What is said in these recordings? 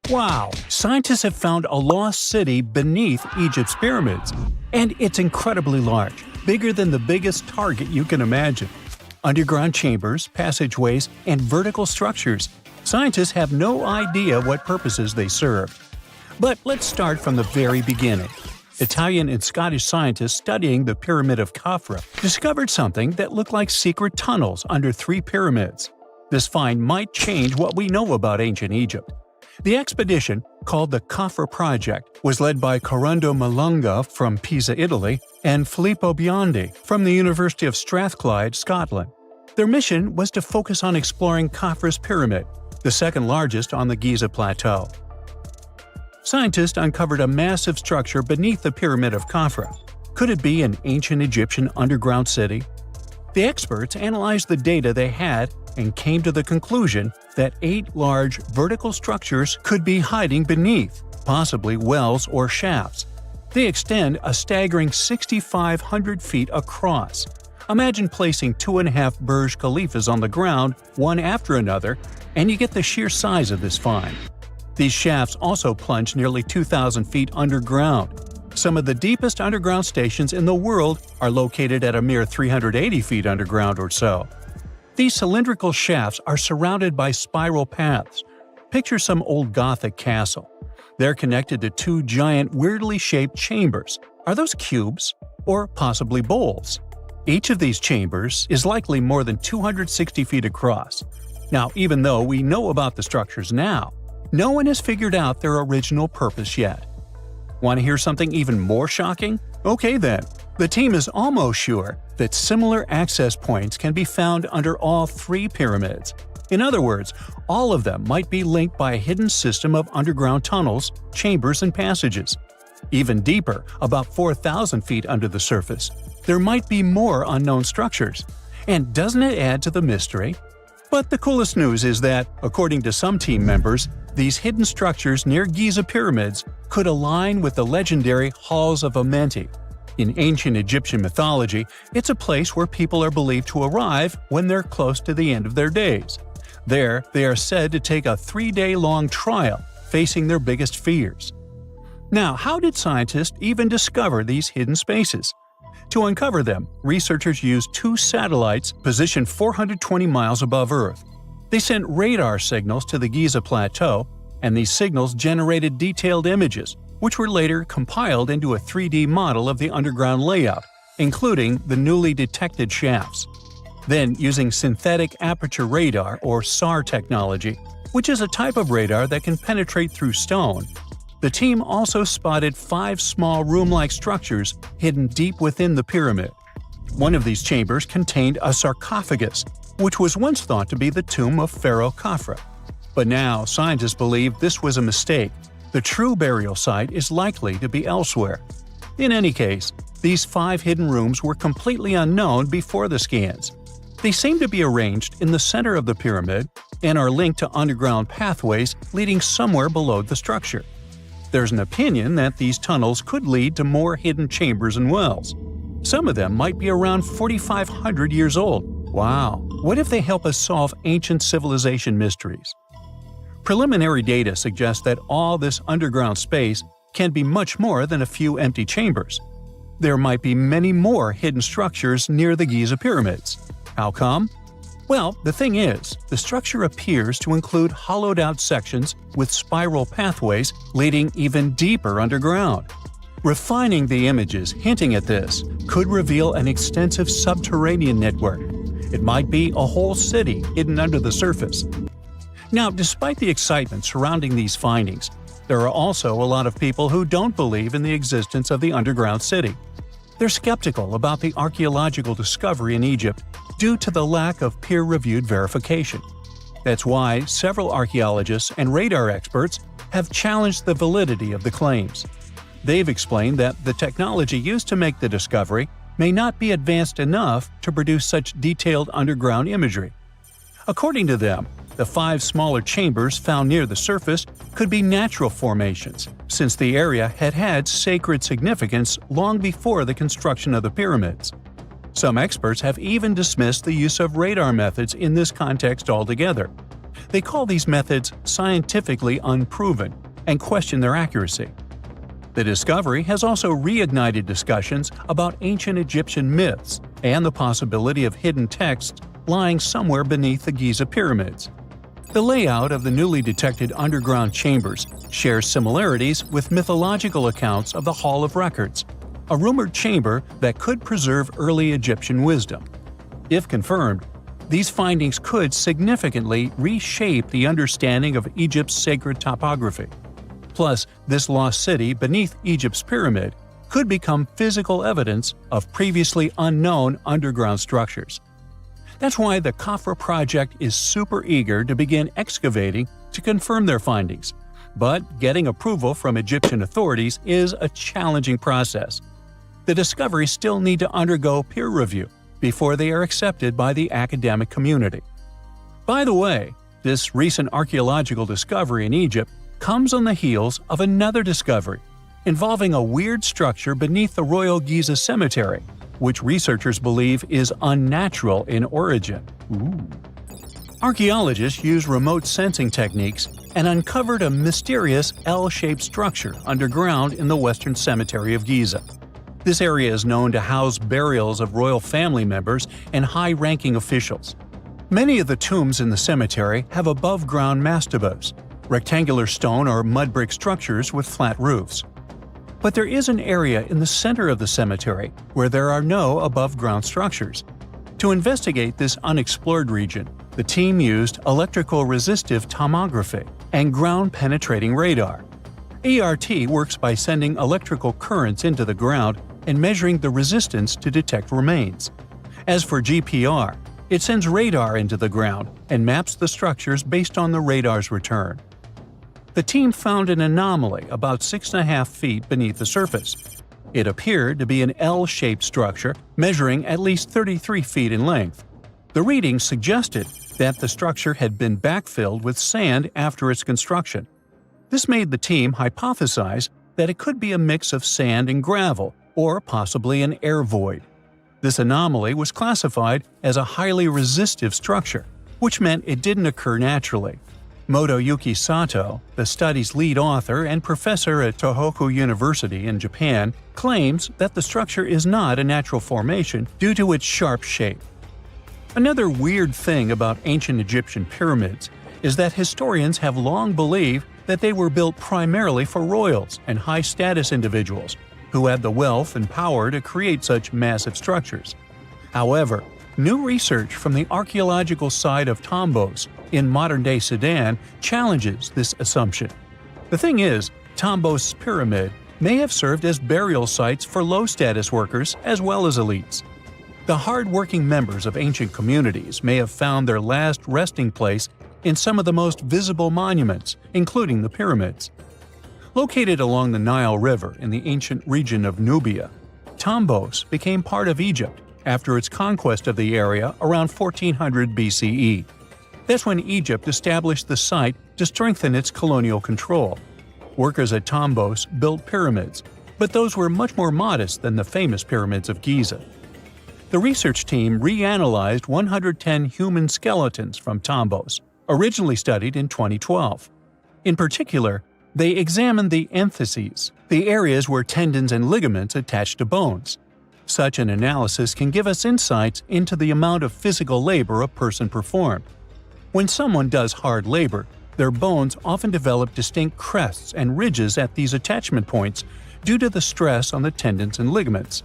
Wow! Scientists have found a lost city beneath Egypt's pyramids. And it's incredibly large, bigger than the biggest target you can imagine. Underground chambers, passageways, and vertical structures. Scientists have no idea what purposes they serve. But let's start from the very beginning. Italian and Scottish scientists studying the Pyramid of Khafra discovered something that looked like secret tunnels under 3 pyramids. This find might change what we know about ancient Egypt. The expedition, called the Khafra Project, was led by Corrado Malunga from Pisa, Italy, and Filippo Biondi from the University of Strathclyde, Scotland. Their mission was to focus on exploring Khafra's pyramid, the second largest on the Giza Plateau. Scientists uncovered a massive structure beneath the Pyramid of Khafra. Could it be an ancient Egyptian underground city? The experts analyzed the data they had and came to the conclusion that 8 large vertical structures could be hiding beneath, possibly wells or shafts. They extend a staggering 6,500 feet across. Imagine placing 2.5 Burj Khalifas on the ground, one after another, and you get the sheer size of this find. These shafts also plunge nearly 2,000 feet underground. Some of the deepest underground stations in the world are located at a mere 380 feet underground or so. These cylindrical shafts are surrounded by spiral paths. Picture some old Gothic castle. They're connected to 2 giant, weirdly shaped chambers. Are those cubes? Or possibly bowls? Each of these chambers is likely more than 260 feet across. Now, even though we know about the structures now, no one has figured out their original purpose yet. Want to hear something even more shocking? Okay then. The team is almost sure that similar access points can be found under all 3 pyramids. In other words, all of them might be linked by a hidden system of underground tunnels, chambers, and passages. Even deeper, about 4,000 feet under the surface, there might be more unknown structures. And doesn't it add to the mystery? But the coolest news is that, according to some team members, these hidden structures near Giza pyramids could align with the legendary Halls of Amenti. In ancient Egyptian mythology, it's a place where people are believed to arrive when they're close to the end of their days. There, they are said to take a 3-day-long trial, facing their biggest fears. Now, how did scientists even discover these hidden spaces? To uncover them, researchers used 2 satellites positioned 420 miles above Earth. They sent radar signals to the Giza Plateau, and these signals generated detailed images, which were later compiled into a 3D model of the underground layout, including the newly detected shafts. Then, using synthetic aperture radar or SAR technology, which is a type of radar that can penetrate through stone, the team also spotted 5 small room-like structures hidden deep within the pyramid. One of these chambers contained a sarcophagus, which was once thought to be the tomb of Pharaoh Khafra. But now, scientists believe this was a mistake. The true burial site is likely to be elsewhere. In any case, these 5 hidden rooms were completely unknown before the scans. They seem to be arranged in the center of the pyramid and are linked to underground pathways leading somewhere below the structure. There's an opinion that these tunnels could lead to more hidden chambers and wells. Some of them might be around 4,500 years old. Wow! What if they help us solve ancient civilization mysteries? Preliminary data suggests that all this underground space can be much more than a few empty chambers. There might be many more hidden structures near the Giza pyramids. How come? Well, the thing is, the structure appears to include hollowed-out sections with spiral pathways leading even deeper underground. Refining the images hinting at this could reveal an extensive subterranean network. It might be a whole city hidden under the surface. Now, despite the excitement surrounding these findings, there are also a lot of people who don't believe in the existence of the underground city. They're skeptical about the archaeological discovery in Egypt due to the lack of peer-reviewed verification. That's why several archaeologists and radar experts have challenged the validity of the claims. They've explained that the technology used to make the discovery may not be advanced enough to produce such detailed underground imagery. According to them, the 5 smaller chambers found near the surface could be natural formations, since the area had had sacred significance long before the construction of the pyramids. Some experts have even dismissed the use of radar methods in this context altogether. They call these methods scientifically unproven and question their accuracy. The discovery has also reignited discussions about ancient Egyptian myths and the possibility of hidden texts lying somewhere beneath the Giza pyramids. The layout of the newly detected underground chambers shares similarities with mythological accounts of the Hall of Records, a rumored chamber that could preserve early Egyptian wisdom. If confirmed, these findings could significantly reshape the understanding of Egypt's sacred topography. Plus, this lost city beneath Egypt's pyramid could become physical evidence of previously unknown underground structures. That's why the Khafra project is super eager to begin excavating to confirm their findings. But getting approval from Egyptian authorities is a challenging process. The discoveries still need to undergo peer review before they are accepted by the academic community. By the way, this recent archaeological discovery in Egypt comes on the heels of another discovery involving a weird structure beneath the Royal Giza Cemetery, which researchers believe is unnatural in origin. Archaeologists used remote sensing techniques and uncovered a mysterious L-shaped structure underground in the Western Cemetery of Giza. This area is known to house burials of royal family members and high-ranking officials. Many of the tombs in the cemetery have above-ground mastabas, rectangular stone or mud brick structures with flat roofs. But there is an area in the center of the cemetery where there are no above-ground structures. To investigate this unexplored region, the team used electrical resistive tomography and ground-penetrating radar. ERT works by sending electrical currents into the ground and measuring the resistance to detect remains. As for GPR, it sends radar into the ground and maps the structures based on the radar's return. The team found an anomaly about 6.5 feet beneath the surface. It appeared to be an L-shaped structure measuring at least 33 feet in length. The readings suggested that the structure had been backfilled with sand after its construction. This made the team hypothesize that it could be a mix of sand and gravel, or possibly an air void. This anomaly was classified as a highly resistive structure, which meant it didn't occur naturally. Motoyuki Sato, the study's lead author and professor at Tohoku University in Japan, claims that the structure is not a natural formation due to its sharp shape. Another weird thing about ancient Egyptian pyramids is that historians have long believed that they were built primarily for royals and high-status individuals who had the wealth and power to create such massive structures. However, new research from the archaeological site of Tombos in modern-day Sudan challenges this assumption. The thing is, Tombos' pyramid may have served as burial sites for low-status workers as well as elites. The hard-working members of ancient communities may have found their last resting place in some of the most visible monuments, including the pyramids. Located along the Nile River in the ancient region of Nubia, Tombos became part of Egypt after its conquest of the area around 1400 BCE. That's when Egypt established the site to strengthen its colonial control. Workers at Tombos built pyramids, but those were much more modest than the famous pyramids of Giza. The research team reanalyzed 110 human skeletons from Tombos, originally studied in 2012. In particular, they examined the entheses, the areas where tendons and ligaments attach to bones. Such an analysis can give us insights into the amount of physical labor a person performed. When someone does hard labor, their bones often develop distinct crests and ridges at these attachment points due to the stress on the tendons and ligaments.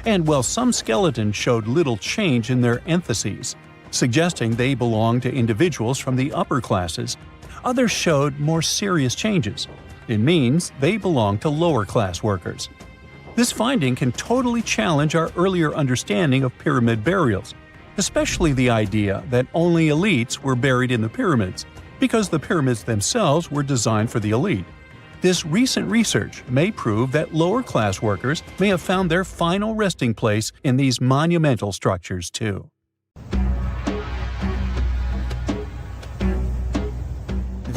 And while some skeletons showed little change in their entheses, suggesting they belonged to individuals from the upper classes, others showed more serious changes. It means they belong to lower-class workers. This finding can totally challenge our earlier understanding of pyramid burials, especially the idea that only elites were buried in the pyramids, because the pyramids themselves were designed for the elite. This recent research may prove that lower-class workers may have found their final resting place in these monumental structures too.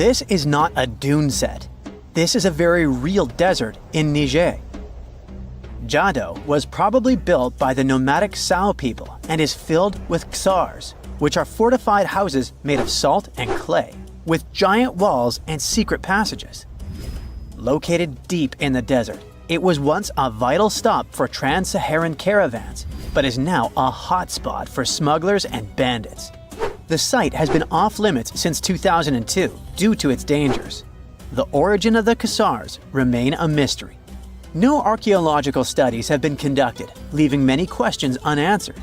This is not a dune set. This is a very real desert in Niger. Jado was probably built by the nomadic Sao people and is filled with xars, which are fortified houses made of salt and clay, with giant walls and secret passages. Located deep in the desert, it was once a vital stop for trans-Saharan caravans, but is now a hotspot for smugglers and bandits. The site has been off-limits since 2002 due to its dangers. The origin of the Khazars remain a mystery. No archaeological studies have been conducted, leaving many questions unanswered.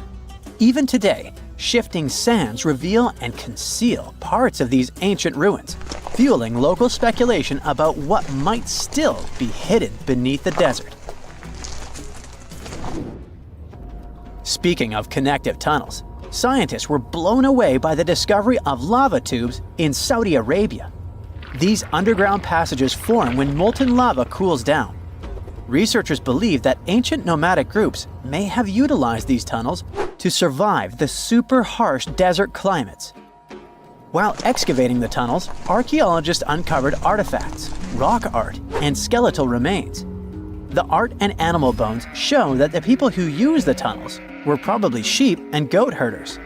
Even today, shifting sands reveal and conceal parts of these ancient ruins, fueling local speculation about what might still be hidden beneath the desert. Speaking of connective tunnels, scientists were blown away by the discovery of lava tubes in Saudi Arabia. These underground passages form when molten lava cools down. Researchers believe that ancient nomadic groups may have utilized these tunnels to survive the super harsh desert climates. While excavating the tunnels, archaeologists uncovered artifacts, rock art, and skeletal remains. The art and animal bones show that the people who used the tunnels were probably sheep and goat herders.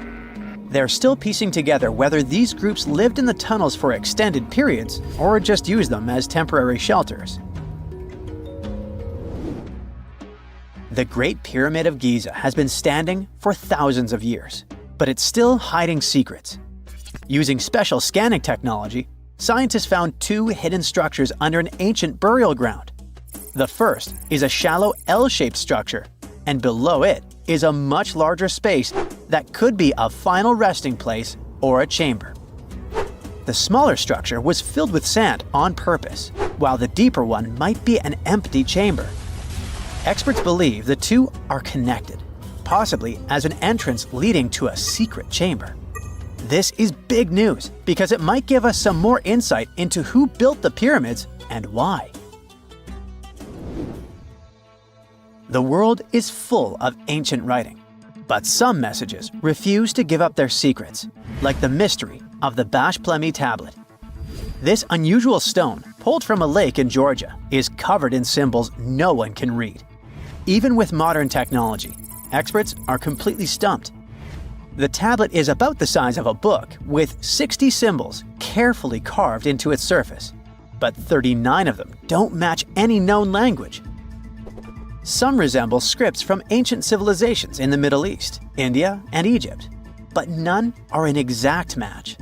They're still piecing together whether these groups lived in the tunnels for extended periods or just used them as temporary shelters. The Great Pyramid of Giza has been standing for thousands of years, but it's still hiding secrets. Using special scanning technology, scientists found two hidden structures under an ancient burial ground. The first is a shallow L-shaped structure, and below it is a much larger space that could be a final resting place or a chamber. The smaller structure was filled with sand on purpose, while the deeper one might be an empty chamber. Experts believe the two are connected, possibly as an entrance leading to a secret chamber. This is big news because it might give us some more insight into who built the pyramids and why. The world is full of ancient writing, but some messages refuse to give up their secrets, like the mystery of the Bash-Plemi tablet. This unusual stone, pulled from a lake in Georgia, is covered in symbols no one can read. Even with modern technology, experts are completely stumped. The tablet is about the size of a book, with 60 symbols carefully carved into its surface, but 39 of them don't match any known language. Some resemble scripts from ancient civilizations in the Middle East, India, and Egypt, but none are an exact match.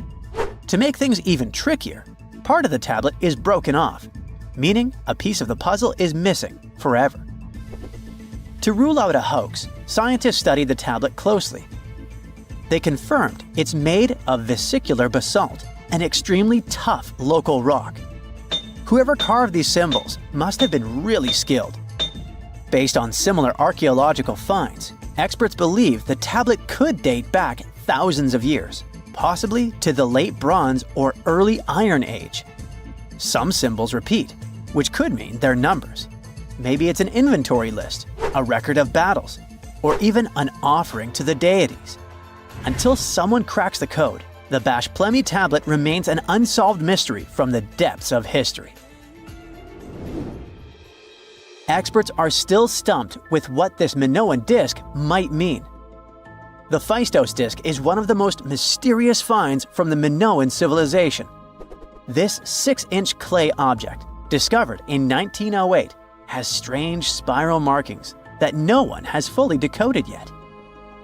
To make things even trickier, part of the tablet is broken off, meaning a piece of the puzzle is missing forever. To rule out a hoax, scientists studied the tablet closely. They confirmed it's made of vesicular basalt, an extremely tough local rock. Whoever carved these symbols must have been really skilled. Based on similar archaeological finds, experts believe the tablet could date back thousands of years, possibly to the late Bronze or early Iron Age. Some symbols repeat, which could mean they're numbers. Maybe it's an inventory list, a record of battles, or even an offering to the deities. Until someone cracks the code, the Bash-Plemi tablet remains an unsolved mystery from the depths of history. Experts are still stumped with what this Minoan disk might mean. The Phaistos disk is one of the most mysterious finds from the Minoan civilization. This 6-inch clay object, discovered in 1908, has strange spiral markings that no one has fully decoded yet.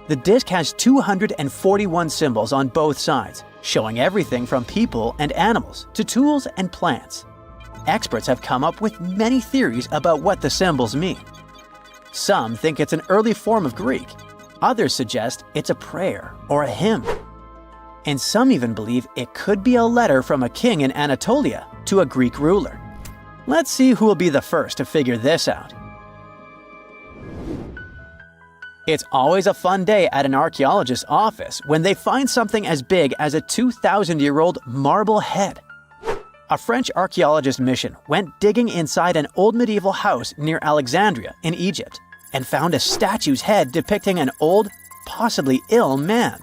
The disk has 241 symbols on both sides, showing everything from people and animals to tools and plants. Experts have come up with many theories about what the symbols mean. Some think it's an early form of Greek. Others suggest it's a prayer or a hymn. And some even believe it could be a letter from a king in Anatolia to a Greek ruler. Let's see who will be the first to figure this out. It's always a fun day at an archaeologist's office when they find something as big as a 2,000-year-old marble head. A French archaeologist mission went digging inside an old medieval house near Alexandria in Egypt and found a statue's head depicting an old, possibly ill man.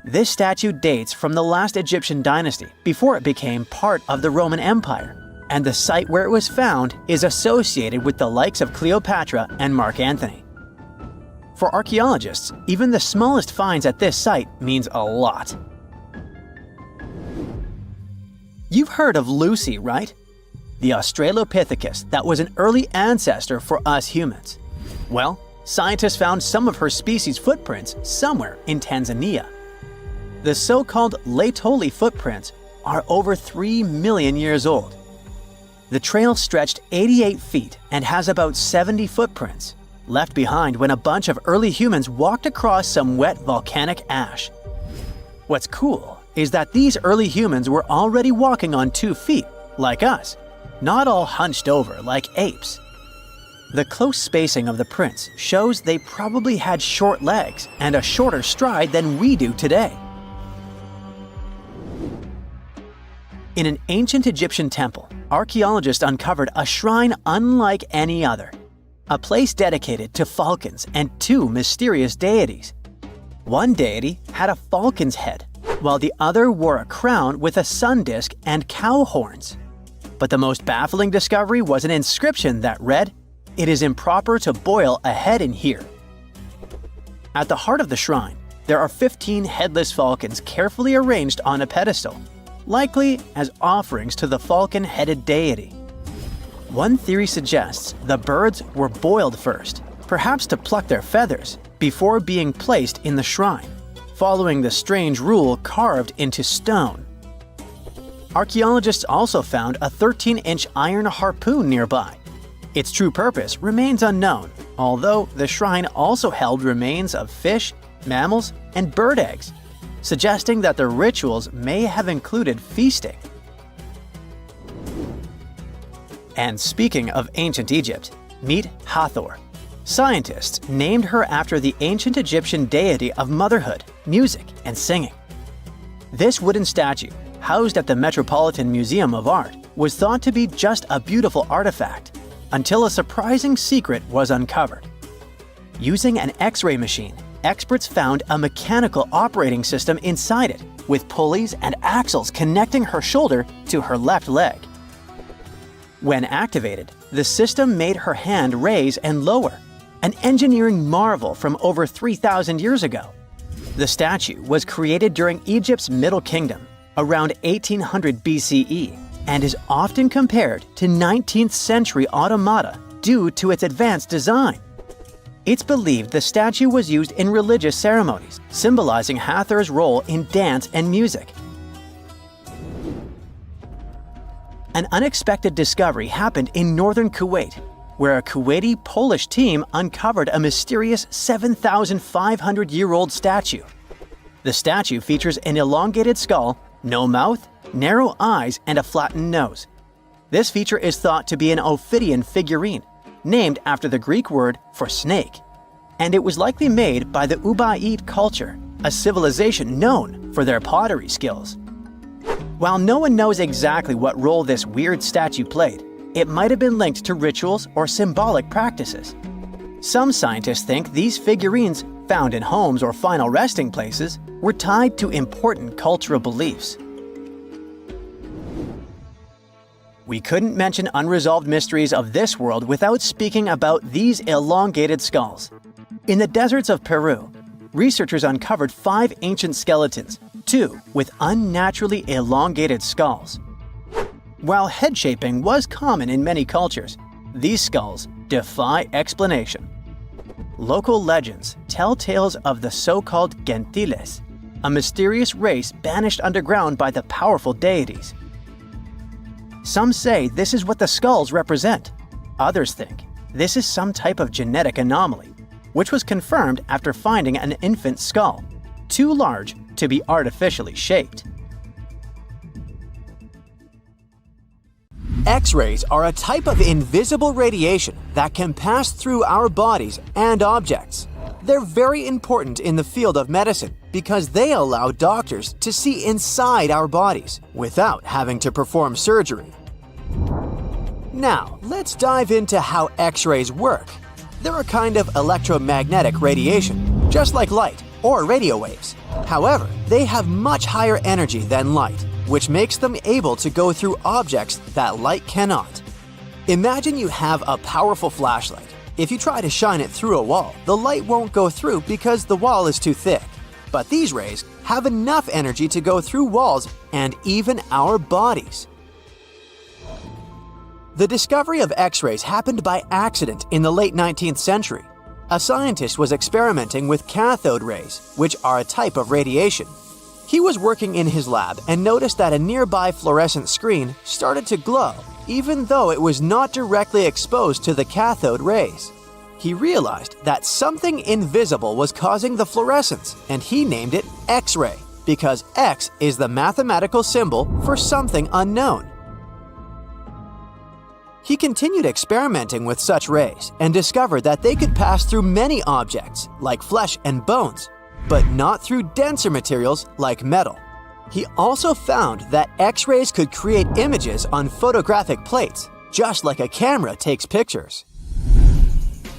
This statue dates from the last Egyptian dynasty before it became part of the Roman Empire, and the site where it was found is associated with the likes of Cleopatra and Mark Antony. For archaeologists, even the smallest finds at this site means a lot. You've heard of Lucy, right? The Australopithecus that was an early ancestor for us humans. Well, scientists found some of her species' footprints somewhere in Tanzania. The so-called Laetoli footprints are over 3 million years old. The trail stretched 88 feet and has about 70 footprints, left behind when a bunch of early humans walked across some wet volcanic ash. What's cool is that these early humans were already walking on 2 feet, like us, not all hunched over like apes. The close spacing of the prints shows they probably had short legs and a shorter stride than we do today. In an ancient Egyptian temple, archaeologists uncovered a shrine unlike any other, a place dedicated to falcons and 2 mysterious deities. One deity had a falcon's head, while the other wore a crown with a sun disk and cow horns. But the most baffling discovery was an inscription that read, "It is improper to boil a head in here." At the heart of the shrine, there are 15 headless falcons carefully arranged on a pedestal, likely as offerings to the falcon-headed deity. One theory suggests the birds were boiled first, perhaps to pluck their feathers, before being placed in the shrine, following the strange rule carved into stone. Archaeologists also found a 13-inch iron harpoon nearby. Its true purpose remains unknown, although the shrine also held remains of fish, mammals, and bird eggs, suggesting that the rituals may have included feasting. And speaking of ancient Egypt, meet Hathor. Scientists named her after the ancient Egyptian deity of motherhood, music, and singing. This wooden statue, housed at the Metropolitan Museum of Art, was thought to be just a beautiful artifact, until a surprising secret was uncovered. Using an X-ray machine, experts found a mechanical operating system inside it, with pulleys and axles connecting her shoulder to her left leg. When activated, the system made her hand raise and lower, an engineering marvel from over 3,000 years ago. The statue was created during Egypt's Middle Kingdom, around 1800 BCE, and is often compared to 19th century automata due to its advanced design. It's believed the statue was used in religious ceremonies, symbolizing Hathor's role in dance and music. An unexpected discovery happened in northern Kuwait, where a Kuwaiti-Polish team uncovered a mysterious 7,500-year-old statue. The statue features an elongated skull, no mouth, narrow eyes, and a flattened nose. This feature is thought to be an Ophidian figurine, named after the Greek word for snake, and it was likely made by the Ubaid culture, a civilization known for their pottery skills. While no one knows exactly what role this weird statue played, it might have been linked to rituals or symbolic practices. Some scientists think these figurines, found in homes or final resting places, were tied to important cultural beliefs. We couldn't mention unresolved mysteries of this world without speaking about these elongated skulls. In the deserts of Peru, researchers uncovered 5 ancient skeletons, 2 with unnaturally elongated skulls. While head shaping was common in many cultures, these skulls defy explanation. Local legends tell tales of the so-called Gentiles, a mysterious race banished underground by the powerful deities. Some say this is what the skulls represent. Others think this is some type of genetic anomaly, which was confirmed after finding an infant skull, too large to be artificially shaped. X-rays are a type of invisible radiation that can pass through our bodies and objects. They're very important in the field of medicine because they allow doctors to see inside our bodies without having to perform surgery. Now, let's dive into how X-rays work. They're a kind of electromagnetic radiation, just like light or radio waves. However, they have much higher energy than light, which makes them able to go through objects that light cannot. Imagine you have a powerful flashlight. If you try to shine it through a wall, the light won't go through because the wall is too thick. But these rays have enough energy to go through walls and even our bodies. The discovery of X-rays happened by accident in the late 19th century. A scientist was experimenting with cathode rays, which are a type of radiation. He was working in his lab and noticed that a nearby fluorescent screen started to glow, even though it was not directly exposed to the cathode rays. He realized that something invisible was causing the fluorescence, and he named it X-ray, because X is the mathematical symbol for something unknown. He continued experimenting with such rays and discovered that they could pass through many objects, like flesh and bones, but not through denser materials like metal. He also found that X-rays could create images on photographic plates, just like a camera takes pictures.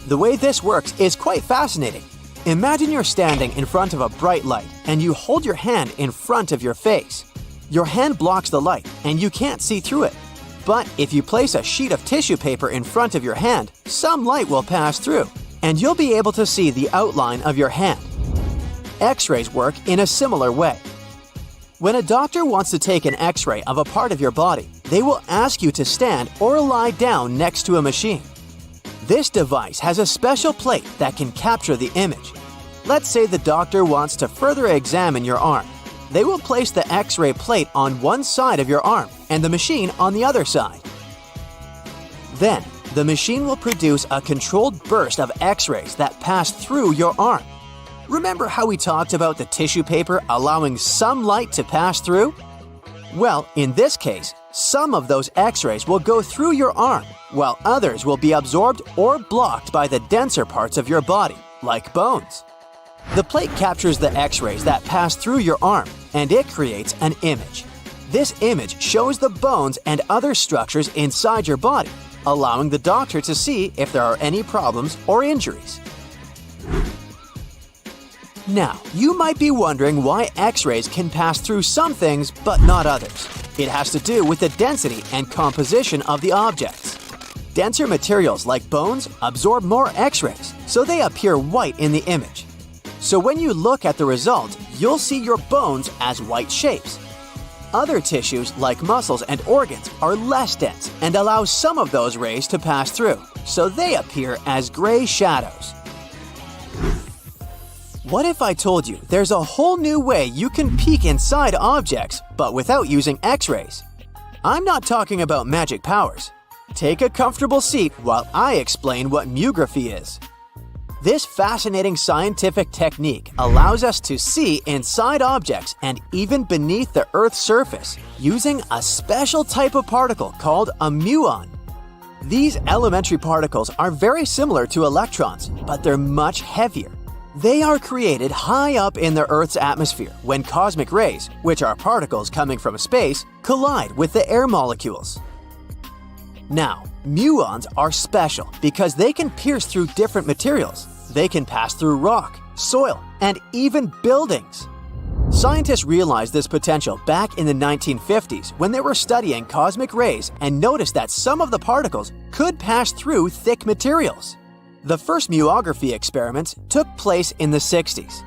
The way this works is quite fascinating. Imagine you're standing in front of a bright light and you hold your hand in front of your face. Your hand blocks the light and you can't see through it. But if you place a sheet of tissue paper in front of your hand, some light will pass through, and you'll be able to see the outline of your hand. X-rays work in a similar way. When a doctor wants to take an X-ray of a part of your body, they will ask you to stand or lie down next to a machine. This device has a special plate that can capture the image. Let's say the doctor wants to further examine your arm. They will place the X-ray plate on one side of your arm and the machine on the other side. Then, the machine will produce a controlled burst of X-rays that pass through your arm. Remember how we talked about the tissue paper allowing some light to pass through? Well, in this case, some of those X-rays will go through your arm, while others will be absorbed or blocked by the denser parts of your body, like bones. The plate captures the X-rays that pass through your arm, and it creates an image. This image shows the bones and other structures inside your body, allowing the doctor to see if there are any problems or injuries. Now, you might be wondering why X-rays can pass through some things but not others. It has to do with the density and composition of the objects. Denser materials like bones absorb more X-rays, so they appear white in the image. So when you look at the result, you'll see your bones as white shapes. Other tissues like muscles and organs are less dense and allow some of those rays to pass through, so they appear as gray shadows. What if I told you there's a whole new way you can peek inside objects, but without using X-rays? I'm not talking about magic powers. Take a comfortable seat while I explain what mutography is. This fascinating scientific technique allows us to see inside objects and even beneath the Earth's surface using a special type of particle called a muon. These elementary particles are very similar to electrons, but they're much heavier. They are created high up in the Earth's atmosphere when cosmic rays, which are particles coming from space, collide with the air molecules. Now, muons are special because they can pierce through different materials. They can pass through rock, soil, and even buildings. Scientists realized this potential back in the 1950s when they were studying cosmic rays and noticed that some of the particles could pass through thick materials. The first muography experiments took place in the 60s.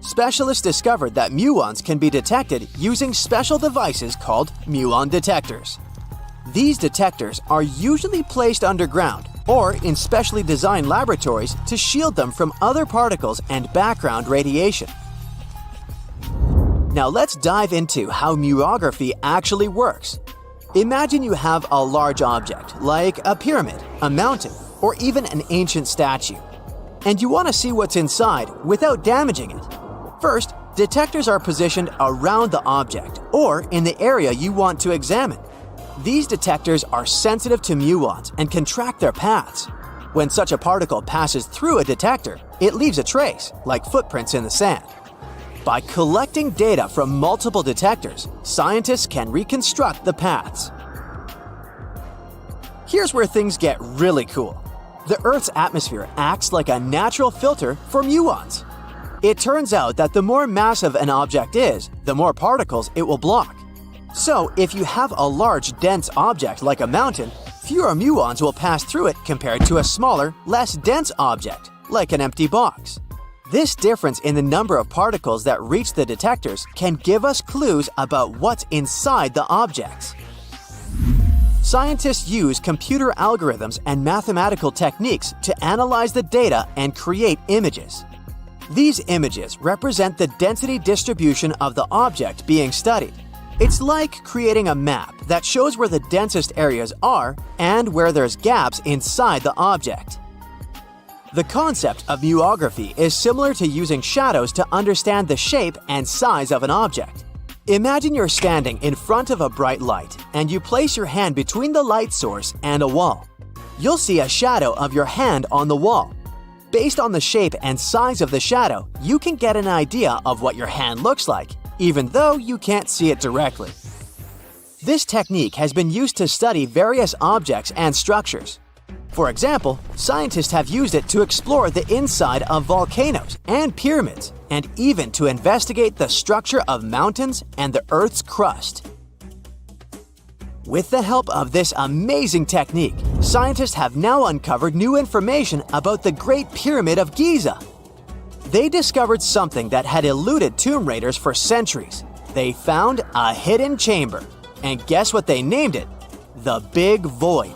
Specialists discovered that muons can be detected using special devices called muon detectors. These detectors are usually placed underground or in specially designed laboratories to shield them from other particles and background radiation. Now let's dive into how muography actually works. Imagine you have a large object, like a pyramid, a mountain, or even an ancient statue, and you want to see what's inside without damaging it. First, detectors are positioned around the object or in the area you want to examine. These detectors are sensitive to muons and can track their paths. When such a particle passes through a detector, it leaves a trace, like footprints in the sand. By collecting data from multiple detectors, scientists can reconstruct the paths. Here's where things get really cool. The Earth's atmosphere acts like a natural filter for muons. It turns out that the more massive an object is, the more particles it will block. So, if you have a large, dense object like a mountain, fewer muons will pass through it compared to a smaller, less dense object, like an empty box. This difference in the number of particles that reach the detectors can give us clues about what's inside the objects. Scientists use computer algorithms and mathematical techniques to analyze the data and create images. These images represent the density distribution of the object being studied. It's like creating a map that shows where the densest areas are and where there's gaps inside the object. The concept of muography is similar to using shadows to understand the shape and size of an object. Imagine you're standing in front of a bright light and you place your hand between the light source and a wall. You'll see a shadow of your hand on the wall. Based on the shape and size of the shadow, you can get an idea of what your hand looks like, even though you can't see it directly. This technique has been used to study various objects and structures. For example, scientists have used it to explore the inside of volcanoes and pyramids, and even to investigate the structure of mountains and the Earth's crust. With the help of this amazing technique, scientists have now uncovered new information about the Great Pyramid of Giza. They discovered something that had eluded tomb raiders for centuries. They found a hidden chamber. And guess what they named it? The Big Void.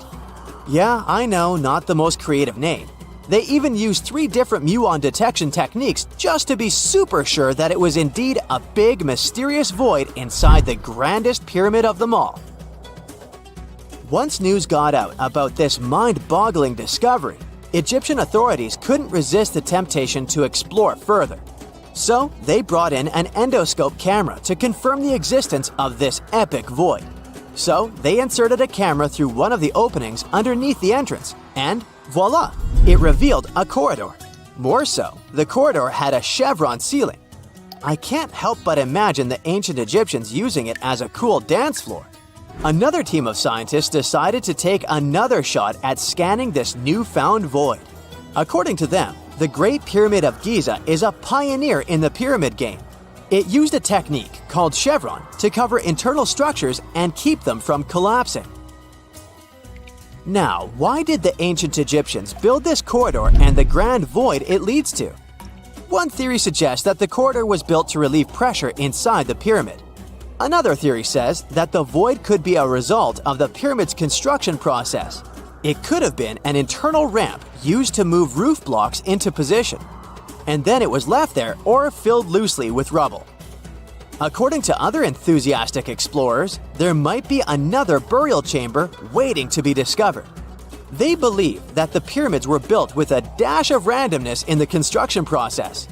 Yeah, I know, not the most creative name. They even used 3 different muon detection techniques just to be super sure that it was indeed a big, mysterious void inside the grandest pyramid of them all. Once news got out about this mind-boggling discovery, Egyptian authorities couldn't resist the temptation to explore further. So they brought in an endoscope camera to confirm the existence of this epic void. So they inserted a camera through one of the openings underneath the entrance, and voila! It revealed a corridor. More so, the corridor had a chevron ceiling. I can't help but imagine the ancient Egyptians using it as a cool dance floor. Another team of scientists decided to take another shot at scanning this newfound void. According to them, the Great Pyramid of Giza is a pioneer in the pyramid game. It used a technique called chevron to cover internal structures and keep them from collapsing. Now, why did the ancient Egyptians build this corridor and the grand void it leads to? One theory suggests that the corridor was built to relieve pressure inside the pyramid. Another theory says that the void could be a result of the pyramid's construction process. It could have been an internal ramp used to move roof blocks into position, and then it was left there or filled loosely with rubble. According to other enthusiastic explorers, there might be another burial chamber waiting to be discovered. They believe that the pyramids were built with a dash of randomness in the construction process.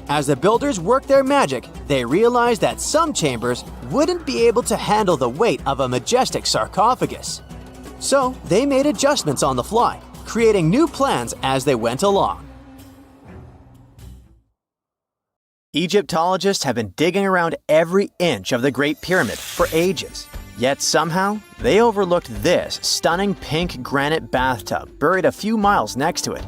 As the builders worked their magic, they realized that some chambers wouldn't be able to handle the weight of a majestic sarcophagus. So they made adjustments on the fly, creating new plans as they went along. Egyptologists have been digging around every inch of the Great Pyramid for ages. Yet somehow, they overlooked this stunning pink granite bathtub buried a few miles next to it.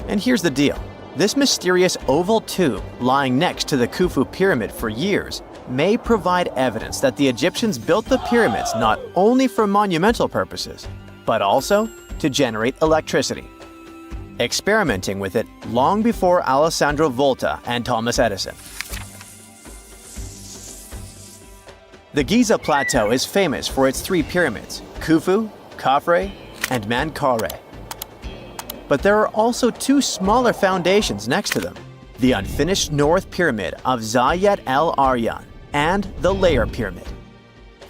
And here's the deal. This mysterious oval tube lying next to the Khufu Pyramid for years may provide evidence that the Egyptians built the pyramids not only for monumental purposes, but also to generate electricity, experimenting with it long before Alessandro Volta and Thomas Edison. The Giza Plateau is famous for its 3 pyramids, Khufu, Khafre, and Menkaure. But there are also 2 smaller foundations next to them, the unfinished North Pyramid of Zayet El Aryan and the Layer Pyramid.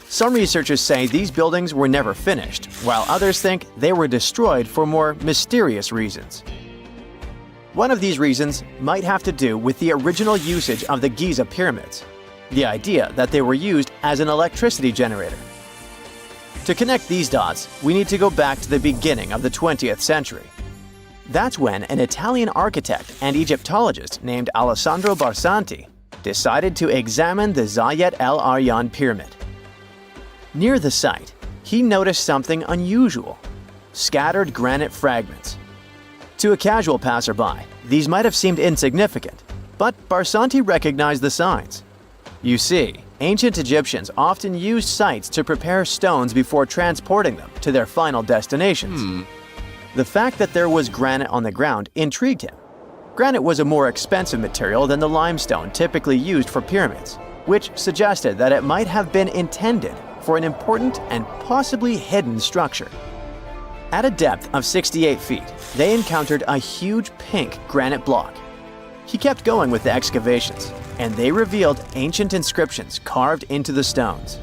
Some researchers say these buildings were never finished, while others think they were destroyed for more mysterious reasons. One of these reasons might have to do with the original usage of the Giza pyramids, the idea that they were used as an electricity generator. To connect these dots, we need to go back to the beginning of the 20th century. That's when an Italian architect and Egyptologist named Alessandro Barsanti decided to examine the Zayet El Aryan pyramid. Near the site, he noticed something unusual: scattered granite fragments. To a casual passerby, these might have seemed insignificant, but Barsanti recognized the signs. You see, Ancient Egyptians often used sites to prepare stones before transporting them to their final destinations. The fact that there was granite on the ground intrigued him. Granite was a more expensive material than the limestone typically used for pyramids, which suggested that it might have been intended for an important and possibly hidden structure. At a depth of 68 feet, they encountered a huge pink granite block. He kept going with the excavations, and they revealed ancient inscriptions carved into the stones.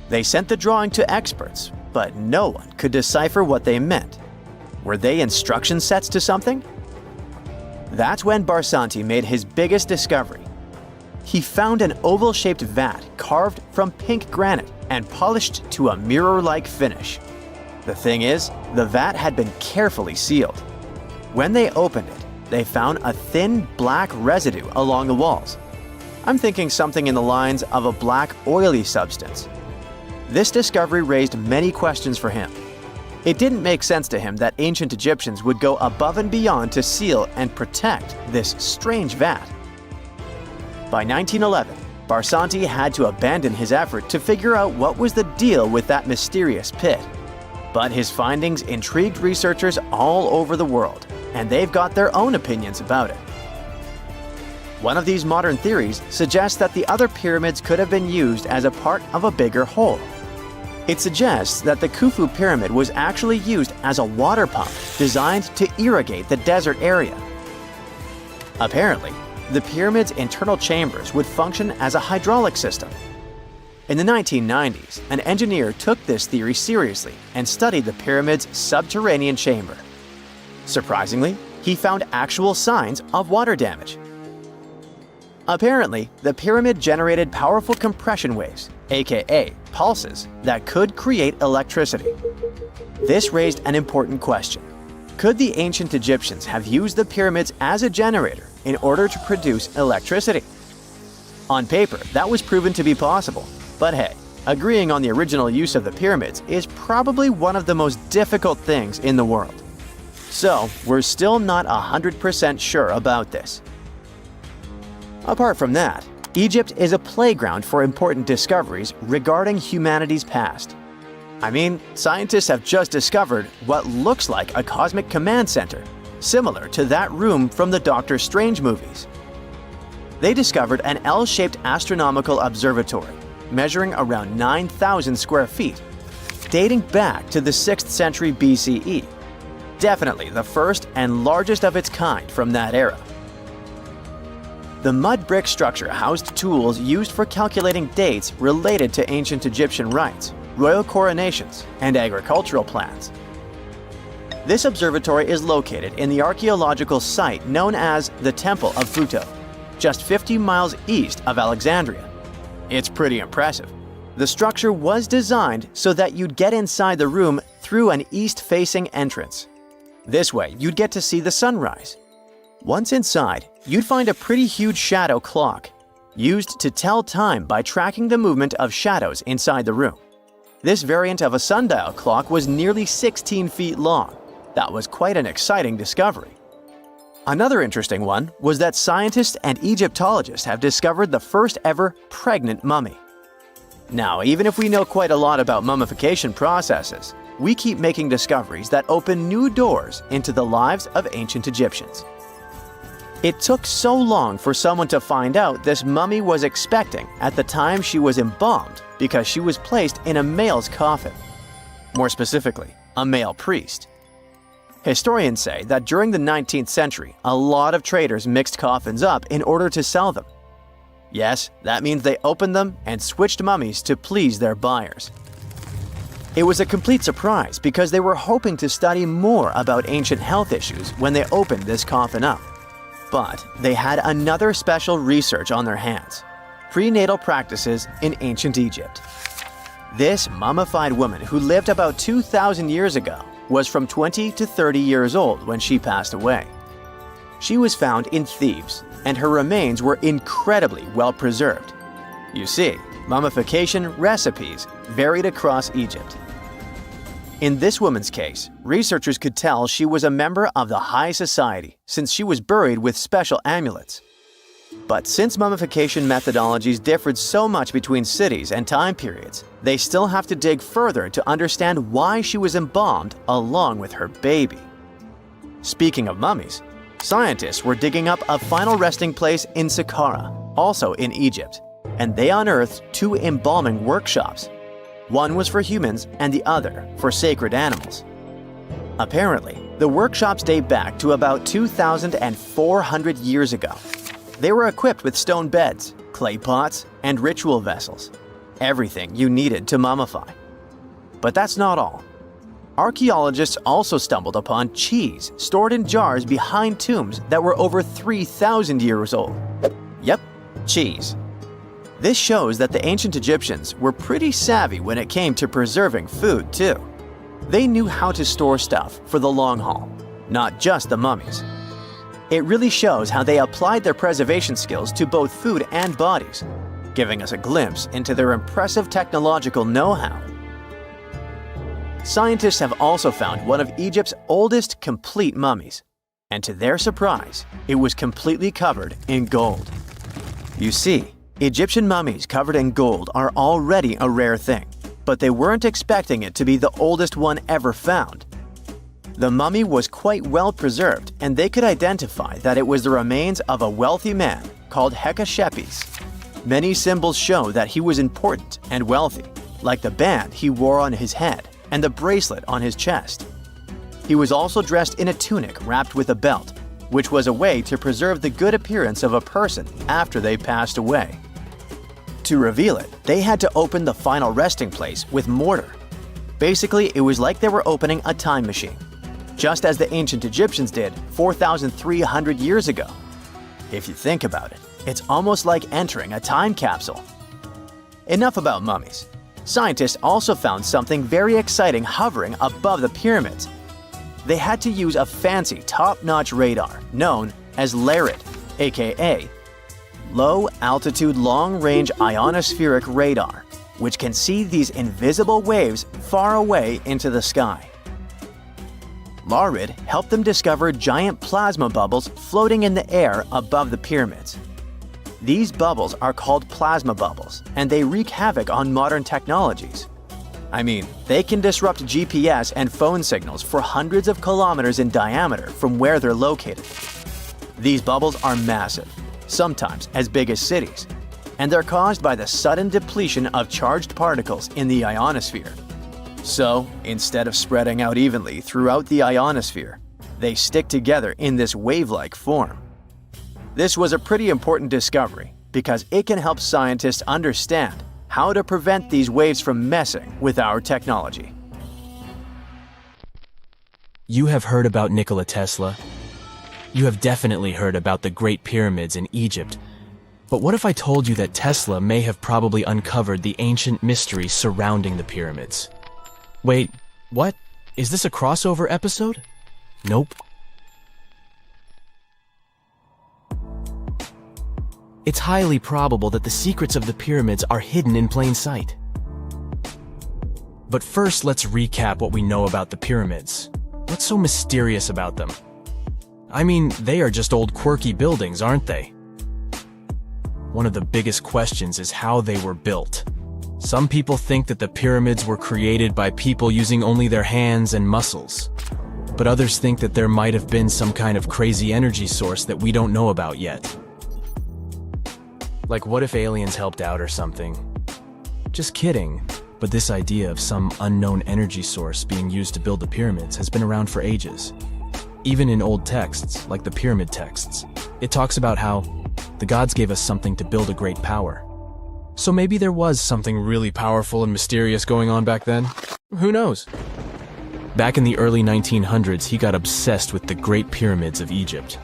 They sent the drawing to experts, but no one could decipher what they meant. Were they instruction sets to something? That's when Barsanti made his biggest discovery. He found an oval-shaped vat carved from pink granite and polished to a mirror-like finish. The thing is, the vat had been carefully sealed. When they opened it, they found a thin black residue along the walls. I'm thinking something in the lines of a black oily substance. This discovery raised many questions for him. It didn't make sense to him that ancient Egyptians would go above and beyond to seal and protect this strange vat. By 1911, Barsanti had to abandon his effort to figure out what was the deal with that mysterious pit. But his findings intrigued researchers all over the world, and they've got their own opinions about it. One of these modern theories suggests that the other pyramids could have been used as a part of a bigger whole. It suggests that the Khufu pyramid was actually used as a water pump designed to irrigate the desert area. Apparently, the pyramid's internal chambers would function as a hydraulic system. In the 1990s, an engineer took this theory seriously and studied the pyramid's subterranean chamber. Surprisingly, he found actual signs of water damage. Apparently, the pyramid generated powerful compression waves, aka pulses, that could create electricity. This raised an important question. Could the ancient Egyptians have used the pyramids as a generator in order to produce electricity? On paper, that was proven to be possible, but hey, agreeing on the original use of the pyramids is probably one of the most difficult things in the world. So, we're still not 100% sure about this. Apart from that, Egypt is a playground for important discoveries regarding humanity's past. I mean, scientists have just discovered what looks like a cosmic command center, similar to that room from the Doctor Strange movies. They discovered an L-shaped astronomical observatory, measuring around 9,000 square feet, dating back to the 6th century BCE. Definitely the first and largest of its kind from that era. The mud brick structure housed tools used for calculating dates related to ancient Egyptian rites, royal coronations, and agricultural plans. This observatory is located in the archaeological site known as the Temple of Phuto, just 50 miles east of Alexandria. It's pretty impressive. The structure was designed so that you'd get inside the room through an east-facing entrance. This way, you'd get to see the sunrise. Once inside, you'd find a pretty huge shadow clock, used to tell time by tracking the movement of shadows inside the room. This variant of a sundial clock was nearly 16 feet long. That was quite an exciting discovery. Another interesting one was that scientists and Egyptologists have discovered the first ever pregnant mummy. Now, even if we know quite a lot about mummification processes, we keep making discoveries that open new doors into the lives of ancient Egyptians. It took so long for someone to find out this mummy was expecting at the time she was embalmed because she was placed in a male's coffin. More specifically, a male priest. Historians say that during the 19th century, a lot of traders mixed coffins up in order to sell them. Yes, that means they opened them and switched mummies to please their buyers. It was a complete surprise because they were hoping to study more about ancient health issues when they opened this coffin up. But they had another special research on their hands: prenatal practices in ancient Egypt. This mummified woman who lived about 2,000 years ago was from 20 to 30 years old when she passed away. She was found in Thebes, and her remains were incredibly well preserved. You see, mummification recipes varied across Egypt. In this woman's case, researchers could tell she was a member of the high society since she was buried with special amulets. But since mummification methodologies differed so much between cities and time periods, they still have to dig further to understand why she was embalmed along with her baby. Speaking of mummies, scientists were digging up a final resting place in Saqqara, also in Egypt, and they unearthed two embalming workshops. One was for humans and the other for sacred animals. Apparently, the workshops date back to about 2,400 years ago. They were equipped with stone beds, clay pots, and ritual vessels. Everything you needed to mummify. But that's not all. Archaeologists also stumbled upon cheese stored in jars behind tombs that were over 3,000 years old. Yep, cheese. This shows that the ancient Egyptians were pretty savvy when it came to preserving food, too. They knew how to store stuff for the long haul, not just the mummies. It really shows how they applied their preservation skills to both food and bodies, giving us a glimpse into their impressive technological know-how. Scientists have also found one of Egypt's oldest complete mummies, and to their surprise, it was completely covered in gold. You see, Egyptian mummies covered in gold are already a rare thing, but they weren't expecting it to be the oldest one ever found. The mummy was quite well preserved, and they could identify that it was the remains of a wealthy man called Hekashepes. Many symbols show that he was important and wealthy, like the band he wore on his head and the bracelet on his chest. He was also dressed in a tunic wrapped with a belt, which was a way to preserve the good appearance of a person after they passed away. To reveal it, they had to open the final resting place with mortar. Basically, it was like they were opening a time machine, just as the ancient Egyptians did 4,300 years ago. If you think about it, it's almost like entering a time capsule. Enough about mummies. Scientists also found something very exciting hovering above the pyramids. They had to use a fancy top-notch radar known as LARID, aka Low Altitude Long Range Ionospheric Radar, which can see these invisible waves far away into the sky. LARID helped them discover giant plasma bubbles floating in the air above the pyramids. These bubbles are called plasma bubbles, and they wreak havoc on modern technologies. I mean, they can disrupt GPS and phone signals for hundreds of kilometers in diameter from where they're located. These bubbles are massive, sometimes as big as cities, and they're caused by the sudden depletion of charged particles in the ionosphere. So, instead of spreading out evenly throughout the ionosphere, they stick together in this wave-like form. This was a pretty important discovery because it can help scientists understand how to prevent these waves from messing with our technology. You have heard about Nikola Tesla. You have definitely heard about the Great Pyramids in Egypt. But what if I told you that Tesla may have probably uncovered the ancient mystery surrounding the pyramids? Wait, what? Is this a crossover episode? Nope. It's highly probable that the secrets of the pyramids are hidden in plain sight. But first, let's recap what we know about the pyramids. What's so mysterious about them? I mean, they are just old quirky buildings, aren't they? One of the biggest questions is how they were built. Some people think that the pyramids were created by people using only their hands and muscles. But others think that there might have been some kind of crazy energy source that we don't know about yet. Like, what if aliens helped out or something? Just kidding, but this idea of some unknown energy source being used to build the pyramids has been around for ages. Even in old texts, like the pyramid texts, it talks about how the gods gave us something to build a great power. So maybe there was something really powerful and mysterious going on back then? Who knows? Back in the early 1900s, he got obsessed with the Great Pyramids of Egypt.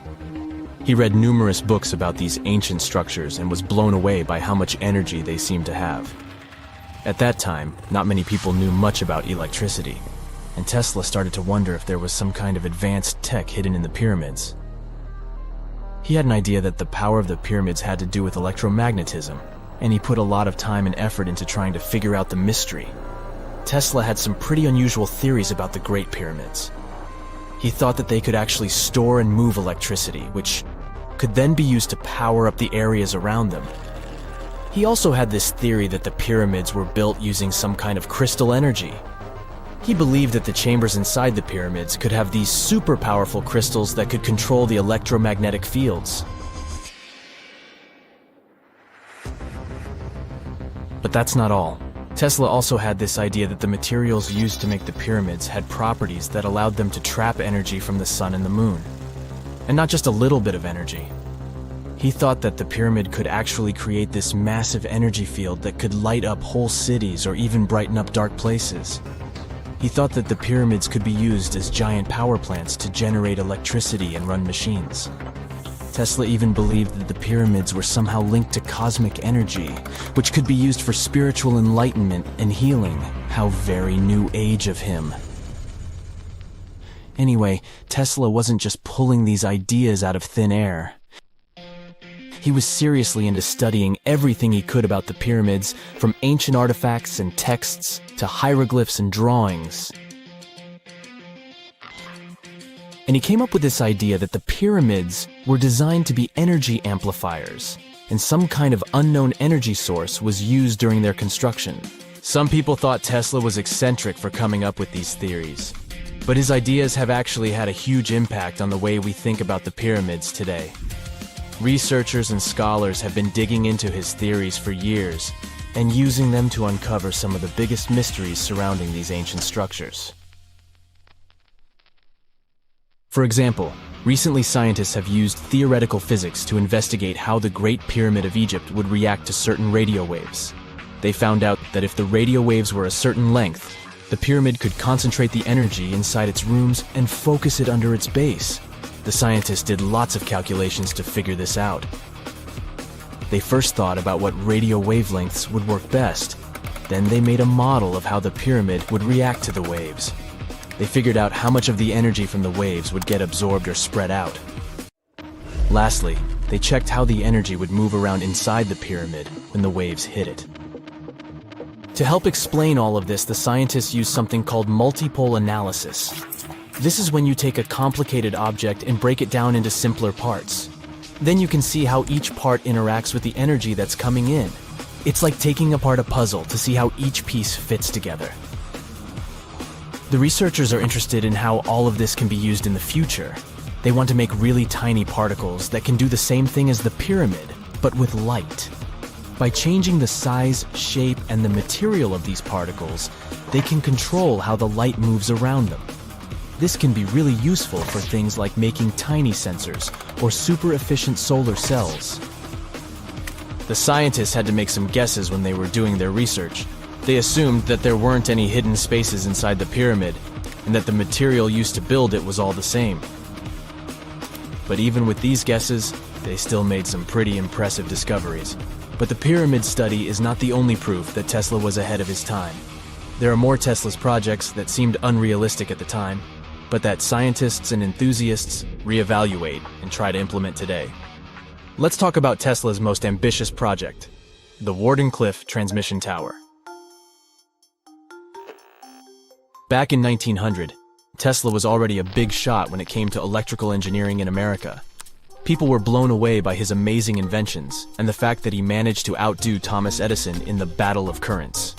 He read numerous books about these ancient structures and was blown away by how much energy they seemed to have. At that time, not many people knew much about electricity, and Tesla started to wonder if there was some kind of advanced tech hidden in the pyramids. He had an idea that the power of the pyramids had to do with electromagnetism, and he put a lot of time and effort into trying to figure out the mystery. Tesla had some pretty unusual theories about the Great Pyramids. He thought that they could actually store and move electricity, which could then be used to power up the areas around them. He also had this theory that the pyramids were built using some kind of crystal energy. He believed that the chambers inside the pyramids could have these super powerful crystals that could control the electromagnetic fields. But that's not all. Tesla also had this idea that the materials used to make the pyramids had properties that allowed them to trap energy from the sun and the moon. And not just a little bit of energy. He thought that the pyramid could actually create this massive energy field that could light up whole cities or even brighten up dark places. He thought that the pyramids could be used as giant power plants to generate electricity and run machines. Tesla even believed that the pyramids were somehow linked to cosmic energy, which could be used for spiritual enlightenment and healing. How very new age of him. Anyway, Tesla wasn't just pulling these ideas out of thin air. He was seriously into studying everything he could about the pyramids, from ancient artifacts and texts to hieroglyphs and drawings. And he came up with this idea that the pyramids were designed to be energy amplifiers, and some kind of unknown energy source was used during their construction. Some people thought Tesla was eccentric for coming up with these theories, but his ideas have actually had a huge impact on the way we think about the pyramids today. Researchers and scholars have been digging into his theories for years and using them to uncover some of the biggest mysteries surrounding these ancient structures. For example, recently scientists have used theoretical physics to investigate how the Great Pyramid of Egypt would react to certain radio waves. They found out that if the radio waves were a certain length, the pyramid could concentrate the energy inside its rooms and focus it under its base. The scientists did lots of calculations to figure this out. They first thought about what radio wavelengths would work best. Then they made a model of how the pyramid would react to the waves. They figured out how much of the energy from the waves would get absorbed or spread out. Lastly, they checked how the energy would move around inside the pyramid when the waves hit it. To help explain all of this, the scientists used something called multipole analysis. This is when you take a complicated object and break it down into simpler parts. Then you can see how each part interacts with the energy that's coming in. It's like taking apart a puzzle to see how each piece fits together. The researchers are interested in how all of this can be used in the future. They want to make really tiny particles that can do the same thing as the pyramid, but with light. By changing the size, shape, and the material of these particles, they can control how the light moves around them. This can be really useful for things like making tiny sensors or super efficient solar cells. The scientists had to make some guesses when they were doing their research. They assumed that there weren't any hidden spaces inside the pyramid, and that the material used to build it was all the same. But even with these guesses, they still made some pretty impressive discoveries. But the pyramid study is not the only proof that Tesla was ahead of his time. There are more Tesla's projects that seemed unrealistic at the time, but that scientists and enthusiasts reevaluate and try to implement today. Let's talk about Tesla's most ambitious project, the Wardenclyffe Transmission Tower. Back in 1900, Tesla was already a big shot when it came to electrical engineering in America. People were blown away by his amazing inventions and the fact that he managed to outdo Thomas Edison in the battle of currents.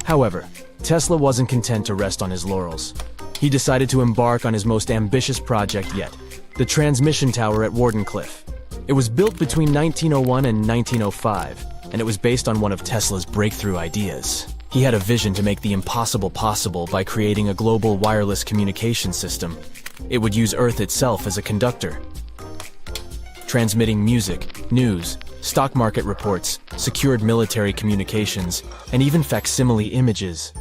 However, Tesla wasn't content to rest on his laurels. He decided to embark on his most ambitious project yet, the transmission tower at Wardenclyffe. It was built between 1901 and 1905, and it was based on one of Tesla's breakthrough ideas. He had a vision to make the impossible possible by creating a global wireless communication system. It would use Earth itself as a conductor, transmitting music, news, stock market reports, secured military communications, and even facsimile images.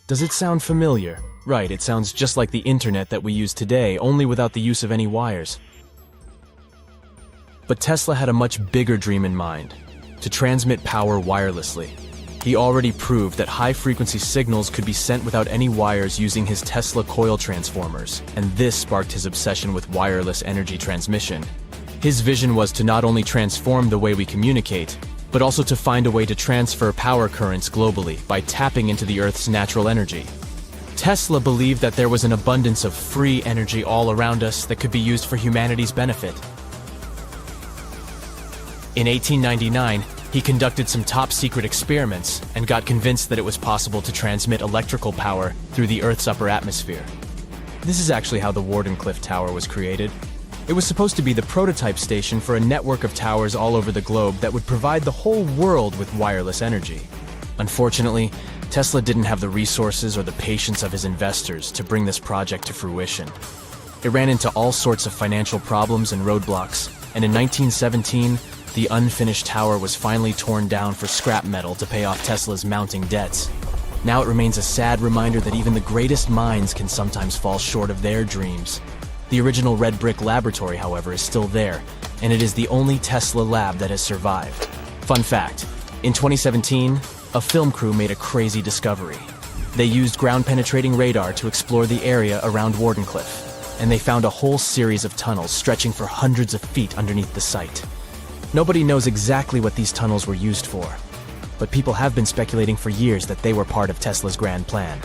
Does it sound familiar? Right, it sounds just like the internet that we use today, only without the use of any wires. But Tesla had a much bigger dream in mind, to transmit power wirelessly. He already proved that high-frequency signals could be sent without any wires using his Tesla coil transformers, and this sparked his obsession with wireless energy transmission. His vision was to not only transform the way we communicate, but also to find a way to transfer power currents globally by tapping into the Earth's natural energy. Tesla believed that there was an abundance of free energy all around us that could be used for humanity's benefit. In 1899, he conducted some top-secret experiments and got convinced that it was possible to transmit electrical power through the Earth's upper atmosphere. This is actually how the Wardenclyffe Tower was created. It was supposed to be the prototype station for a network of towers all over the globe that would provide the whole world with wireless energy. Unfortunately, Tesla didn't have the resources or the patience of his investors to bring this project to fruition. It ran into all sorts of financial problems and roadblocks, and in 1917, the unfinished tower was finally torn down for scrap metal to pay off Tesla's mounting debts. Now it remains a sad reminder that even the greatest minds can sometimes fall short of their dreams. The original red brick laboratory, however, is still there, and it is the only Tesla lab that has survived. Fun fact, in 2017, a film crew made a crazy discovery. They used ground-penetrating radar to explore the area around Wardenclyffe, and they found a whole series of tunnels stretching for hundreds of feet underneath the site. Nobody knows exactly what these tunnels were used for, but people have been speculating for years that they were part of Tesla's grand plan.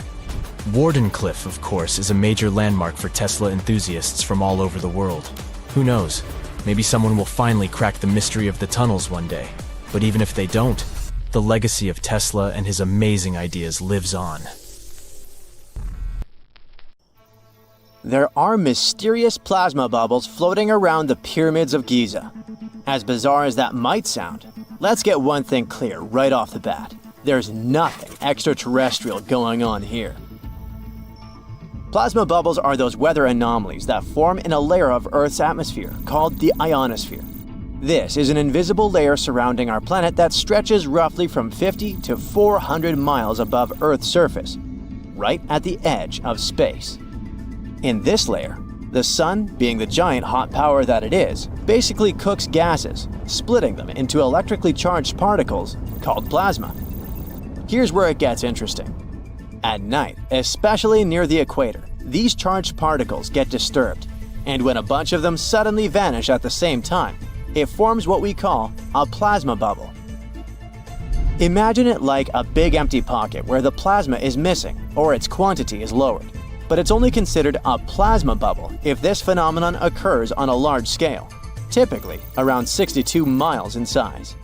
Wardenclyffe, of course, is a major landmark for Tesla enthusiasts from all over the world. Who knows? Maybe someone will finally crack the mystery of the tunnels one day. But even if they don't, the legacy of Tesla and his amazing ideas lives on. There are mysterious plasma bubbles floating around the pyramids of Giza. As bizarre as that might sound, let's get one thing clear right off the bat. There's nothing extraterrestrial going on here. Plasma bubbles are those weather anomalies that form in a layer of Earth's atmosphere called the ionosphere. This is an invisible layer surrounding our planet that stretches roughly from 50 to 400 miles above Earth's surface, right at the edge of space. In this layer, the sun, being the giant hot power that it is, basically cooks gases, splitting them into electrically charged particles called plasma. Here's where it gets interesting. At night, especially near the equator, these charged particles get disturbed, and when a bunch of them suddenly vanish at the same time, it forms what we call a plasma bubble. Imagine it like a big empty pocket where the plasma is missing or its quantity is lowered. But it's only considered a plasma bubble if this phenomenon occurs on a large scale, typically around 62 miles in size.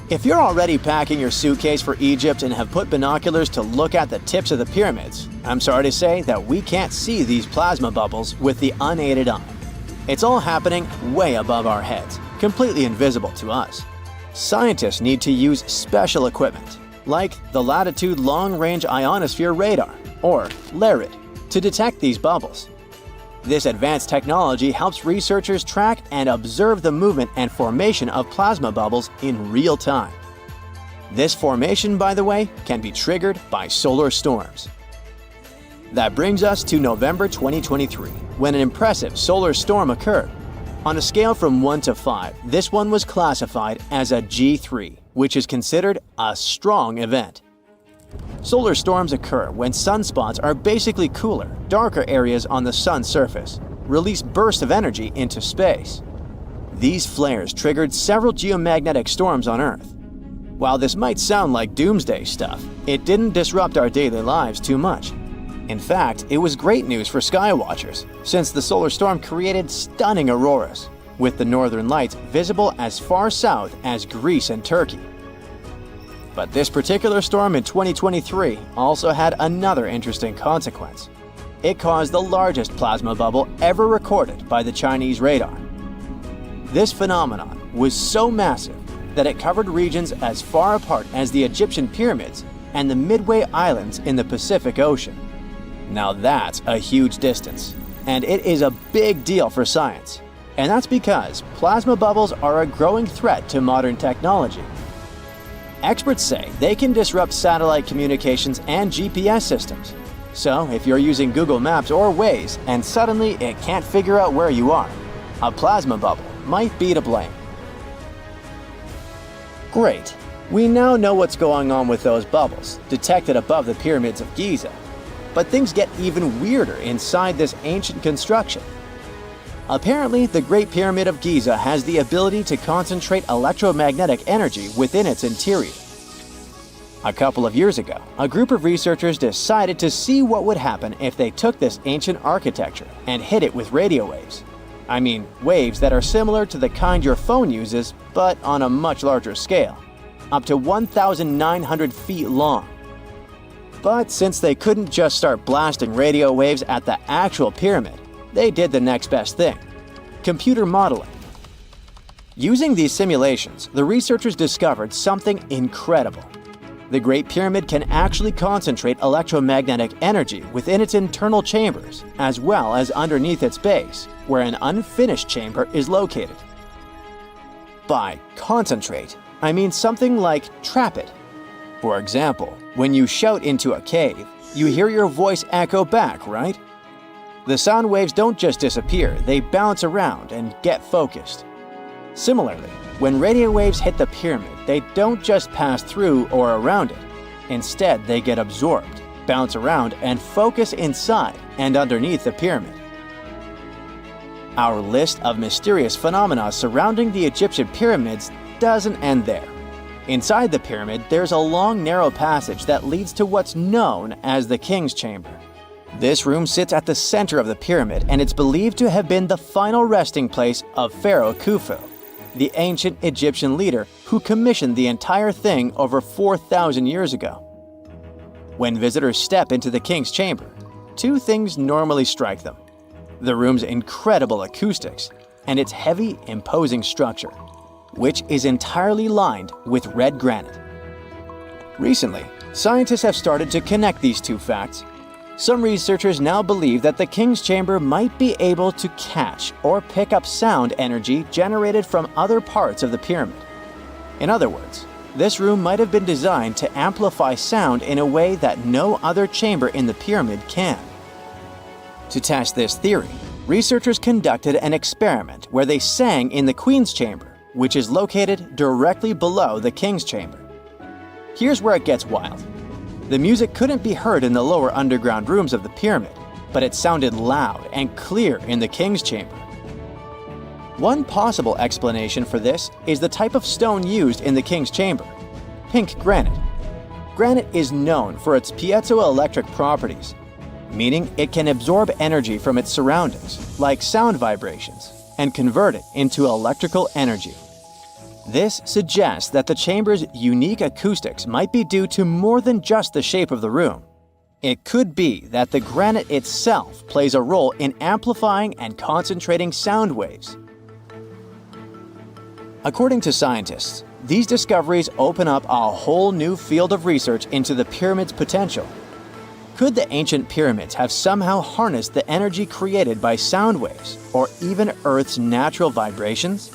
If you're already packing your suitcase for Egypt and have put binoculars to look at the tips of the pyramids, I'm sorry to say that we can't see these plasma bubbles with the unaided eye. It's all happening way above our heads, completely invisible to us. Scientists need to use special equipment, like the Latitude Long-Range Ionosphere Radar, or LARID, to detect these bubbles. This advanced technology helps researchers track and observe the movement and formation of plasma bubbles in real time. This formation, by the way, can be triggered by solar storms. That brings us to November 2023, when an impressive solar storm occurred. On a scale from 1 to 5, this one was classified as a G3, which is considered a strong event. Solar storms occur when sunspots are basically cooler, darker areas on the sun's surface, release bursts of energy into space. These flares triggered several geomagnetic storms on Earth. While this might sound like doomsday stuff, it didn't disrupt our daily lives too much. In fact, it was great news for skywatchers, since the solar storm created stunning auroras, with the northern lights visible as far south as Greece and Turkey. But this particular storm in 2023 also had another interesting consequence. It caused the largest plasma bubble ever recorded by the Chinese radar. This phenomenon was so massive that it covered regions as far apart as the Egyptian pyramids and the Midway Islands in the Pacific Ocean. Now that's a huge distance, and it is a big deal for science. And that's because plasma bubbles are a growing threat to modern technology. Experts say they can disrupt satellite communications and GPS systems. So if you're using Google Maps or Waze and suddenly it can't figure out where you are, a plasma bubble might be to blame. Great. We now know what's going on with those bubbles, detected above the pyramids of Giza. But things get even weirder inside this ancient construction. Apparently, the Great Pyramid of Giza has the ability to concentrate electromagnetic energy within its interior. A couple of years ago, a group of researchers decided to see what would happen if they took this ancient architecture and hit it with radio waves. I mean, waves that are similar to the kind your phone uses, but on a much larger scale, up to 1,900 feet long. But since they couldn't just start blasting radio waves at the actual pyramid, they did the next best thing: computer modeling. Using these simulations, the researchers discovered something incredible. The Great Pyramid can actually concentrate electromagnetic energy within its internal chambers, as well as underneath its base, where an unfinished chamber is located. By concentrate, I mean something like trap it. For example, when you shout into a cave, you hear your voice echo back, right? The sound waves don't just disappear, they bounce around and get focused. Similarly, when radio waves hit the pyramid, they don't just pass through or around it. Instead, they get absorbed, bounce around, and focus inside and underneath the pyramid. Our list of mysterious phenomena surrounding the Egyptian pyramids doesn't end there. Inside the pyramid, there's a long, narrow passage that leads to what's known as the King's Chamber. This room sits at the center of the pyramid, and it's believed to have been the final resting place of Pharaoh Khufu, the ancient Egyptian leader who commissioned the entire thing over 4,000 years ago. When visitors step into the King's Chamber, two things normally strike them: the room's incredible acoustics and its heavy, imposing structure, which is entirely lined with red granite. Recently, scientists have started to connect these two facts. Some researchers now believe that the King's Chamber might be able to catch or pick up sound energy generated from other parts of the pyramid. In other words, this room might have been designed to amplify sound in a way that no other chamber in the pyramid can. To test this theory, researchers conducted an experiment where they sang in the Queen's Chamber, which is located directly below the King's Chamber. Here's where it gets wild. The music couldn't be heard in the lower underground rooms of the pyramid, but it sounded loud and clear in the King's Chamber. One possible explanation for this is the type of stone used in the King's Chamber: pink granite. Granite is known for its piezoelectric properties, meaning it can absorb energy from its surroundings, like sound vibrations, and convert it into electrical energy. This suggests that the chamber's unique acoustics might be due to more than just the shape of the room. It could be that the granite itself plays a role in amplifying and concentrating sound waves. According to scientists, these discoveries open up a whole new field of research into the pyramid's potential. Could the ancient pyramids have somehow harnessed the energy created by sound waves, or even Earth's natural vibrations?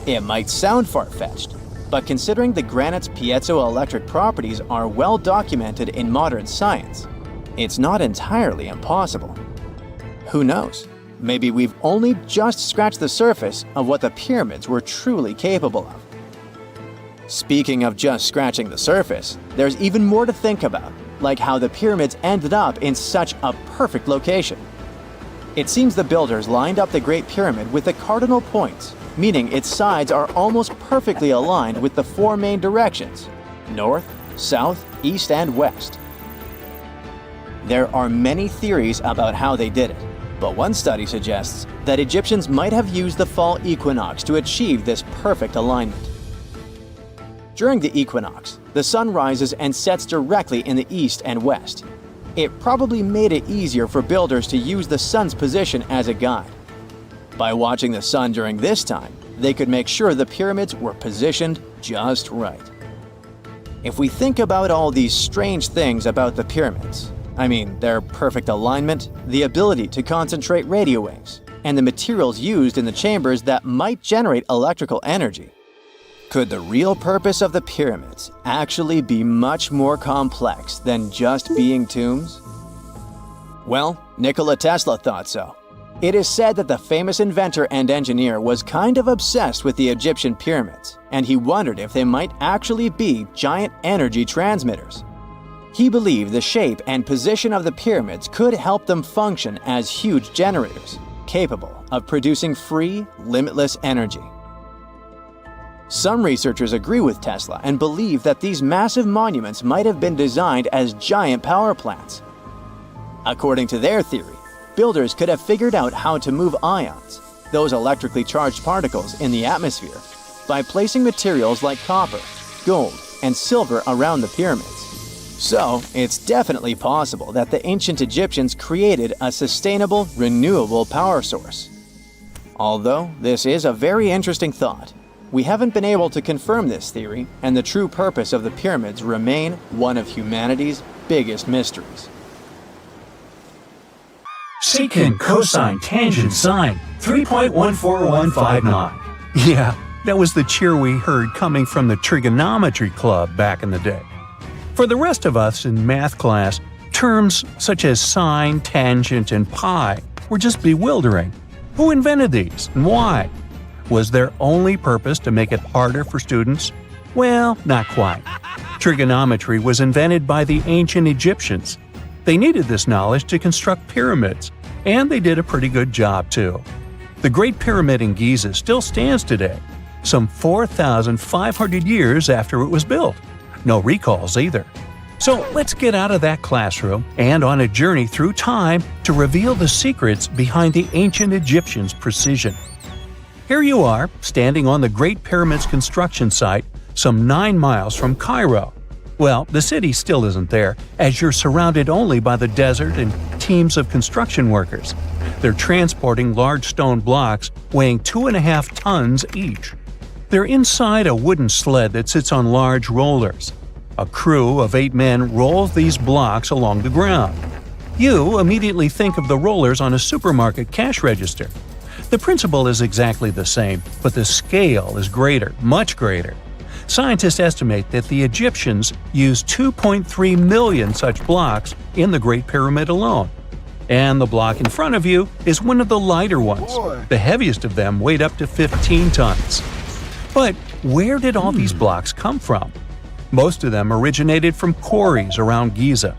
It might sound far-fetched, but considering the granite's piezoelectric properties are well documented in modern science, it's not entirely impossible. Who knows? Maybe we've only just scratched the surface of what the pyramids were truly capable of. Speaking of just scratching the surface, there's even more to think about, like how the pyramids ended up in such a perfect location. It seems the builders lined up the Great Pyramid with the cardinal points, meaning its sides are almost perfectly aligned with the four main directions: north, south, east, and west. There are many theories about how they did it, but one study suggests that Egyptians might have used the fall equinox to achieve this perfect alignment. During the equinox, the sun rises and sets directly in the east and west. It probably made it easier for builders to use the sun's position as a guide. By watching the sun during this time, they could make sure the pyramids were positioned just right. If we think about all these strange things about the pyramids, I mean their perfect alignment, the ability to concentrate radio waves, and the materials used in the chambers that might generate electrical energy, could the real purpose of the pyramids actually be much more complex than just being tombs? Well, Nikola Tesla thought so. It is said that the famous inventor and engineer was kind of obsessed with the Egyptian pyramids, and he wondered if they might actually be giant energy transmitters. He believed the shape and position of the pyramids could help them function as huge generators, capable of producing free, limitless energy. Some researchers agree with Tesla and believe that these massive monuments might have been designed as giant power plants. According to their theory, builders could have figured out how to move ions, those electrically charged particles in the atmosphere by placing materials like copper, gold, and silver around the pyramids. So, it's definitely possible that the ancient Egyptians created a sustainable, renewable power source. Although this is a very interesting thought, we haven't been able to confirm this theory, and the true purpose of the pyramids remain one of humanity's biggest mysteries. Secant, cosine, tangent, sine, 3.14159. Yeah, that was the cheer we heard coming from the trigonometry club back in the day. For the rest of us in math class, terms such as sine, tangent, and pi were just bewildering. Who invented these and why? Was their only purpose to make it harder for students? Well, not quite. Trigonometry was invented by the ancient Egyptians. They needed this knowledge to construct pyramids, and they did a pretty good job too. The Great Pyramid in Giza still stands today, some 4,500 years after it was built. No recalls either. So let's get out of that classroom and on a journey through time to reveal the secrets behind the ancient Egyptians' precision. Here you are, standing on the Great Pyramid's construction site, some 9 miles from Cairo. Well, the city still isn't there, as you're surrounded only by the desert and teams of construction workers. They're transporting large stone blocks weighing 2.5 tons each. They're inside a wooden sled that sits on large rollers. A crew of 8 men rolls these blocks along the ground. You immediately think of the rollers on a supermarket cash register. The principle is exactly the same, but the scale is greater, much greater. Scientists estimate that the Egyptians used 2.3 million such blocks in the Great Pyramid alone. And the block in front of you is one of the lighter ones. The heaviest of them weighed up to 15 tons. But where did all these blocks come from? Most of them originated from quarries around Giza.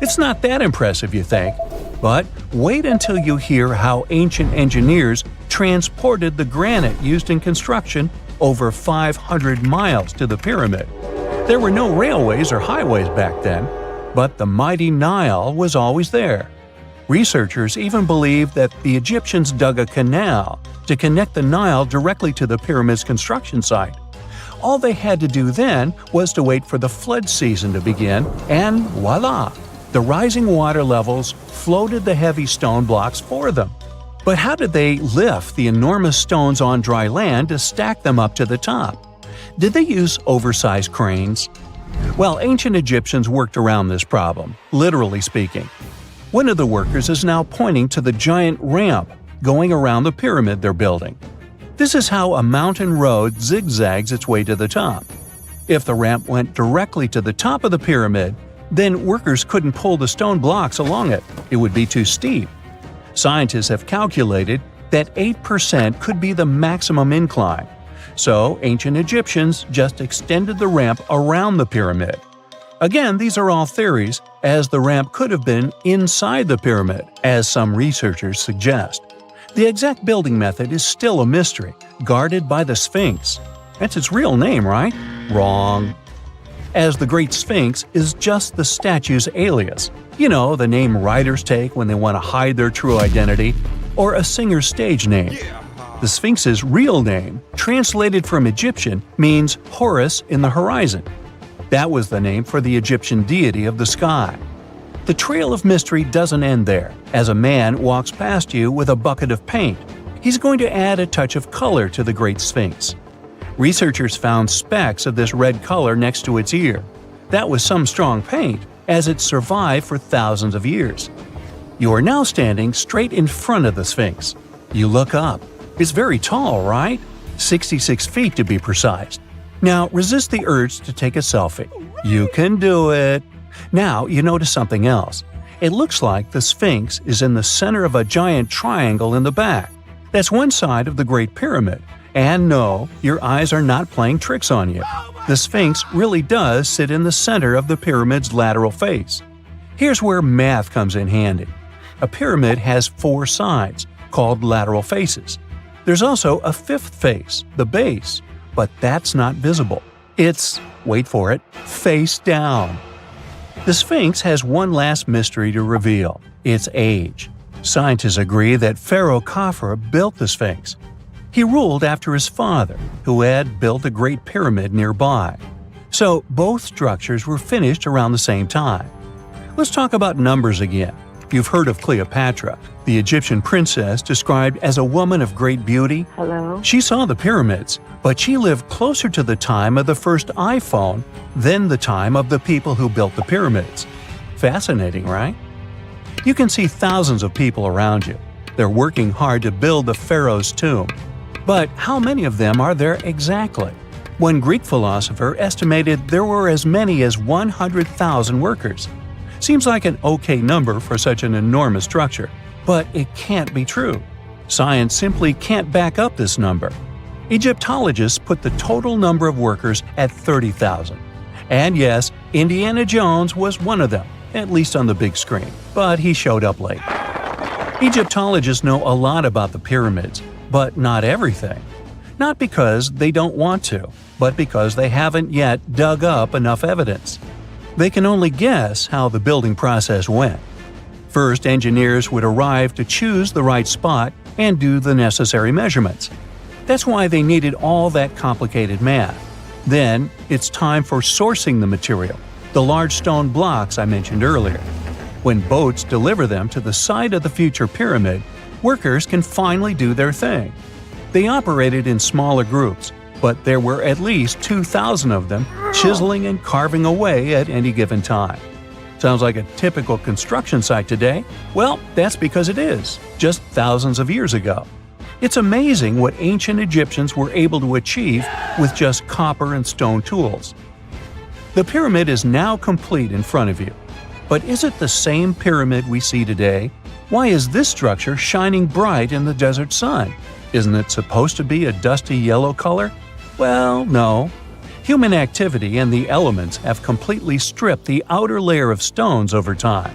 It's not that impressive, you think? But wait until you hear how ancient engineers transported the granite used in construction over 500 miles to the pyramid. There were no railways or highways back then, but the mighty Nile was always there. Researchers even believe that the Egyptians dug a canal to connect the Nile directly to the pyramid's construction site. All they had to do then was to wait for the flood season to begin, and voila! The rising water levels floated the heavy stone blocks for them. But how did they lift the enormous stones on dry land to stack them up to the top? Did they use oversized cranes? Well, ancient Egyptians worked around this problem, literally speaking. One of the workers is now pointing to the giant ramp going around the pyramid they're building. This is how a mountain road zigzags its way to the top. If the ramp went directly to the top of the pyramid, then workers couldn't pull the stone blocks along it. It would be too steep. Scientists have calculated that 8% could be the maximum incline. So ancient Egyptians just extended the ramp around the pyramid. Again, these are all theories, as the ramp could have been inside the pyramid, as some researchers suggest. The exact building method is still a mystery, guarded by the Sphinx. That's its real name, right? Wrong. As the Great Sphinx is just the statue's alias. You know, the name writers take when they want to hide their true identity, or a singer's stage name. The Sphinx's real name, translated from Egyptian, means Horus in the horizon. That was the name for the Egyptian deity of the sky. The trail of mystery doesn't end there. As a man walks past you with a bucket of paint, he's going to add a touch of color to the Great Sphinx. Researchers found specks of this red color next to its ear. That was some strong paint, as it survived for thousands of years. You are now standing straight in front of the Sphinx. You look up. It's very tall, right? 66 feet to be precise. Now resist the urge to take a selfie. You can do it. Now you notice something else. It looks like the Sphinx is in the center of a giant triangle in the back. That's one side of the Great Pyramid. And no, your eyes are not playing tricks on you. The Sphinx really does sit in the center of the pyramid's lateral face. Here's where math comes in handy. A pyramid has 4 sides, called lateral faces. There's also a 5th face, the base, but that's not visible. It's, wait for it, face down. The Sphinx has one last mystery to reveal: its age. Scientists agree that Pharaoh Khafre built the Sphinx. He ruled after his father, who had built a great pyramid nearby. So both structures were finished around the same time. Let's talk about numbers again. You've heard of Cleopatra, the Egyptian princess described as a woman of great beauty. Hello? She saw the pyramids, but she lived closer to the time of the first iPhone than the time of the people who built the pyramids. Fascinating, right? You can see thousands of people around you. They're working hard to build the pharaoh's tomb. But how many of them are there exactly? One Greek philosopher estimated there were as many as 100,000 workers. Seems like an okay number for such an enormous structure, but it can't be true. Science simply can't back up this number. Egyptologists put the total number of workers at 30,000. And yes, Indiana Jones was one of them, at least on the big screen, but he showed up late. Egyptologists know a lot about the pyramids, but not everything. Not because they don't want to, but because they haven't yet dug up enough evidence. They can only guess how the building process went. First, engineers would arrive to choose the right spot and do the necessary measurements. That's why they needed all that complicated math. Then, it's time for sourcing the material, the large stone blocks I mentioned earlier. When boats deliver them to the site of the future pyramid, workers can finally do their thing. They operated in smaller groups, but there were at least 2,000 of them chiseling and carving away at any given time. Sounds like a typical construction site today? Well, that's because it is, just thousands of years ago. It's amazing what ancient Egyptians were able to achieve with just copper and stone tools. The pyramid is now complete in front of you. But is it the same pyramid we see today? Why is this structure shining bright in the desert sun? Isn't it supposed to be a dusty yellow color? Well, no. Human activity and the elements have completely stripped the outer layer of stones over time.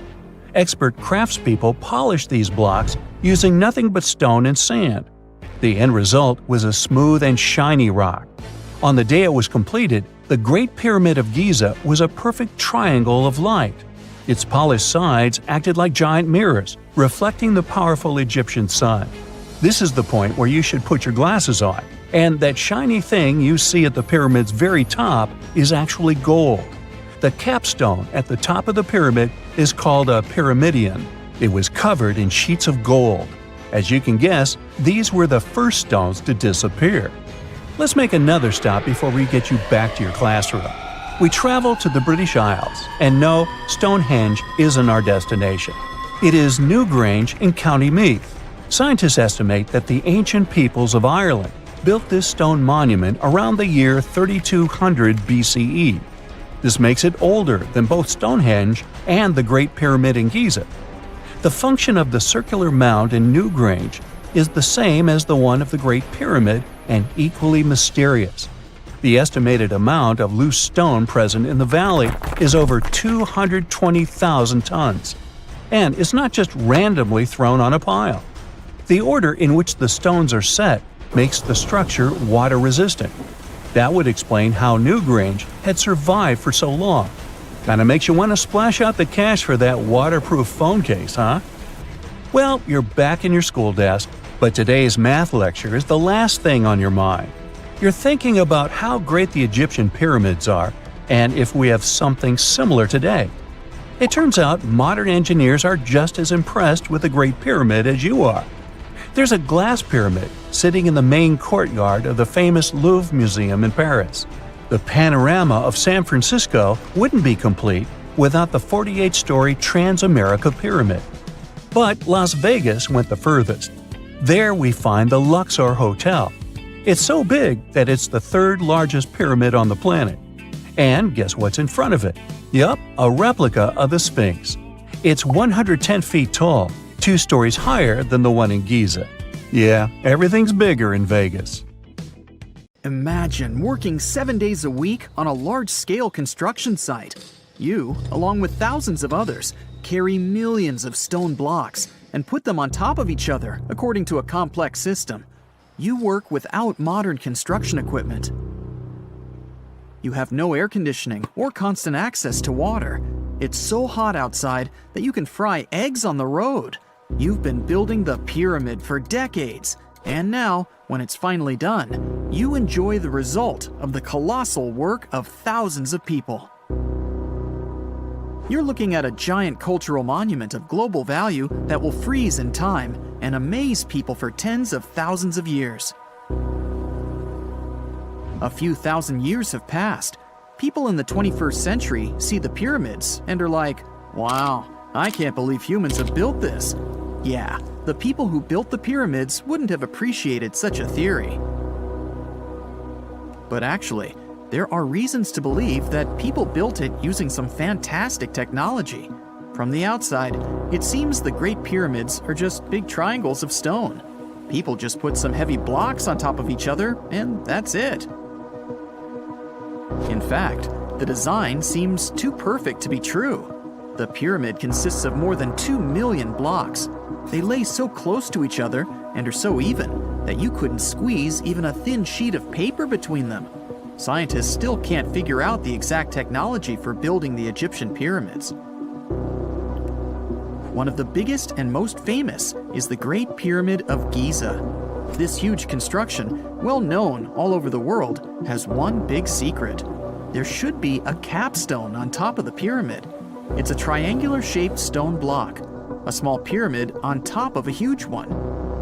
Expert craftspeople polished these blocks using nothing but stone and sand. The end result was a smooth and shiny rock. On the day it was completed, the Great Pyramid of Giza was a perfect triangle of light. Its polished sides acted like giant mirrors, reflecting the powerful Egyptian sun. This is the point where you should put your glasses on, and that shiny thing you see at the pyramid's very top is actually gold. The capstone at the top of the pyramid is called a pyramidion. It was covered in sheets of gold. As you can guess, these were the first stones to disappear. Let's make another stop before we get you back to your classroom. We travel to the British Isles, and no, Stonehenge isn't our destination. It is Newgrange in County Meath. Scientists estimate that the ancient peoples of Ireland built this stone monument around the year 3200 BCE. This makes it older than both Stonehenge and the Great Pyramid in Giza. The function of the circular mound in Newgrange is the same as the one of the Great Pyramid and equally mysterious. The estimated amount of loose stone present in the valley is over 220,000 tons. And it's not just randomly thrown on a pile. The order in which the stones are set makes the structure water-resistant. That would explain how Newgrange had survived for so long. Kinda makes you want to splash out the cash for that waterproof phone case, huh? Well, you're back in your school desk, but today's math lecture is the last thing on your mind. You're thinking about how great the Egyptian pyramids are, and if we have something similar today. It turns out modern engineers are just as impressed with the Great Pyramid as you are. There's a glass pyramid sitting in the main courtyard of the famous Louvre Museum in Paris. The panorama of San Francisco wouldn't be complete without the 48-story Transamerica Pyramid. But Las Vegas went the furthest. There we find the Luxor Hotel. It's so big that it's the third largest pyramid on the planet. And guess what's in front of it? Yup, a replica of the Sphinx. It's 110 feet tall, 2 stories higher than the one in Giza. Yeah, everything's bigger in Vegas. Imagine working 7 days a week on a large-scale construction site. You, along with thousands of others, carry millions of stone blocks and put them on top of each other according to a complex system. You work without modern construction equipment. You have no air conditioning or constant access to water. It's so hot outside that you can fry eggs on the road. You've been building the pyramid for decades, and now, when it's finally done, you enjoy the result of the colossal work of thousands of people. You're looking at a giant cultural monument of global value that will freeze in time and amaze people for tens of thousands of years. A few thousand years have passed. People in the 21st century see the pyramids and are like, wow, I can't believe humans have built this. Yeah, the people who built the pyramids wouldn't have appreciated such a theory. But actually, there are reasons to believe that people built it using some fantastic technology. From the outside, it seems the Great Pyramids are just big triangles of stone. People just put some heavy blocks on top of each other, and that's it. In fact, the design seems too perfect to be true. The pyramid consists of more than 2 million blocks. They lay so close to each other and are so even that you couldn't squeeze even a thin sheet of paper between them. Scientists still can't figure out the exact technology for building the Egyptian pyramids. One of the biggest and most famous is the Great Pyramid of Giza. This huge construction, well known all over the world, has one big secret. There should be a capstone on top of the pyramid. It's a triangular-shaped stone block, a small pyramid on top of a huge one.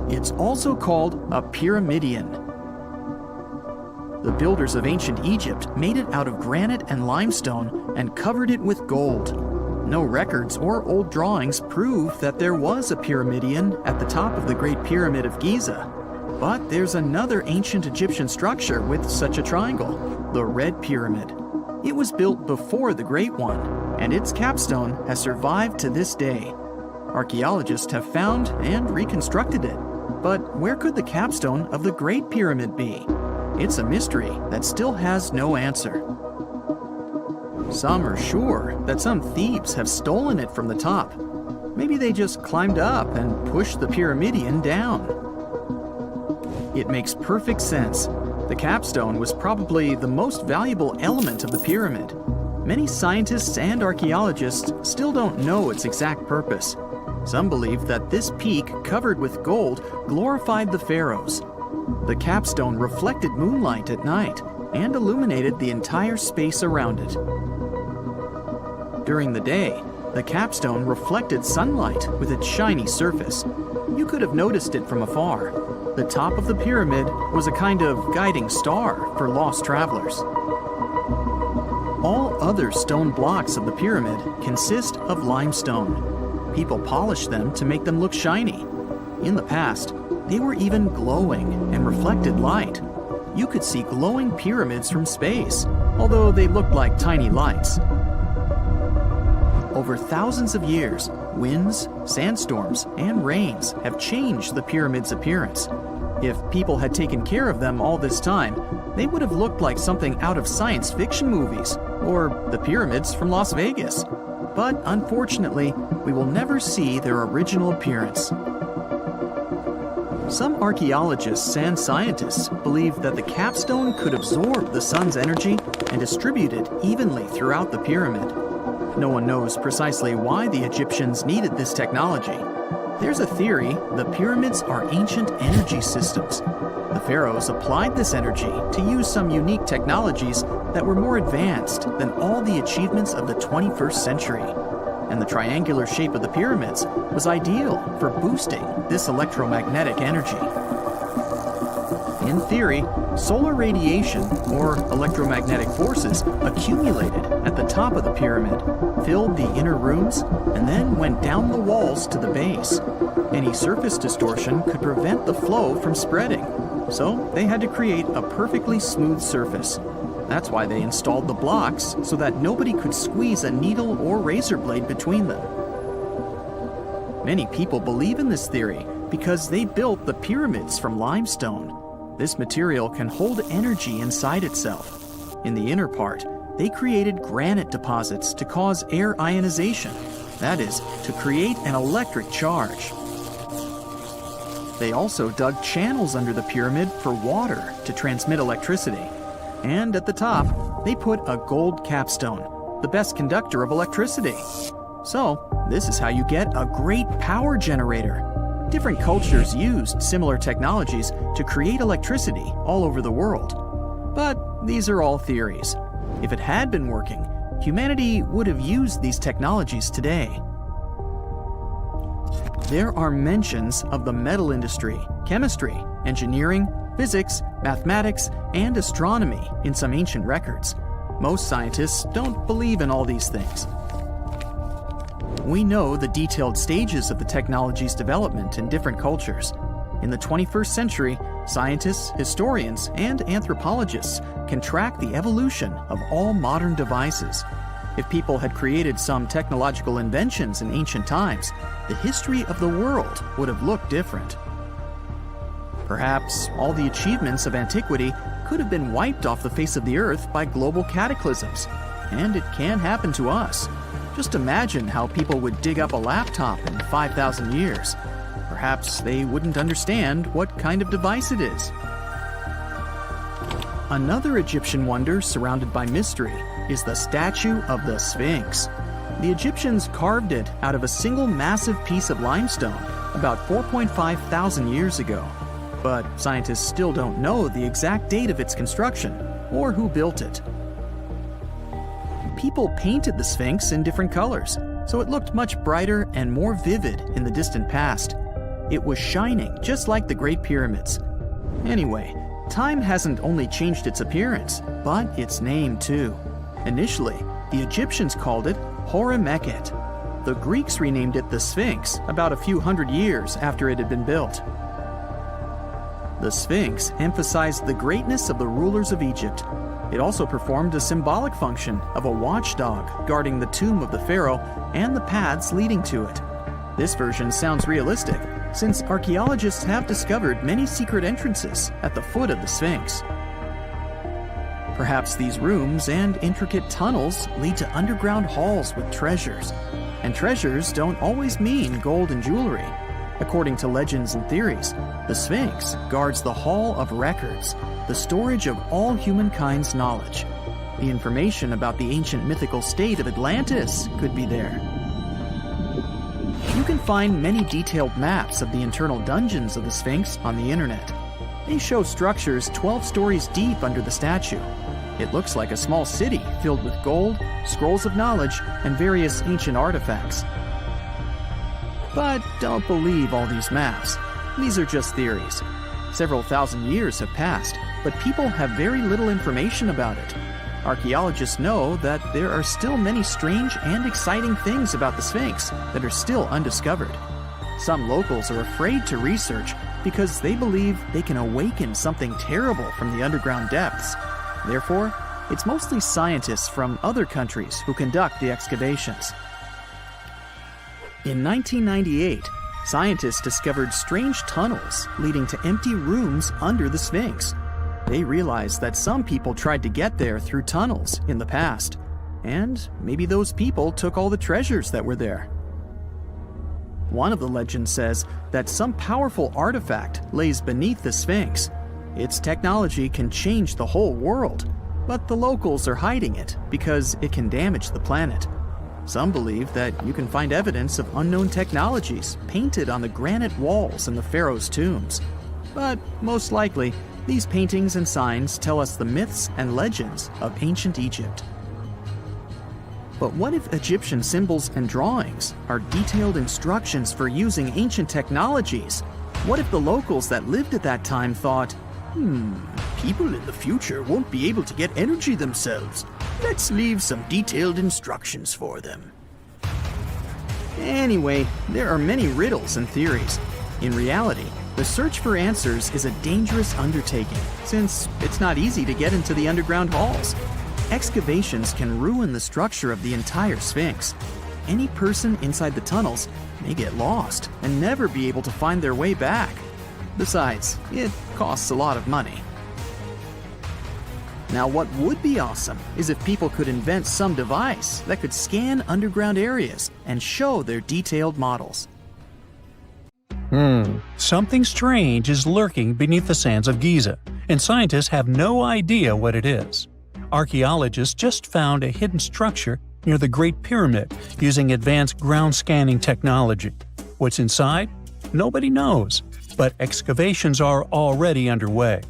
It's also called a pyramidion. The builders of ancient Egypt made it out of granite and limestone and covered it with gold. No records or old drawings prove that there was a pyramidion at the top of the Great Pyramid of Giza. But there's another ancient Egyptian structure with such a triangle, the Red Pyramid. It was built before the Great One, and its capstone has survived to this day. Archaeologists have found and reconstructed it. But where could the capstone of the Great Pyramid be? It's a mystery that still has no answer. Some are sure that some thieves have stolen it from the top. Maybe they just climbed up and pushed the pyramidion down. It makes perfect sense. The capstone was probably the most valuable element of the pyramid. Many scientists and archaeologists still don't know its exact purpose. Some believe that this peak covered with gold glorified the pharaohs. The capstone reflected moonlight at night and illuminated the entire space around it. During the day, the capstone reflected sunlight with its shiny surface. You could have noticed it from afar. The top of the pyramid was a kind of guiding star for lost travelers. All other stone blocks of the pyramid consist of limestone. People polished them to make them look shiny. In the past, they were even glowing and reflected light. You could see glowing pyramids from space, although they looked like tiny lights. Over thousands of years, winds, sandstorms, and rains have changed the pyramid's appearance. If people had taken care of them all this time, they would have looked like something out of science fiction movies, or the pyramids from Las Vegas. But unfortunately, we will never see their original appearance. Some archaeologists and scientists believe that the capstone could absorb the sun's energy and distribute it evenly throughout the pyramid. No one knows precisely why the Egyptians needed this technology. There's a theory the pyramids are ancient energy systems. The pharaohs applied this energy to use some unique technologies that were more advanced than all the achievements of the 21st century. And the triangular shape of the pyramids was ideal for boosting this electromagnetic energy. In theory, solar radiation, or electromagnetic forces, accumulated at the top of the pyramid, filled the inner rooms, and then went down the walls to the base. Any surface distortion could prevent the flow from spreading, so they had to create a perfectly smooth surface. That's why they installed the blocks so that nobody could squeeze a needle or razor blade between them. Many people believe in this theory because they built the pyramids from limestone. This material can hold energy inside itself. In the inner part, they created granite deposits to cause air ionization, that is, to create an electric charge. They also dug channels under the pyramid for water to transmit electricity. And at the top, they put a gold capstone, the best conductor of electricity. So, This is how you get a great power generator. Different cultures used similar technologies to create electricity all over the world. But these are all theories. If it had been working, humanity would have used these technologies today. There are mentions of the metal industry, chemistry, engineering, physics, mathematics, and astronomy in some ancient records. Most scientists don't believe in all these things. We know the detailed stages of the technology's development in different cultures. In the 21st century, scientists, historians, and anthropologists can track the evolution of all modern devices. If people had created some technological inventions in ancient times, the history of the world would have looked different. Perhaps all the achievements of antiquity could have been wiped off the face of the earth by global cataclysms, and it can happen to us. Just imagine how people would dig up a laptop in 5,000 years. Perhaps they wouldn't understand what kind of device it is. Another Egyptian wonder surrounded by mystery is the statue of the Sphinx. The Egyptians carved it out of a single massive piece of limestone about 4.5 thousand years ago. But scientists still don't know the exact date of its construction or who built it. People painted the Sphinx in different colors, so it looked much brighter and more vivid in the distant past. It was shining just like the Great Pyramids. Anyway, time hasn't only changed its appearance, but its name too. Initially, the Egyptians called it Hor-Mekhet. The Greeks renamed it the Sphinx about a few hundred years after it had been built. The Sphinx emphasized the greatness of the rulers of Egypt. It also performed a symbolic function of a watchdog guarding the tomb of the pharaoh and the paths leading to it. This version sounds realistic, since archaeologists have discovered many secret entrances at the foot of the Sphinx. Perhaps these rooms and intricate tunnels lead to underground halls with treasures. And treasures don't always mean gold and jewelry. According to legends and theories, the Sphinx guards the Hall of Records, the storage of all humankind's knowledge. The information about the ancient mythical state of Atlantis could be there. You can find many detailed maps of the internal dungeons of the Sphinx on the internet. They show structures 12 stories deep under the statue. It looks like a small city filled with gold, scrolls of knowledge, and various ancient artifacts. But don't believe all these maps. These are just theories. Several thousand years have passed, but people have very little information about it. Archaeologists know that there are still many strange and exciting things about the Sphinx that are still undiscovered. Some locals are afraid to research because they believe they can awaken something terrible from the underground depths. Therefore, it's mostly scientists from other countries who conduct the excavations. In 1998, scientists discovered strange tunnels leading to empty rooms under the Sphinx. They realized that some people tried to get there through tunnels in the past, and maybe those people took all the treasures that were there. One of the legends says that some powerful artifact lays beneath the Sphinx. Its technology can change the whole world, but the locals are hiding it because it can damage the planet. Some believe that you can find evidence of unknown technologies painted on the granite walls in the pharaoh's tombs. But most likely, these paintings and signs tell us the myths and legends of ancient Egypt. But what if Egyptian symbols and drawings are detailed instructions for using ancient technologies? What if the locals that lived at that time thought, people in the future won't be able to get energy themselves. Let's leave some detailed instructions for them. Anyway, there are many riddles and theories. In reality, the search for answers is a dangerous undertaking, since it's not easy to get into the underground halls. Excavations can ruin the structure of the entire Sphinx. Any person inside the tunnels may get lost and never be able to find their way back. Besides, it costs a lot of money. Now, what would be awesome is if people could invent some device that could scan underground areas and show their detailed models. Something strange is lurking beneath the sands of Giza, and scientists have no idea what it is. Archaeologists just found a hidden structure near the Great Pyramid using advanced ground scanning technology. What's inside? Nobody knows, but excavations are already underway.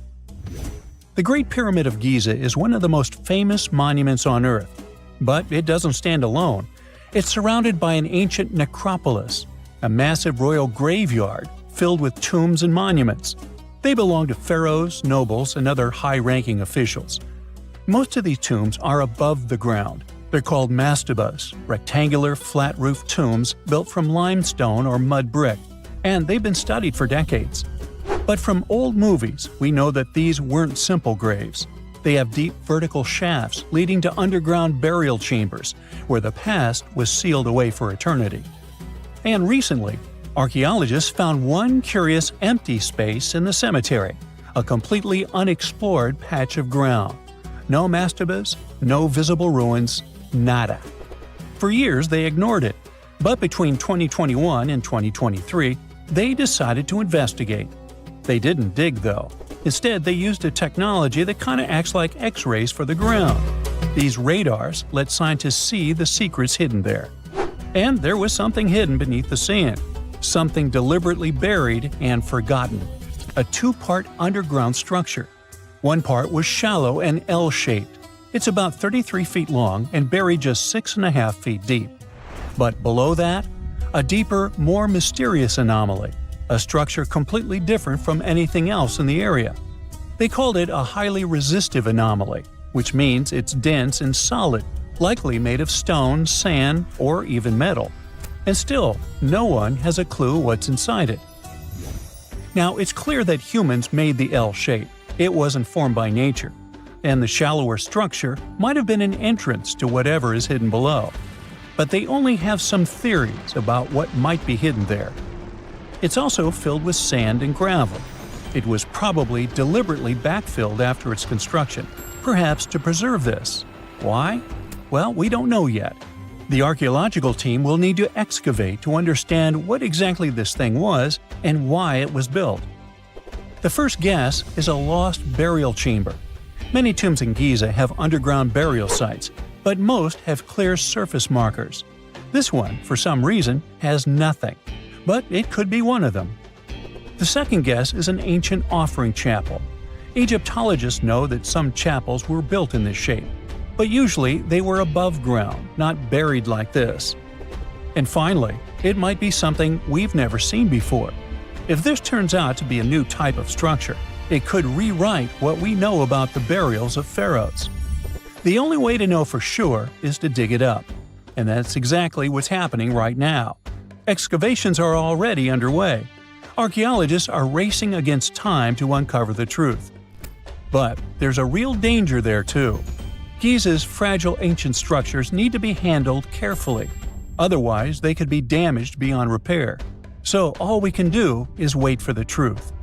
The Great Pyramid of Giza is one of the most famous monuments on Earth, but it doesn't stand alone. It's surrounded by an ancient necropolis, a massive royal graveyard filled with tombs and monuments. They belong to pharaohs, nobles, and other high-ranking officials. Most of these tombs are above the ground. They're called mastabas, rectangular, flat-roofed tombs built from limestone or mud brick, and they've been studied for decades. But from old movies, we know that these weren't simple graves. They have deep vertical shafts leading to underground burial chambers, where the past was sealed away for eternity. And recently, archaeologists found one curious empty space in the cemetery, a completely unexplored patch of ground. No mastabas, no visible ruins, nada. For years they ignored it, but between 2021 and 2023, they decided to investigate. They didn't dig though. Instead, they used a technology that kind of acts like X-rays for the ground. These radars let scientists see the secrets hidden there. And there was something hidden beneath the sand, something deliberately buried and forgotten. A two-part underground structure. One part was shallow and L-shaped. It's about 33 feet long and buried just 6.5 feet deep. But below that, a deeper, more mysterious anomaly, a structure completely different from anything else in the area. They called it a highly resistive anomaly, which means it's dense and solid, likely made of stone, sand, or even metal. And still, no one has a clue what's inside it. Now, it's clear that humans made the L shape. It wasn't formed by nature. And the shallower structure might have been an entrance to whatever is hidden below. But they only have some theories about what might be hidden there. It's also filled with sand and gravel. It was probably deliberately backfilled after its construction, perhaps to preserve this. Why? Well, we don't know yet. The archaeological team will need to excavate to understand what exactly this thing was and why it was built. The first guess is a lost burial chamber. Many tombs in Giza have underground burial sites, but most have clear surface markers. This one, for some reason, has nothing, but it could be one of them. The second guess is an ancient offering chapel. Egyptologists know that some chapels were built in this shape, but usually they were above ground, not buried like this. And finally, it might be something we've never seen before. If this turns out to be a new type of structure, it could rewrite what we know about the burials of pharaohs. The only way to know for sure is to dig it up, and that's exactly what's happening right now. Excavations are already underway. Archaeologists are racing against time to uncover the truth. But there's a real danger there too. Giza's fragile ancient structures need to be handled carefully. Otherwise, they could be damaged beyond repair. So all we can do is wait for the truth.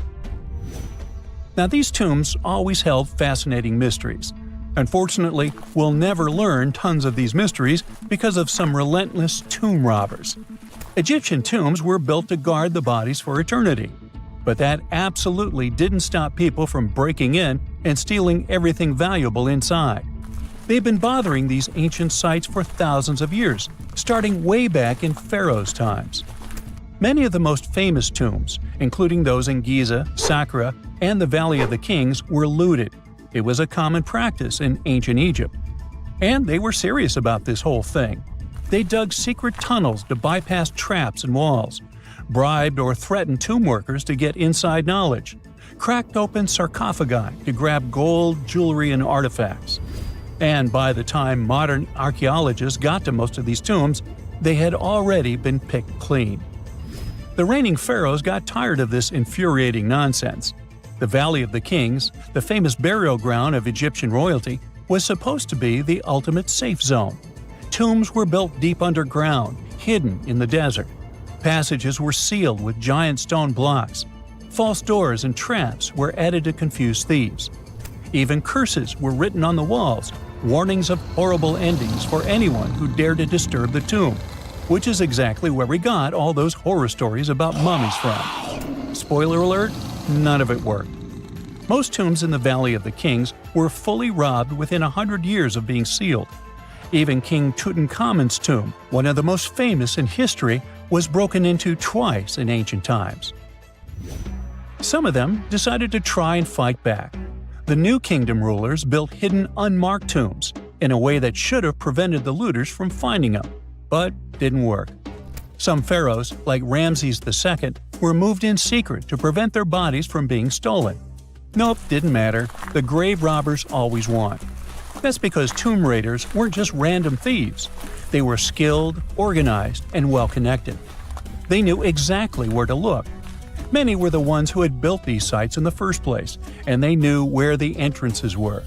Now, these tombs always held fascinating mysteries. Unfortunately, we'll never learn tons of these mysteries because of some relentless tomb robbers. Egyptian tombs were built to guard the bodies for eternity. But that absolutely didn't stop people from breaking in and stealing everything valuable inside. They've been bothering these ancient sites for thousands of years, starting way back in Pharaoh's times. Many of the most famous tombs, including those in Giza, Saqqara, and the Valley of the Kings, were looted. It was a common practice in ancient Egypt. And they were serious about this whole thing. They dug secret tunnels to bypass traps and walls, bribed or threatened tomb workers to get inside knowledge, cracked open sarcophagi to grab gold, jewelry, and artifacts. And by the time modern archaeologists got to most of these tombs, they had already been picked clean. The reigning pharaohs got tired of this infuriating nonsense. The Valley of the Kings, the famous burial ground of Egyptian royalty, was supposed to be the ultimate safe zone. Tombs were built deep underground, hidden in the desert. Passages were sealed with giant stone blocks. False doors and traps were added to confuse thieves. Even curses were written on the walls, warnings of horrible endings for anyone who dared to disturb the tomb, which is exactly where we got all those horror stories about mummies from. Spoiler alert, none of it worked. Most tombs in the Valley of the Kings were fully robbed within 100 years of being sealed. Even King Tutankhamun's tomb, one of the most famous in history, was broken into twice in ancient times. Some of them decided to try and fight back. The New Kingdom rulers built hidden unmarked tombs in a way that should have prevented the looters from finding them, but didn't work. Some pharaohs, like Ramses II, were moved in secret to prevent their bodies from being stolen. Nope, didn't matter. The grave robbers always won. That's because tomb raiders weren't just random thieves. They were skilled, organized, and well-connected. They knew exactly where to look. Many were the ones who had built these sites in the first place, and they knew where the entrances were.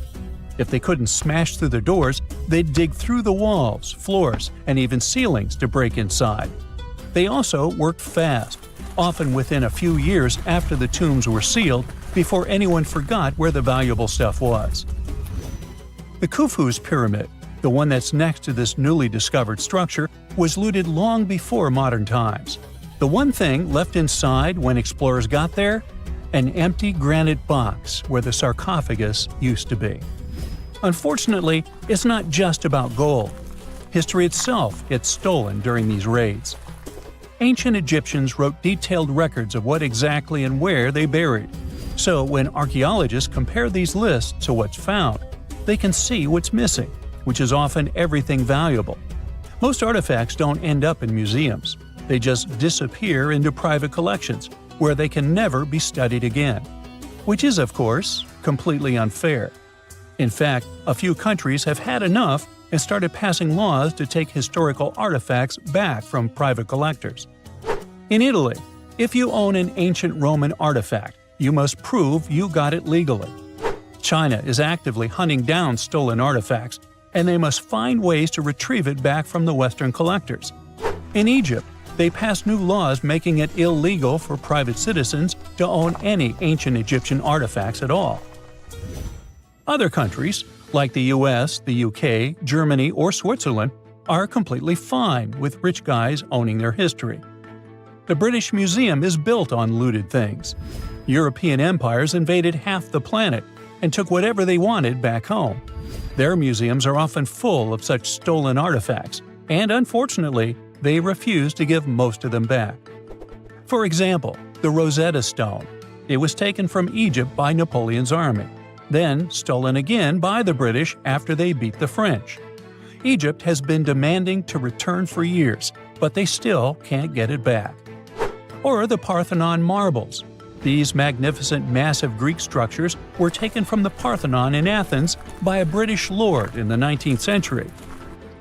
If they couldn't smash through the doors, they'd dig through the walls, floors, and even ceilings to break inside. They also worked fast, often within a few years after the tombs were sealed, before anyone forgot where the valuable stuff was. The Khufu's pyramid, the one that's next to this newly discovered structure, was looted long before modern times. The one thing left inside when explorers got there? An empty granite box where the sarcophagus used to be. Unfortunately, it's not just about gold. History itself gets stolen during these raids. Ancient Egyptians wrote detailed records of what exactly and where they buried. So when archaeologists compare these lists to what's found, they can see what's missing, which is often everything valuable. Most artifacts don't end up in museums. They just disappear into private collections, where they can never be studied again. Which is, of course, completely unfair. In fact, a few countries have had enough and started passing laws to take historical artifacts back from private collectors. In Italy, if you own an ancient Roman artifact, you must prove you got it legally. China is actively hunting down stolen artifacts, and they must find ways to retrieve it back from the Western collectors. In Egypt, they passed new laws making it illegal for private citizens to own any ancient Egyptian artifacts at all. Other countries, like the US, the UK, Germany, or Switzerland, are completely fine with rich guys owning their history. The British Museum is built on looted things. European empires invaded half the planet and took whatever they wanted back home. Their museums are often full of such stolen artifacts, and unfortunately, they refuse to give most of them back. For example, the Rosetta Stone. It was taken from Egypt by Napoleon's army, then stolen again by the British after they beat the French. Egypt has been demanding to return for years, but they still can't get it back. Or the Parthenon marbles. These magnificent massive Greek structures were taken from the Parthenon in Athens by a British lord in the 19th century.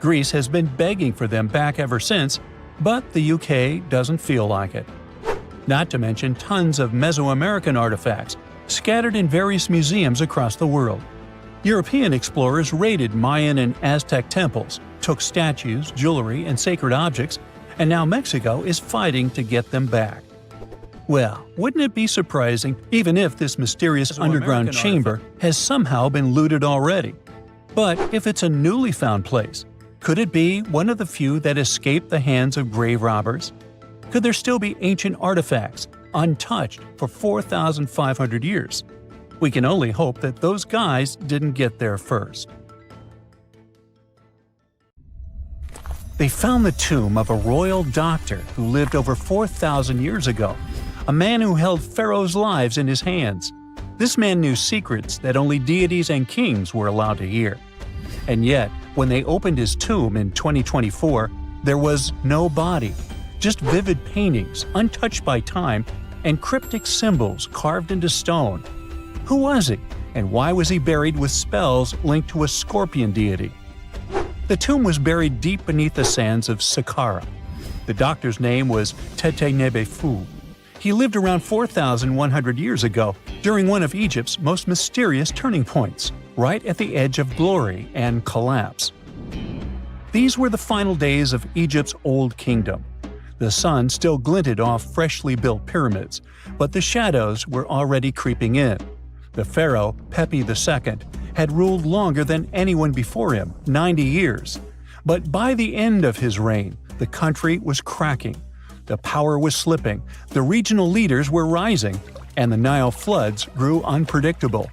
Greece has been begging for them back ever since, but the UK doesn't feel like it. Not to mention tons of Mesoamerican artifacts, scattered in various museums across the world. European explorers raided Mayan and Aztec temples, took statues, jewelry, and sacred objects, and now Mexico is fighting to get them back. Well, wouldn't it be surprising even if this mysterious underground chamber has somehow been looted already? But if it's a newly found place, could it be one of the few that escaped the hands of grave robbers? Could there still be ancient artifacts, untouched for 4,500 years? We can only hope that those guys didn't get there first. They found the tomb of a royal doctor who lived over 4,000 years ago, a man who held pharaohs' lives in his hands. This man knew secrets that only deities and kings were allowed to hear. And yet, when they opened his tomb in 2024, there was no body, just vivid paintings, untouched by time, and cryptic symbols carved into stone. Who was he, and why was he buried with spells linked to a scorpion deity? The tomb was buried deep beneath the sands of Saqqara. The doctor's name was Tete Nebefu. He lived around 4,100 years ago, during one of Egypt's most mysterious turning points, right at the edge of glory and collapse. These were the final days of Egypt's Old Kingdom. The sun still glinted off freshly built pyramids, but the shadows were already creeping in. The pharaoh, Pepi II, had ruled longer than anyone before him, 90 years. But by the end of his reign, the country was cracking. The power was slipping, the regional leaders were rising, and the Nile floods grew unpredictable.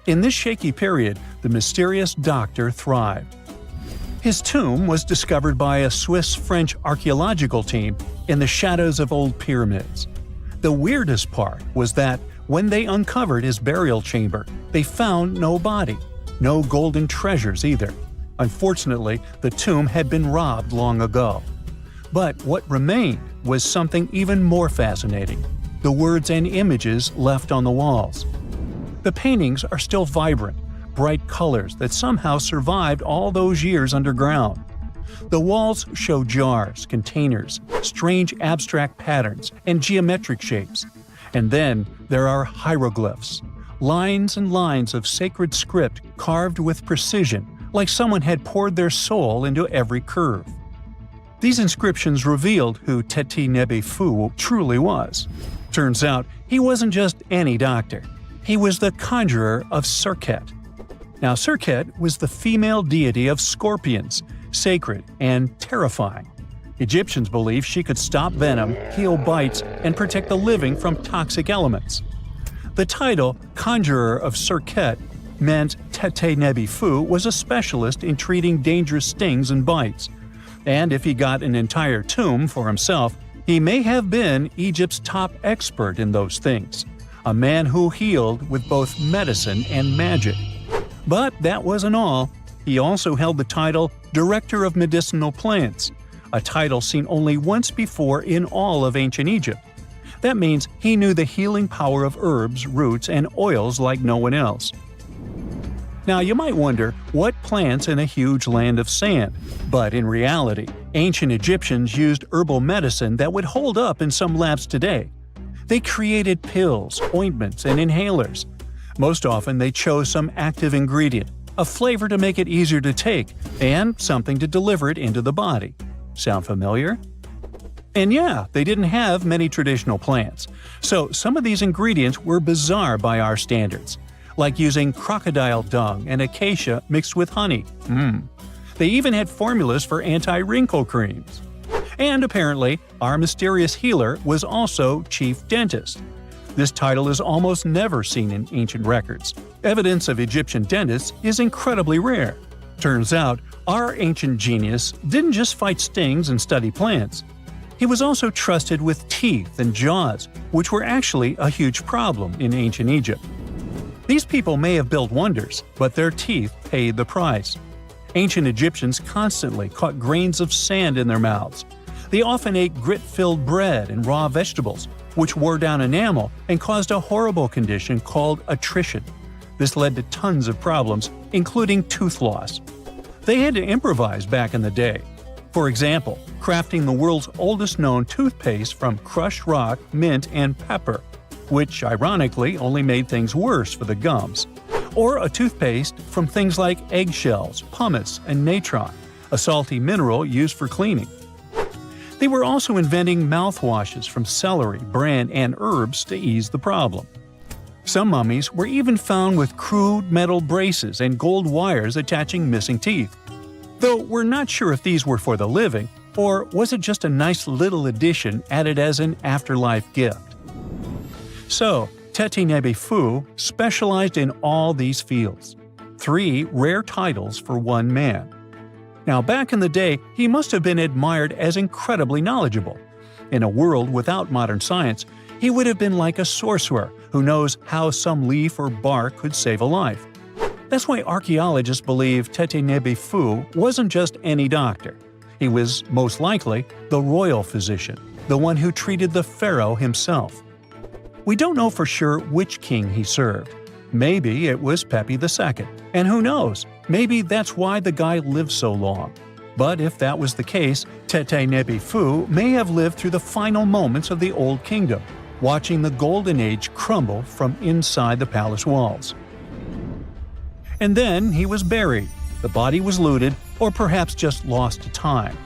In this shaky period, the mysterious doctor thrived. His tomb was discovered by a Swiss-French archaeological team in the shadows of old pyramids. The weirdest part was that when they uncovered his burial chamber, they found no body, no golden treasures either. Unfortunately, the tomb had been robbed long ago. But what remained was something even more fascinating: the words and images left on the walls. The paintings are still vibrant, bright colors that somehow survived all those years underground. The walls show jars, containers, strange abstract patterns, and geometric shapes. And then there are hieroglyphs, lines and lines of sacred script carved with precision, like someone had poured their soul into every curve. These inscriptions revealed who Teti Nebi Fu truly was. Turns out, he wasn't just any doctor. He was the conjurer of Serket. Now, Serket was the female deity of scorpions, sacred and terrifying. Egyptians believed she could stop venom, heal bites, and protect the living from toxic elements. The title, Conjurer of Serket, meant Tete Nebi Fu was a specialist in treating dangerous stings and bites. And if he got an entire tomb for himself, he may have been Egypt's top expert in those things, a man who healed with both medicine and magic. But that wasn't all. He also held the title Director of Medicinal Plants, a title seen only once before in all of ancient Egypt. That means he knew the healing power of herbs, roots, and oils like no one else. Now, you might wonder, what plants in a huge land of sand? But in reality, ancient Egyptians used herbal medicine that would hold up in some labs today. They created pills, ointments, and inhalers. Most often, they chose some active ingredient, a flavor to make it easier to take, and something to deliver it into the body. Sound familiar? And yeah, they didn't have many traditional plants, so some of these ingredients were bizarre by our standards, like using crocodile dung and acacia mixed with honey. They even had formulas for anti-wrinkle creams. And apparently, our mysterious healer was also chief dentist. This title is almost never seen in ancient records. Evidence of Egyptian dentists is incredibly rare. Turns out, our ancient genius didn't just fight stings and study plants. He was also trusted with teeth and jaws, which were actually a huge problem in ancient Egypt. These people may have built wonders, but their teeth paid the price. Ancient Egyptians constantly caught grains of sand in their mouths. They often ate grit-filled bread and raw vegetables, which wore down enamel and caused a horrible condition called attrition. This led to tons of problems, including tooth loss. They had to improvise back in the day. For example, crafting the world's oldest known toothpaste from crushed rock, mint, and pepper, which ironically only made things worse for the gums. Or a toothpaste from things like eggshells, pumice, and natron, a salty mineral used for cleaning. They were also inventing mouthwashes from celery, bran, and herbs to ease the problem. Some mummies were even found with crude metal braces and gold wires attaching missing teeth. Though we're not sure if these were for the living, or was it just a nice little addition added as an afterlife gift. So, Teti Nebi Fu specialized in all these fields. 3 rare titles for one man. Now, back in the day, he must have been admired as incredibly knowledgeable. In a world without modern science, he would have been like a sorcerer who knows how some leaf or bark could save a life. That's why archaeologists believe Teti Nebi Fu wasn't just any doctor. He was, most likely, the royal physician, the one who treated the pharaoh himself. We don't know for sure which king he served. Maybe it was Pepi II, and who knows, maybe that's why the guy lived so long. But if that was the case, Teti Nebi Fu may have lived through the final moments of the Old Kingdom, watching the Golden Age crumble from inside the palace walls. And then he was buried, the body was looted, or perhaps just lost to time.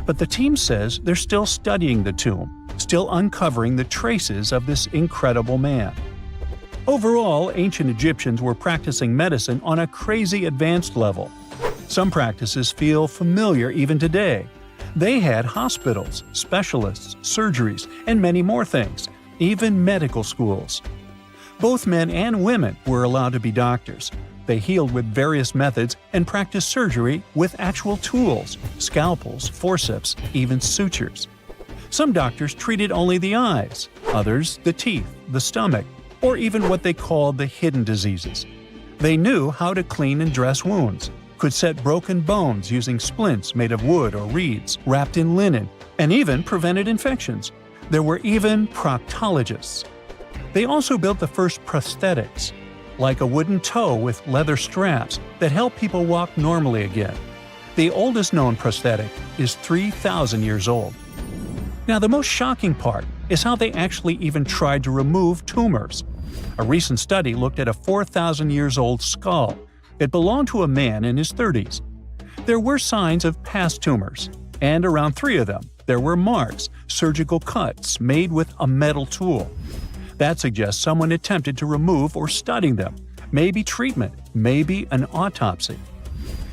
But the team says they're still studying the tomb, still uncovering the traces of this incredible man. Overall, ancient Egyptians were practicing medicine on a crazy advanced level. Some practices feel familiar even today. They had hospitals, specialists, surgeries, and many more things, even medical schools. Both men and women were allowed to be doctors. They healed with various methods and practiced surgery with actual tools, scalpels, forceps, even sutures. Some doctors treated only the eyes, others the teeth, the stomach, or even what they called the hidden diseases. They knew how to clean and dress wounds, could set broken bones using splints made of wood or reeds wrapped in linen, and even prevented infections. There were even proctologists. They also built the first prosthetics, like a wooden toe with leather straps that help people walk normally again. The oldest known prosthetic is 3,000 years old. Now, the most shocking part is how they actually even tried to remove tumors. A recent study looked at a 4,000 years old skull. It belonged to a man in his 30s. There were signs of past tumors, and around 3 of them, there were marks, surgical cuts made with a metal tool. That suggests someone attempted to remove or study them, maybe treatment, maybe an autopsy.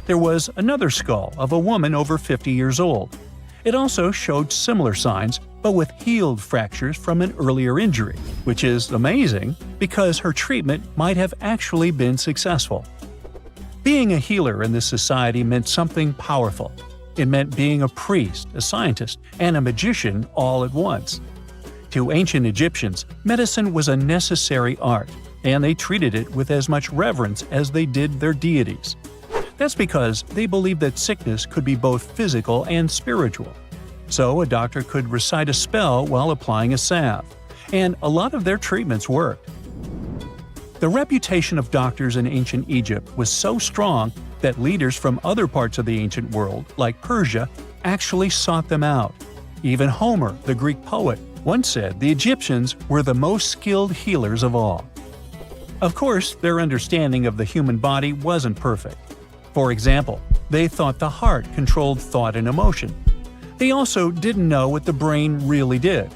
There was another skull of a woman over 50 years old. It also showed similar signs, but with healed fractures from an earlier injury, which is amazing because her treatment might have actually been successful. Being a healer in this society meant something powerful. It meant being a priest, a scientist, and a magician all at once. To ancient Egyptians, medicine was a necessary art, and they treated it with as much reverence as they did their deities. That's because they believed that sickness could be both physical and spiritual. So a doctor could recite a spell while applying a salve, and a lot of their treatments worked. The reputation of doctors in ancient Egypt was so strong that leaders from other parts of the ancient world, like Persia, actually sought them out. Even Homer, the Greek poet, once said the Egyptians were the most skilled healers of all. Of course, their understanding of the human body wasn't perfect. For example, they thought the heart controlled thought and emotion. They also didn't know what the brain really did.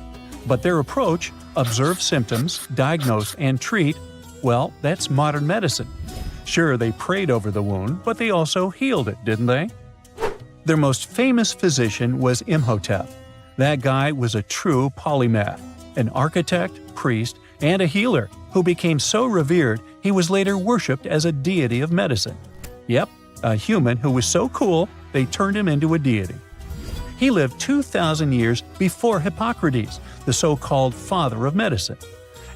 But their approach, observe symptoms, diagnose, and treat, well, that's modern medicine. Sure, they prayed over the wound, but they also healed it, didn't they? Their most famous physician was Imhotep. That guy was a true polymath, an architect, priest, and a healer who became so revered he was later worshipped as a deity of medicine. Yep, a human who was so cool they turned him into a deity. He lived 2,000 years before Hippocrates, the so-called father of medicine.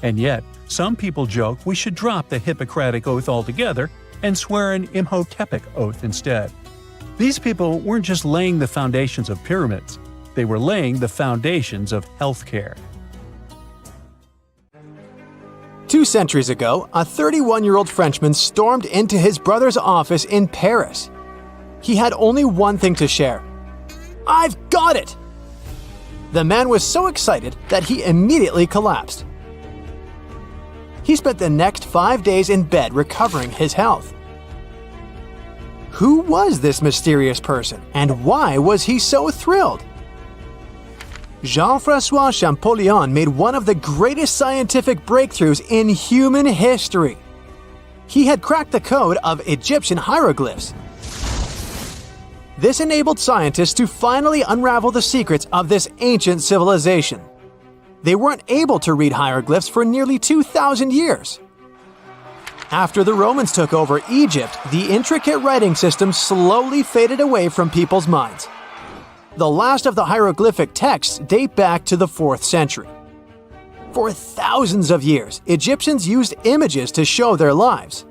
And yet, some people joke we should drop the Hippocratic Oath altogether and swear an Imhotepic oath instead. These people weren't just laying the foundations of pyramids, they were laying the foundations of healthcare. 2 centuries ago, a 31-year-old Frenchman stormed into his brother's office in Paris. He had only one thing to share. "I've got it!" The man was so excited that he immediately collapsed. He spent the next 5 days in bed recovering his health. Who was this mysterious person, and why was he so thrilled? Jean-François Champollion made one of the greatest scientific breakthroughs in human history. He had cracked the code of Egyptian hieroglyphs. This enabled scientists to finally unravel the secrets of this ancient civilization. They weren't able to read hieroglyphs for nearly 2,000 years. After the Romans took over Egypt, the intricate writing system slowly faded away from people's minds. The last of the hieroglyphic texts date back to the 4th century. For thousands of years, Egyptians used images to show their lives.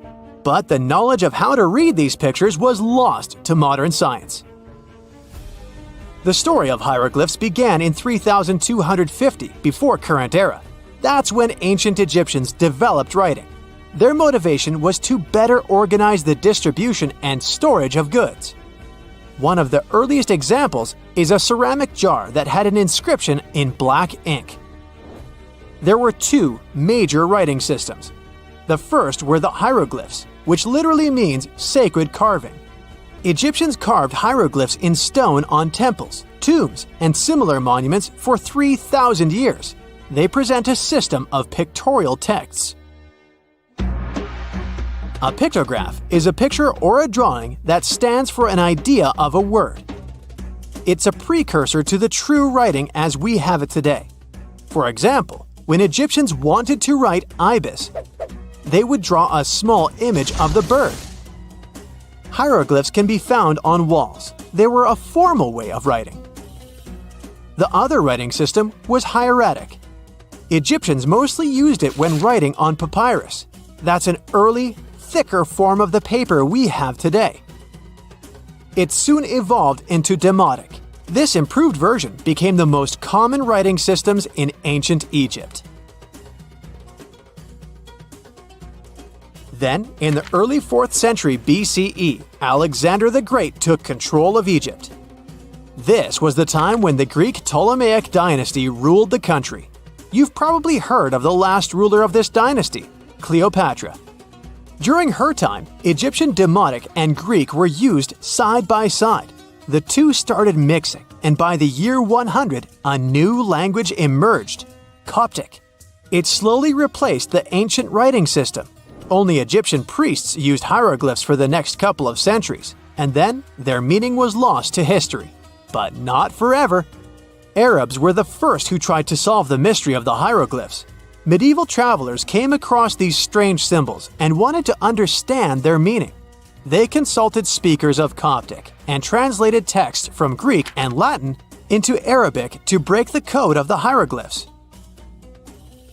But the knowledge of how to read these pictures was lost to modern science. The story of hieroglyphs began in 3250 before current era. That's when ancient Egyptians developed writing. Their motivation was to better organize the distribution and storage of goods. One of the earliest examples is a ceramic jar that had an inscription in black ink. There were 2 major writing systems. The first were the hieroglyphs, which literally means sacred carving. Egyptians carved hieroglyphs in stone on temples, tombs, and similar monuments for 3,000 years. They present a system of pictorial texts. A pictograph is a picture or a drawing that stands for an idea of a word. It's a precursor to the true writing as we have it today. For example, when Egyptians wanted to write ibis, they would draw a small image of the bird. hieroglyphs can be found on walls. They were a formal way of writing. The other writing system was hieratic. Egyptians mostly used it when writing on papyrus. That's an early, thicker form of the paper we have today. It soon evolved into demotic. This improved version became the most common writing systems in ancient Egypt. Then, in the early 4th century BCE, Alexander the Great took control of Egypt. This was the time when the Greek Ptolemaic dynasty ruled the country. You've probably heard of the last ruler of this dynasty, Cleopatra. During her time, Egyptian Demotic and Greek were used side by side. The two started mixing, and by the year 100, a new language emerged, Coptic. It slowly replaced the ancient writing system. Only Egyptian priests used hieroglyphs for the next couple of centuries, and then their meaning was lost to history. But not forever. Arabs were the first who tried to solve the mystery of the hieroglyphs. Medieval travelers came across these strange symbols and wanted to understand their meaning. They consulted speakers of Coptic and translated text from Greek and Latin into Arabic to break the code of the hieroglyphs.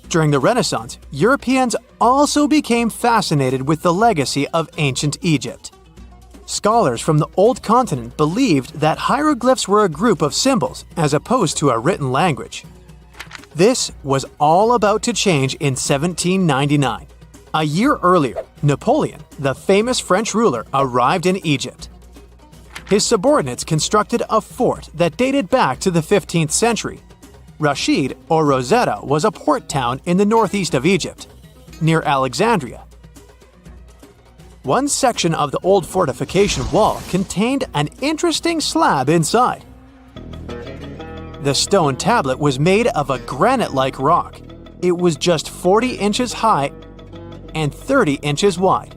During the Renaissance, Europeans also became fascinated with the legacy of ancient Egypt. Scholars from the Old Continent believed that hieroglyphs were a group of symbols as opposed to a written language. This was all about to change in 1799. A year earlier, Napoleon, the famous French ruler, arrived in Egypt. His subordinates constructed a fort that dated back to the 15th century. Rashid, or Rosetta, was a port town in the northeast of Egypt, near Alexandria. One section of the old fortification wall contained an interesting slab inside. The stone tablet was made of a granite-like rock. It was just 40 inches high and 30 inches wide.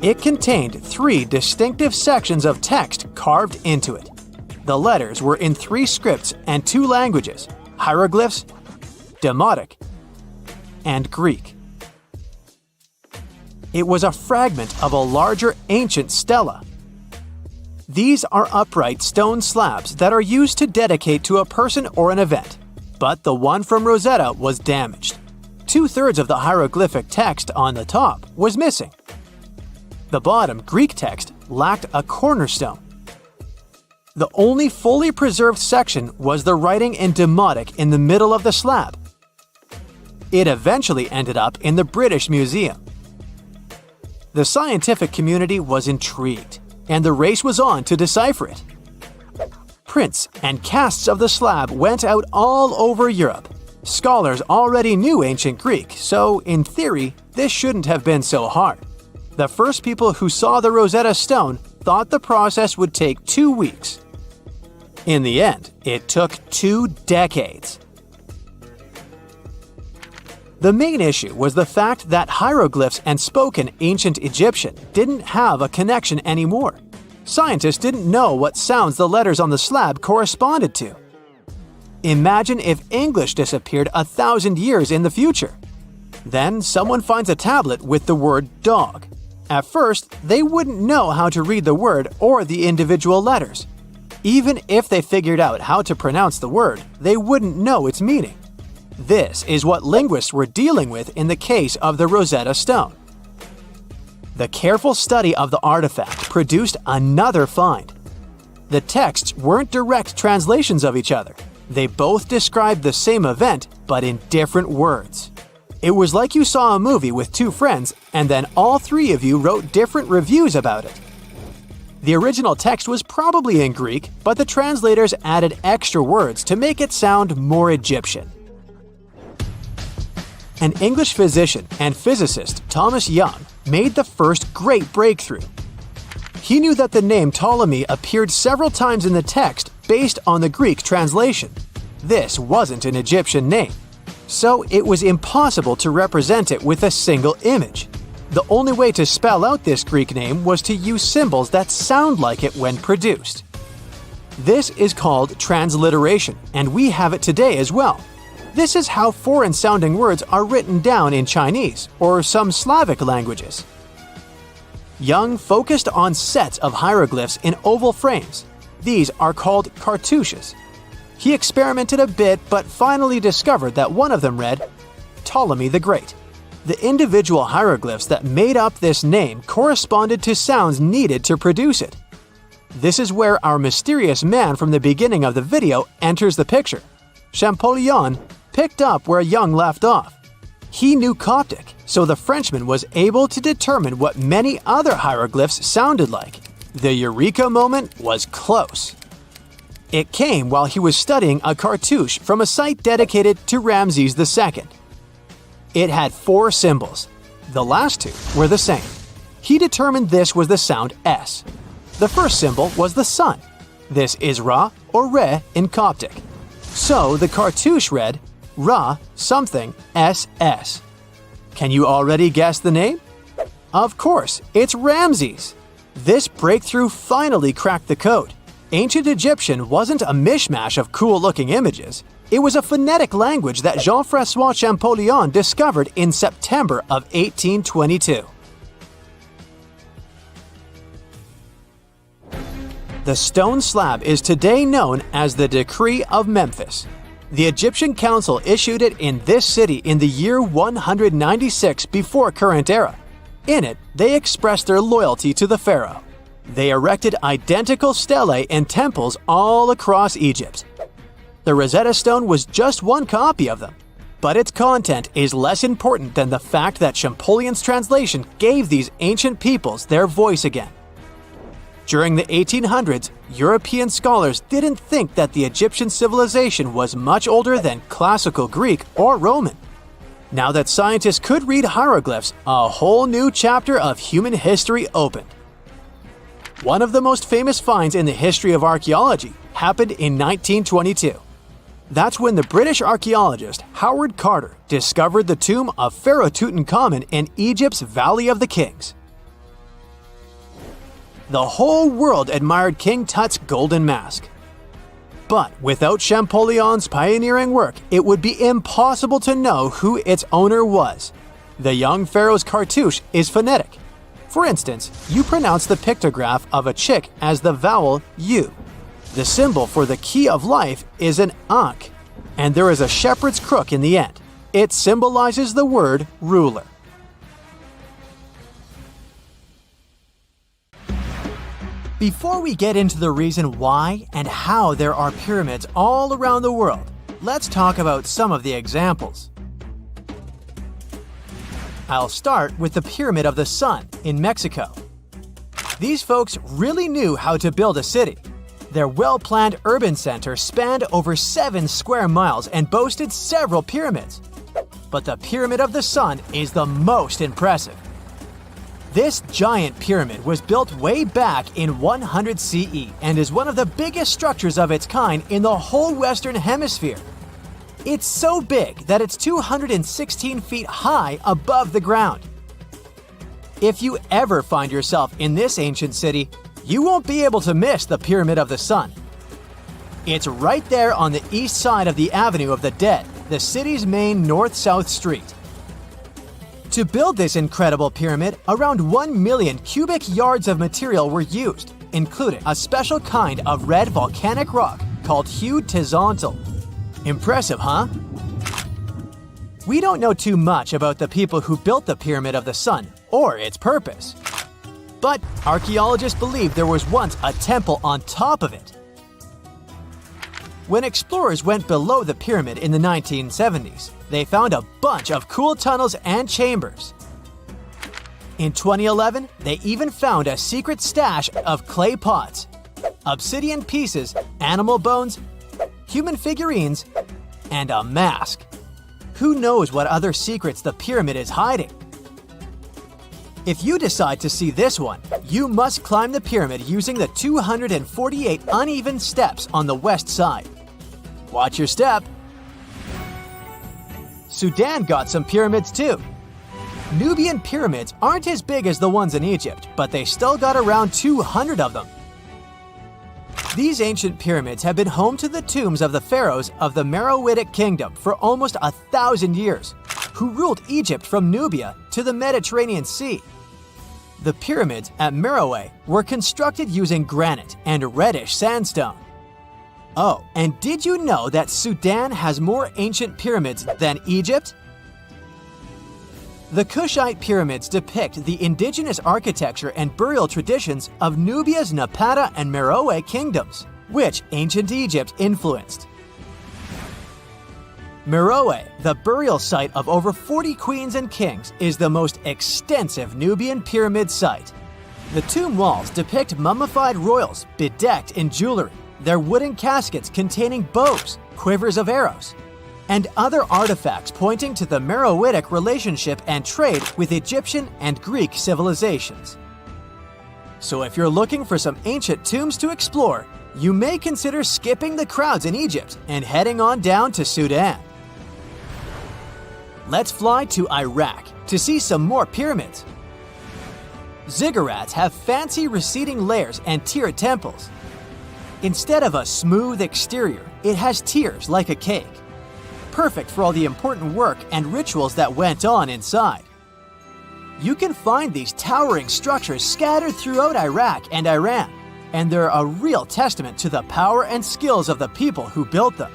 It contained 3 distinctive sections of text carved into it. The letters were in 3 scripts and 2 languages: hieroglyphs, Demotic, and Greek. It was a fragment of a larger ancient stela. These are upright stone slabs that are used to dedicate to a person or an event, but the one from Rosetta was damaged. 2/3 of the hieroglyphic text on the top was missing. The bottom Greek text lacked a cornerstone. The only fully preserved section was the writing in Demotic in the middle of the slab. It eventually ended up in the British Museum. The scientific community was intrigued, and the race was on to decipher it. Prints and casts of the slab went out all over Europe. Scholars already knew ancient Greek, so in theory, this shouldn't have been so hard. The first people who saw the Rosetta Stone thought the process would take 2 weeks. In the end, it took 2 decades. The main issue was the fact that hieroglyphs and spoken ancient Egyptian didn't have a connection anymore. Scientists didn't know what sounds the letters on the slab corresponded to. Imagine if English disappeared 1,000 years in the future. Then someone finds a tablet with the word dog. At first, they wouldn't know how to read the word or the individual letters. Even if they figured out how to pronounce the word, they wouldn't know its meaning. This is what linguists were dealing with in the case of the Rosetta Stone. The careful study of the artifact produced another find. The texts weren't direct translations of each other. They both described the same event, but in different words. It was like you saw a movie with 2 friends, and then all 3 of you wrote different reviews about it. The original text was probably in Greek, but the translators added extra words to make it sound more Egyptian. An English physician and physicist, Thomas Young, made the first great breakthrough. He knew that the name Ptolemy appeared several times in the text based on the Greek translation. This wasn't an Egyptian name, so it was impossible to represent it with a single image. The only way to spell out this Greek name was to use symbols that sound like it when produced. This is called transliteration, and we have it today as well. This is how foreign-sounding words are written down in Chinese or some Slavic languages. Young focused on sets of hieroglyphs in oval frames. These are called cartouches. He experimented a bit but finally discovered that one of them read, Ptolemy the Great. The individual hieroglyphs that made up this name corresponded to sounds needed to produce it. This is where our mysterious man from the beginning of the video enters the picture. Champollion picked up where Young left off. He knew Coptic, so the Frenchman was able to determine what many other hieroglyphs sounded like. The eureka moment was close. It came while he was studying a cartouche from a site dedicated to Ramses II. It had 4 symbols. The last 2 were the same. He determined this was the sound S. The first symbol was the sun. This is Ra or Re in Coptic. So the cartouche read Ra something SS. Can you already guess the name? Of course, it's Ramses. This breakthrough finally cracked the code. Ancient Egyptian wasn't a mishmash of cool-looking images. It was a phonetic language that Jean-François Champollion discovered in September of 1822. The stone slab is today known as the Decree of Memphis. The Egyptian council issued it in this city in the year 196 before current era. In it, they expressed their loyalty to the pharaoh. They erected identical stelae and temples all across Egypt. The Rosetta Stone was just one copy of them, but its content is less important than the fact that Champollion's translation gave these ancient peoples their voice again. During the 1800s, European scholars didn't think that the Egyptian civilization was much older than classical Greek or Roman. Now that scientists could read hieroglyphs, a whole new chapter of human history opened. One of the most famous finds in the history of archaeology happened in 1922. That's when the British archaeologist Howard Carter discovered the tomb of Pharaoh Tutankhamun in Egypt's Valley of the Kings. The whole world admired King Tut's golden mask. But without Champollion's pioneering work, it would be impossible to know who its owner was. The young pharaoh's cartouche is phonetic. For instance, you pronounce the pictograph of a chick as the vowel U. The symbol for the key of life is an ankh, and there is a shepherd's crook in the end. It symbolizes the word ruler. Before we get into the reason why and how there are pyramids all around the world, let's talk about some of the examples. I'll start with the Pyramid of the Sun in Mexico. These folks really knew how to build a city. Their well-planned urban center spanned over 7 square miles and boasted several pyramids. But the Pyramid of the Sun is the most impressive. This giant pyramid was built way back in 100 CE and is one of the biggest structures of its kind in the whole Western Hemisphere. It's so big that it's 216 feet high above the ground. If you ever find yourself in this ancient city, you won't be able to miss the Pyramid of the Sun. It's right there on the east side of the Avenue of the Dead, the city's main north-south street. To build this incredible pyramid, around 1 million cubic yards of material were used, including a special kind of red volcanic rock called hued tizontal. Impressive, huh? We don't know too much about the people who built the Pyramid of the Sun or its purpose. But archaeologists believe there was once a temple on top of it. When explorers went below the pyramid in the 1970s, they found a bunch of cool tunnels and chambers. In 2011, they even found a secret stash of clay pots, obsidian pieces, animal bones, human figurines, and a mask. Who knows what other secrets the pyramid is hiding? If you decide to see this one, you must climb the pyramid using the 248 uneven steps on the west side. Watch your step. Sudan got some pyramids too. Nubian pyramids aren't as big as the ones in Egypt, but they still got around 200 of them. These ancient pyramids have been home to the tombs of the pharaohs of the Meroitic Kingdom for almost 1,000 years, who ruled Egypt from Nubia to the Mediterranean Sea. The pyramids at Meroe were constructed using granite and reddish sandstone. Oh, and did you know that Sudan has more ancient pyramids than Egypt? The Kushite pyramids depict the indigenous architecture and burial traditions of Nubia's Napata and Meroe kingdoms, which ancient Egypt influenced. Meroe, the burial site of over 40 queens and kings, is the most extensive Nubian pyramid site. The tomb walls depict mummified royals bedecked in jewelry, their wooden caskets containing bows, quivers of arrows, and other artifacts pointing to the Meroitic relationship and trade with Egyptian and Greek civilizations. So if you're looking for some ancient tombs to explore, you may consider skipping the crowds in Egypt and heading on down to Sudan. Let's fly to Iraq to see some more pyramids. Ziggurats have fancy receding layers and tiered temples. Instead of a smooth exterior, it has tiers like a cake. Perfect for all the important work and rituals that went on inside. You can find these towering structures scattered throughout Iraq and Iran, and they're a real testament to the power and skills of the people who built them.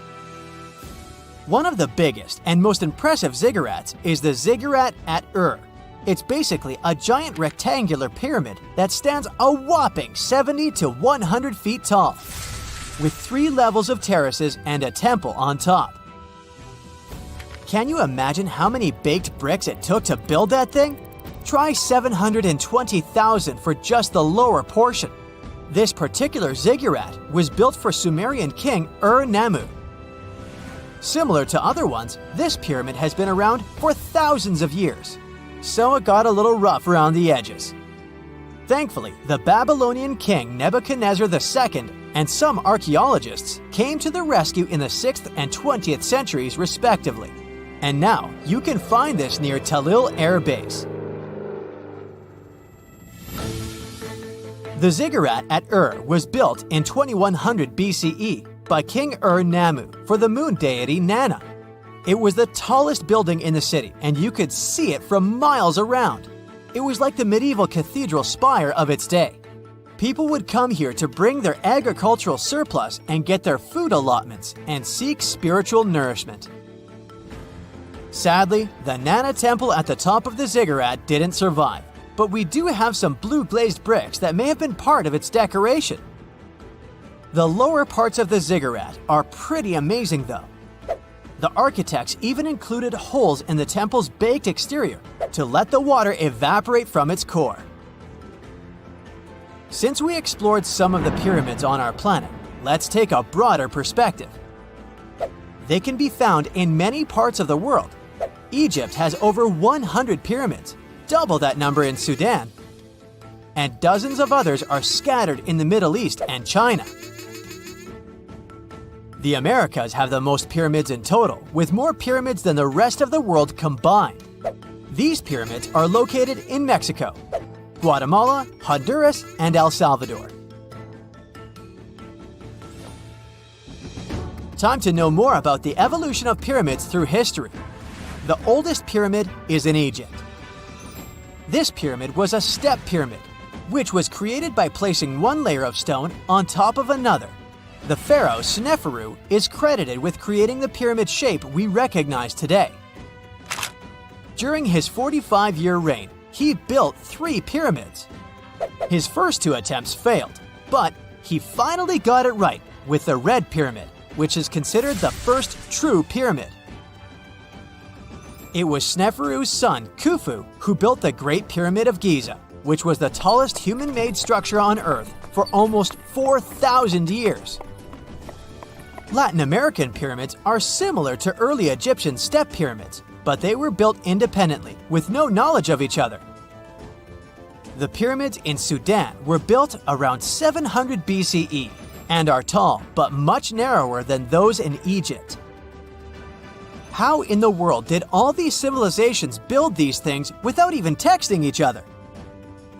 One of the biggest and most impressive ziggurats is the ziggurat at Ur. It's basically a giant rectangular pyramid that stands a whopping 70 to 100 feet tall, with 3 levels of terraces and a temple on top. Can you imagine how many baked bricks it took to build that thing? Try 720,000 for just the lower portion. This particular ziggurat was built for Sumerian king Ur-Nammu. Similar to other ones, this pyramid has been around for thousands of years, so it got a little rough around the edges. Thankfully, the Babylonian king Nebuchadnezzar II and some archaeologists came to the rescue in the 6th and 20th centuries respectively. And now, you can find this near Talil Air Base. The ziggurat at Ur was built in 2100 BCE by King Ur-Nammu for the moon deity Nana. It was the tallest building in the city, and you could see it from miles around. It was like the medieval cathedral spire of its day. People would come here to bring their agricultural surplus and get their food allotments and seek spiritual nourishment. Sadly, the Nana temple at the top of the ziggurat didn't survive, but we do have some blue glazed bricks that may have been part of its decoration. The lower parts of the ziggurat are pretty amazing though. The architects even included holes in the temple's baked exterior to let the water evaporate from its core. Since we explored some of the pyramids on our planet, let's take a broader perspective. They can be found in many parts of the world. Egypt has over 100 pyramids, double that number in Sudan, and dozens of others are scattered in the Middle East and China. The Americas have the most pyramids in total, with more pyramids than the rest of the world combined. These pyramids are located in Mexico, Guatemala, Honduras, and El Salvador. Time to know more about the evolution of pyramids through history. The oldest pyramid is in Egypt. This pyramid was a step pyramid, which was created by placing one layer of stone on top of another. The pharaoh Sneferu is credited with creating the pyramid shape we recognize today. During his 45-year reign, he built 3 pyramids. His first 2 attempts failed, but he finally got it right with the Red Pyramid, which is considered the first true pyramid. It was Sneferu's son, Khufu, who built the Great Pyramid of Giza, which was the tallest human-made structure on Earth for almost 4,000 years. Latin American pyramids are similar to early Egyptian step pyramids, but they were built independently, with no knowledge of each other. The pyramids in Sudan were built around 700 BCE and are tall, but much narrower than those in Egypt. How in the world did all these civilizations build these things without even texting each other?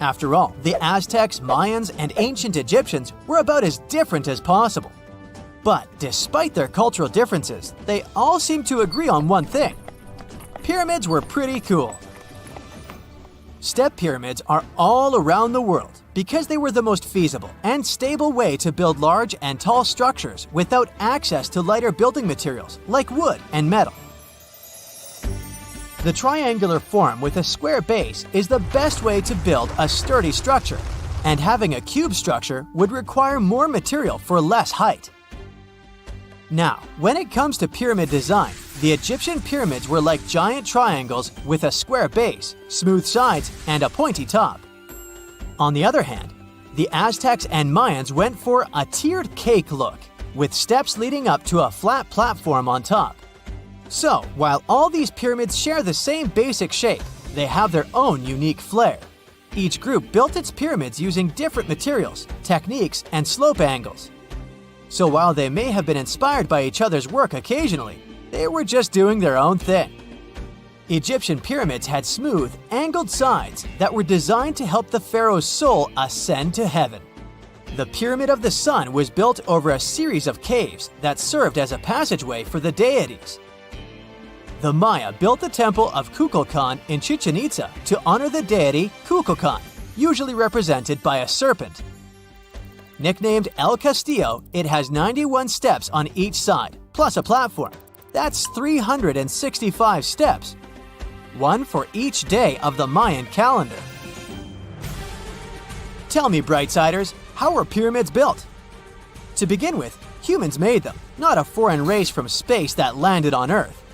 After all, the Aztecs, Mayans, and ancient Egyptians were about as different as possible. But despite their cultural differences, they all seem to agree on one thing. Pyramids were pretty cool. Step pyramids are all around the world because they were the most feasible and stable way to build large and tall structures without access to lighter building materials like wood and metal. The triangular form with a square base is the best way to build a sturdy structure, and having a cube structure would require more material for less height. Now, when it comes to pyramid design, the Egyptian pyramids were like giant triangles with a square base, smooth sides, and a pointy top. On the other hand, the Aztecs and Mayans went for a tiered cake look, with steps leading up to a flat platform on top. So, while all these pyramids share the same basic shape, they have their own unique flair. Each group built its pyramids using different materials, techniques, and slope angles. So while they may have been inspired by each other's work occasionally, they were just doing their own thing. Egyptian pyramids had smooth, angled sides that were designed to help the pharaoh's soul ascend to heaven. The Pyramid of the Sun was built over a series of caves that served as a passageway for the deities. The Maya built the temple of Kukulkan in Chichen Itza to honor the deity Kukulkan, usually represented by a serpent. Nicknamed El Castillo, it has 91 steps on each side, plus a platform. That's 365 steps, one for each day of the Mayan calendar. Tell me, Brightsiders, how were pyramids built? To begin with, humans made them, not a foreign race from space that landed on Earth.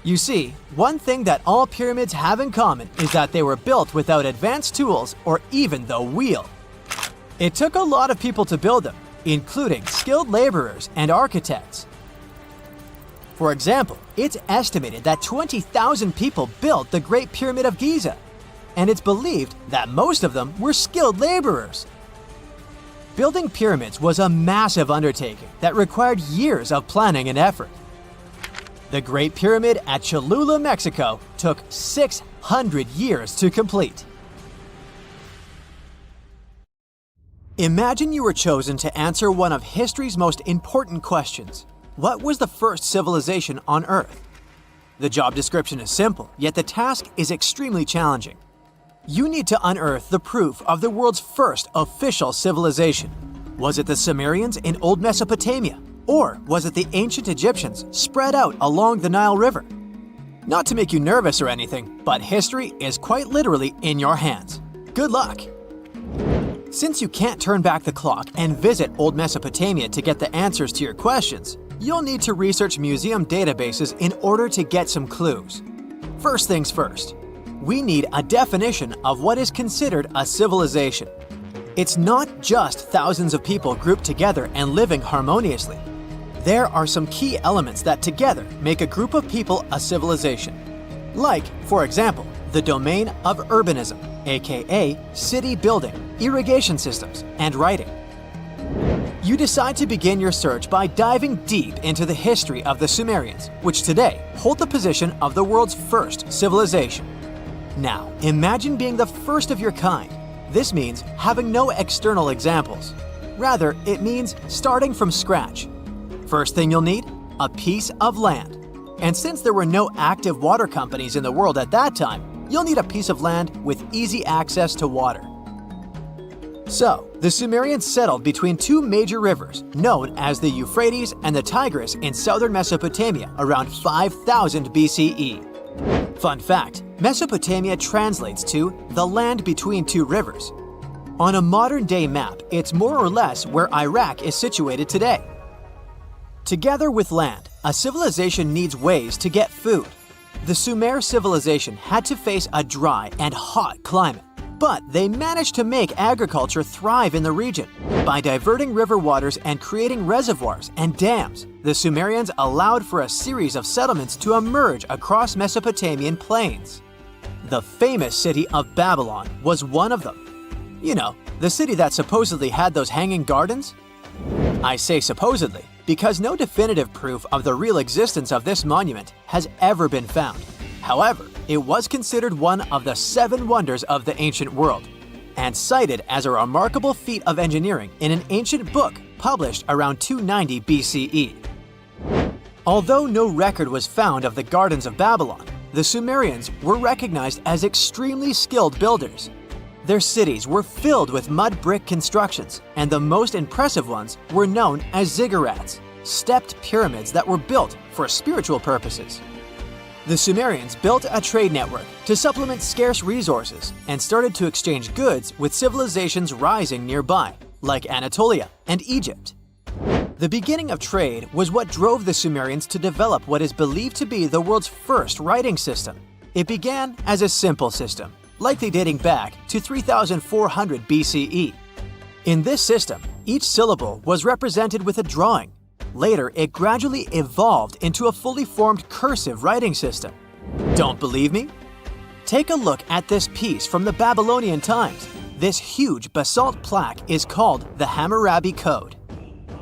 You see, one thing that all pyramids have in common is that they were built without advanced tools or even the wheel. It took a lot of people to build them, including skilled laborers and architects. For example, it's estimated that 20,000 people built the Great Pyramid of Giza, and it's believed that most of them were skilled laborers. Building pyramids was a massive undertaking that required years of planning and effort. The Great Pyramid at Cholula, Mexico, took 600 years to complete. Imagine you were chosen to answer one of history's most important questions. What was the first civilization on Earth? The job description is simple, yet the task is extremely challenging. You need to unearth the proof of the world's first official civilization. Was it the Sumerians in Old Mesopotamia? Or was it the ancient Egyptians spread out along the Nile River? Not to make you nervous or anything, but history is quite literally in your hands. Good luck! Since you can't turn back the clock and visit Old Mesopotamia to get the answers to your questions, you'll need to research museum databases in order to get some clues. First things first, we need a definition of what is considered a civilization. It's not just thousands of people grouped together and living harmoniously. There are some key elements that together make a group of people a civilization. Like, for example, the domain of urbanism, aka city building, irrigation systems, and writing. You decide to begin your search by diving deep into the history of the Sumerians, which today hold the position of the world's first civilization. Now, imagine being the first of your kind. This means having no external examples. Rather, it means starting from scratch. First thing you'll need? A piece of land. And since there were no active water companies in the world at that time, you'll need a piece of land with easy access to water. So, the Sumerians settled between two major rivers, known as the Euphrates and the Tigris in southern Mesopotamia around 5000 BCE. Fun fact, Mesopotamia translates to the land between two rivers. On a modern-day map, it's more or less where Iraq is situated today. Together with land, a civilization needs ways to get food. The Sumer civilization had to face a dry and hot climate, but they managed to make agriculture thrive in the region. By diverting river waters and creating reservoirs and dams, the Sumerians allowed for a series of settlements to emerge across Mesopotamian plains. The famous city of Babylon was one of them. You know, the city that supposedly had those hanging gardens? I say supposedly because no definitive proof of the real existence of this monument has ever been found. However, it was considered one of the 7 wonders of the ancient world, and cited as a remarkable feat of engineering in an ancient book published around 290 BCE. Although no record was found of the Gardens of Babylon, the Sumerians were recognized as extremely skilled builders. Their cities were filled with mud brick constructions, and the most impressive ones were known as ziggurats, stepped pyramids that were built for spiritual purposes. The Sumerians built a trade network to supplement scarce resources and started to exchange goods with civilizations rising nearby, like Anatolia and Egypt. The beginning of trade was what drove the Sumerians to develop what is believed to be the world's first writing system. It began as a simple system, likely dating back to 3400 BCE. In this system, each syllable was represented with a drawing. Later, it gradually evolved into a fully formed cursive writing system. Don't believe me? Take a look at this piece from the Babylonian times. This huge basalt plaque is called the Hammurabi Code.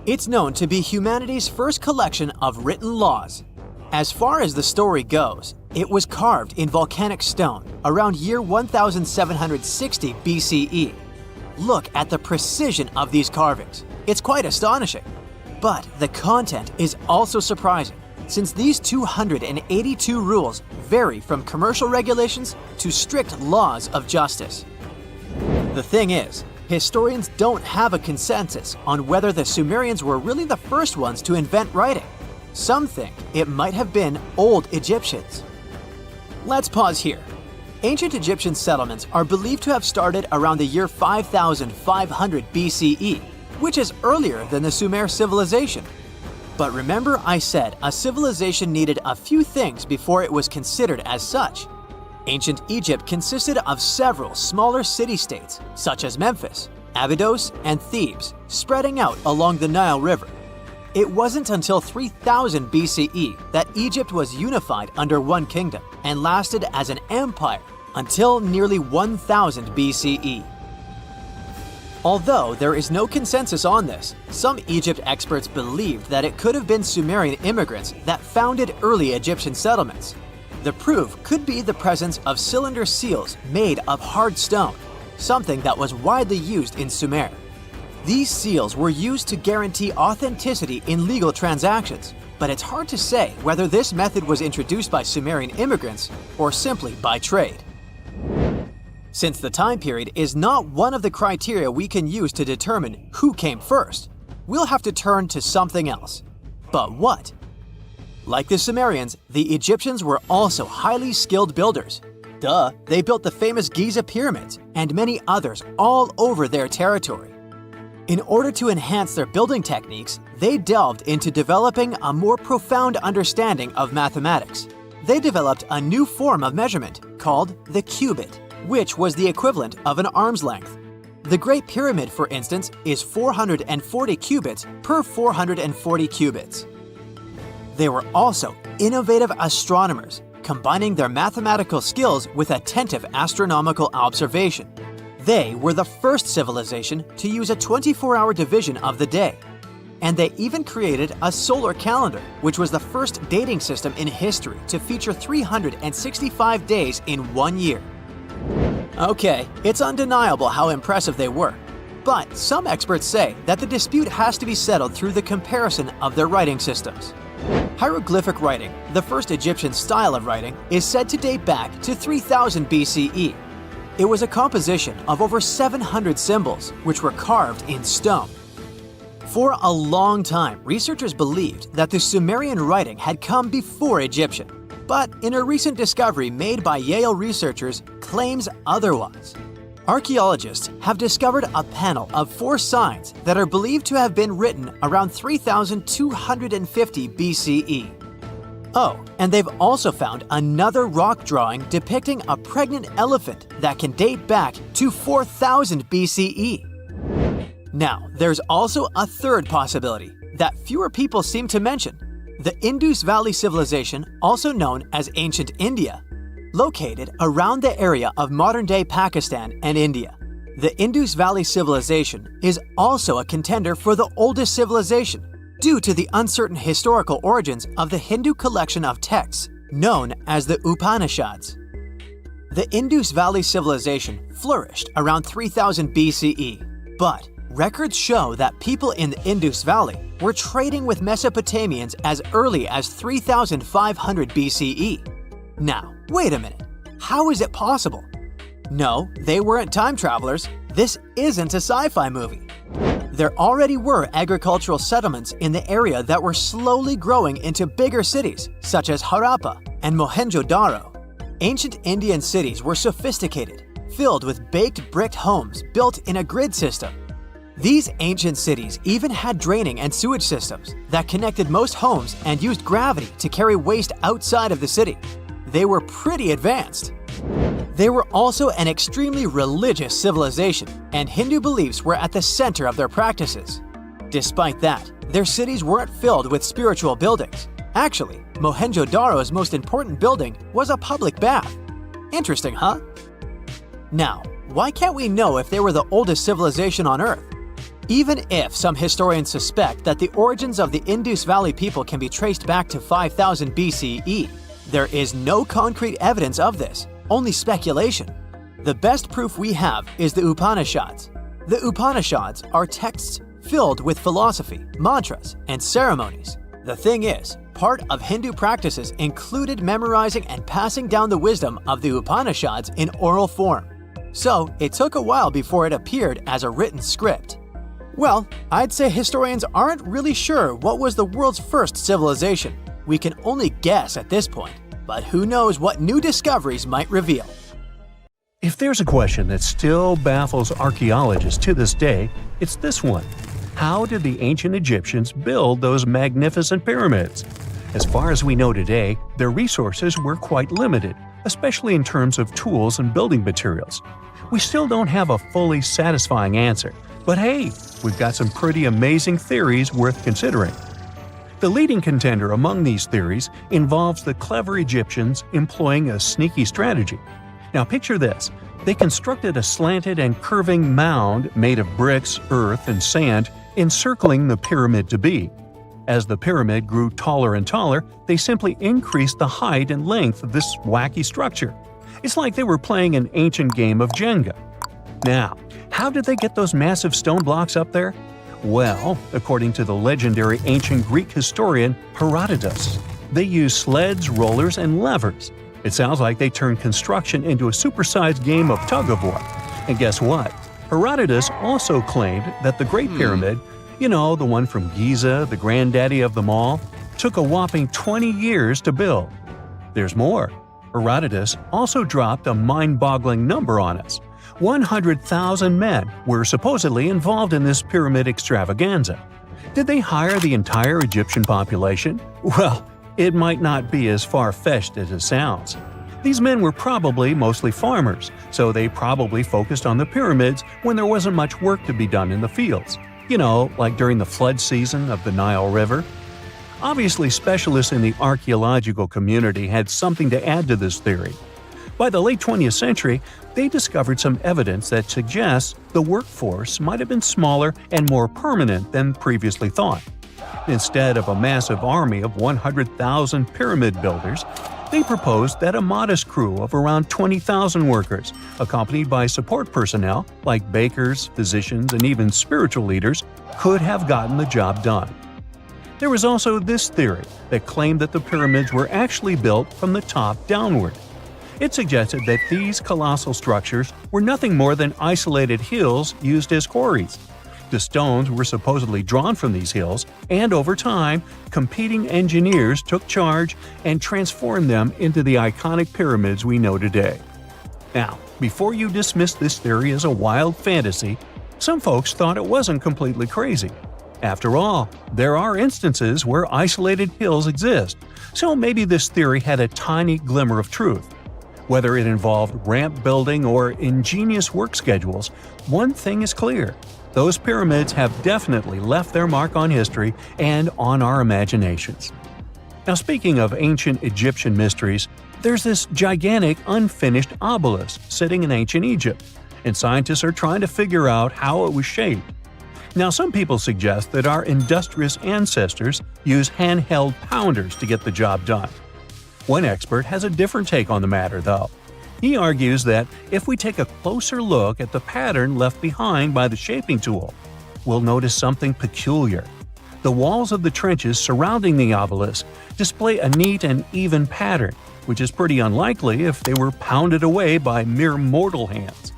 It's known to be humanity's first collection of written laws. As far as the story goes, it was carved in volcanic stone around year 1760 BCE. Look at the precision of these carvings. It's quite astonishing. But the content is also surprising, since these 282 rules vary from commercial regulations to strict laws of justice. The thing is, historians don't have a consensus on whether the Sumerians were really the first ones to invent writing. Some think it might have been old Egyptians. Let's pause here. Ancient Egyptian settlements are believed to have started around the year 5500 BCE, which is earlier than the Sumer civilization. But remember I said a civilization needed a few things before it was considered as such. Ancient Egypt consisted of several smaller city-states, such as Memphis, Abydos, and Thebes, spreading out along the Nile River. It wasn't until 3000 BCE that Egypt was unified under one kingdom and lasted as an empire until nearly 1000 BCE. Although there is no consensus on this, some Egypt experts believed that it could have been Sumerian immigrants that founded early Egyptian settlements. The proof could be the presence of cylinder seals made of hard stone, something that was widely used in Sumer. These seals were used to guarantee authenticity in legal transactions, but it's hard to say whether this method was introduced by Sumerian immigrants or simply by trade. Since the time period is not one of the criteria we can use to determine who came first, we'll have to turn to something else. But what? Like the Sumerians, the Egyptians were also highly skilled builders. Duh, they built the famous Giza pyramids and many others all over their territory. In order to enhance their building techniques, they delved into developing a more profound understanding of mathematics. They developed a new form of measurement called the cubit, which was the equivalent of an arm's length. The Great Pyramid, for instance, is 440 cubits per 440 cubits. They were also innovative astronomers, combining their mathematical skills with attentive astronomical observation. They were the first civilization to use a 24-hour division of the day. And they even created a solar calendar, which was the first dating system in history to feature 365 days in 1 year. Okay, it's undeniable how impressive they were. But some experts say that the dispute has to be settled through the comparison of their writing systems. Hieroglyphic writing, the first Egyptian style of writing, is said to date back to 3000 BCE. It was a composition of over 700 symbols, which were carved in stone. For a long time, researchers believed that the Sumerian writing had come before Egyptian, but in a recent discovery made by Yale researchers claims otherwise. Archaeologists have discovered a panel of 4 signs that are believed to have been written around 3250 BCE. Oh, and they've also found another rock drawing depicting a pregnant elephant that can date back to 4000 BCE. Now, there's also a third possibility that fewer people seem to mention: the Indus Valley Civilization, also known as Ancient India, located around the area of modern-day Pakistan and India. The Indus Valley Civilization is also a contender for the oldest civilization due to the uncertain historical origins of the Hindu collection of texts known as the Upanishads. The Indus Valley Civilization flourished around 3000 BCE, but records show that people in the Indus Valley were trading with Mesopotamians as early as 3500 BCE. Now, Wait a minute, how is it possible? No, they weren't time travelers. This isn't a sci-fi movie. There already were agricultural settlements in the area that were slowly growing into bigger cities, such as Harappa and Mohenjo-Daro. Ancient Indian cities were sophisticated, filled with baked brick homes built in a grid system. These ancient cities even had draining and sewage systems that connected most homes and used gravity to carry waste outside of the city. They were pretty advanced. They were also an extremely religious civilization, and Hindu beliefs were at the center of their practices. Despite that, their cities weren't filled with spiritual buildings. Actually, Mohenjo-Daro's most important building was a public bath. Interesting, huh? Now, why can't we know if they were the oldest civilization on Earth? Even if some historians suspect that the origins of the Indus Valley people can be traced back to 5000 BCE, there is no concrete evidence of this, only speculation. The best proof we have is the Upanishads. The Upanishads are texts filled with philosophy, mantras, and ceremonies. The thing is, part of Hindu practices included memorizing and passing down the wisdom of the Upanishads in oral form. So, it took a while before it appeared as a written script. Well, I'd say historians aren't really sure what was the world's first civilization. We can only guess at this point, but who knows what new discoveries might reveal. If there's a question that still baffles archaeologists to this day, it's this one. How did the ancient Egyptians build those magnificent pyramids? As far as we know today, their resources were quite limited, especially in terms of tools and building materials. We still don't have a fully satisfying answer, but hey, we've got some pretty amazing theories worth considering. The leading contender among these theories involves the clever Egyptians employing a sneaky strategy. Now picture this. They constructed a slanted and curving mound made of bricks, earth, and sand encircling the pyramid to be. As the pyramid grew taller and taller, they simply increased the height and length of this wacky structure. It's like they were playing an ancient game of Jenga. Now, how did they get those massive stone blocks up there? Well, according to the legendary ancient Greek historian Herodotus, they used sleds, rollers, and levers. It sounds like they turned construction into a supersized game of tug-of-war. And guess what? Herodotus also claimed that the Great Pyramid, the one from Giza, the granddaddy of them all, took a whopping 20 years to build. There's more. Herodotus also dropped a mind-boggling number on us. 100,000 men were supposedly involved in this pyramid extravaganza. Did they hire the entire Egyptian population? Well, it might not be as far-fetched as it sounds. These men were probably mostly farmers, so they probably focused on the pyramids when there wasn't much work to be done in the fields. Like during the flood season of the Nile River. Obviously, specialists in the archaeological community had something to add to this theory. By the late 20th century, they discovered some evidence that suggests the workforce might have been smaller and more permanent than previously thought. Instead of a massive army of 100,000 pyramid builders, they proposed that a modest crew of around 20,000 workers, accompanied by support personnel like bakers, physicians, and even spiritual leaders, could have gotten the job done. There was also this theory that claimed that the pyramids were actually built from the top downward. It suggested that these colossal structures were nothing more than isolated hills used as quarries. The stones were supposedly drawn from these hills, and over time, competing engineers took charge and transformed them into the iconic pyramids we know today. Now, before you dismiss this theory as a wild fantasy, some folks thought it wasn't completely crazy. After all, there are instances where isolated hills exist, so maybe this theory had a tiny glimmer of truth. Whether it involved ramp building or ingenious work schedules, one thing is clear. Those pyramids have definitely left their mark on history and on our imaginations. Now, speaking of ancient Egyptian mysteries, there's this gigantic unfinished obelisk sitting in ancient Egypt, and scientists are trying to figure out how it was shaped. Now, some people suggest that our industrious ancestors used handheld pounders to get the job done. One expert has a different take on the matter, though. He argues that if we take a closer look at the pattern left behind by the shaping tool, we'll notice something peculiar. The walls of the trenches surrounding the obelisk display a neat and even pattern, which is pretty unlikely if they were pounded away by mere mortal hands.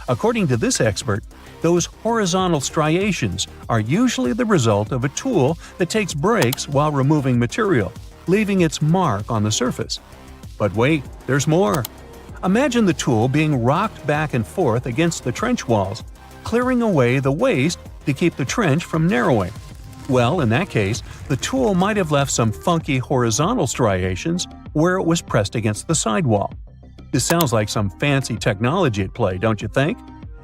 According to this expert, those horizontal striations are usually the result of a tool that takes breaks while removing material, leaving its mark on the surface. But wait, there's more. Imagine the tool being rocked back and forth against the trench walls, clearing away the waste to keep the trench from narrowing. Well, in that case, the tool might have left some funky horizontal striations where it was pressed against the sidewall. This sounds like some fancy technology at play, don't you think?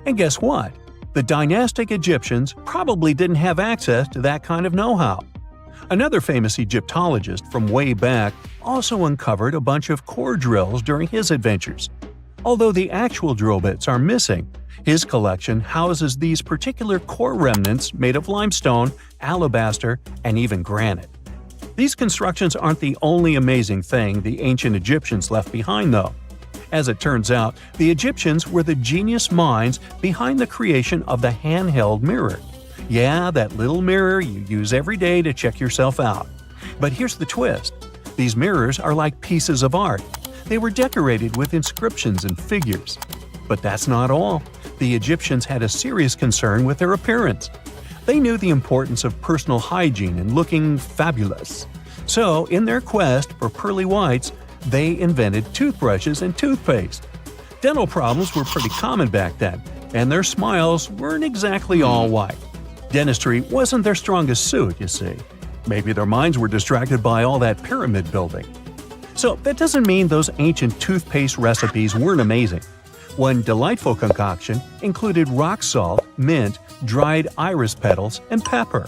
And guess what? The dynastic Egyptians probably didn't have access to that kind of know-how. Another famous Egyptologist from way back also uncovered a bunch of core drills during his adventures. Although the actual drill bits are missing, his collection houses these particular core remnants made of limestone, alabaster, and even granite. These constructions aren't the only amazing thing the ancient Egyptians left behind, though. As it turns out, the Egyptians were the genius minds behind the creation of the handheld mirror. Yeah, that little mirror you use every day to check yourself out. But here's the twist. These mirrors are like pieces of art. They were decorated with inscriptions and figures. But that's not all. The Egyptians had a serious concern with their appearance. They knew the importance of personal hygiene and looking fabulous. So, in their quest for pearly whites, they invented toothbrushes and toothpaste. Dental problems were pretty common back then, and their smiles weren't exactly all white. Dentistry wasn't their strongest suit, you see. Maybe their minds were distracted by all that pyramid building. So that doesn't mean those ancient toothpaste recipes weren't amazing. One delightful concoction included rock salt, mint, dried iris petals, and pepper.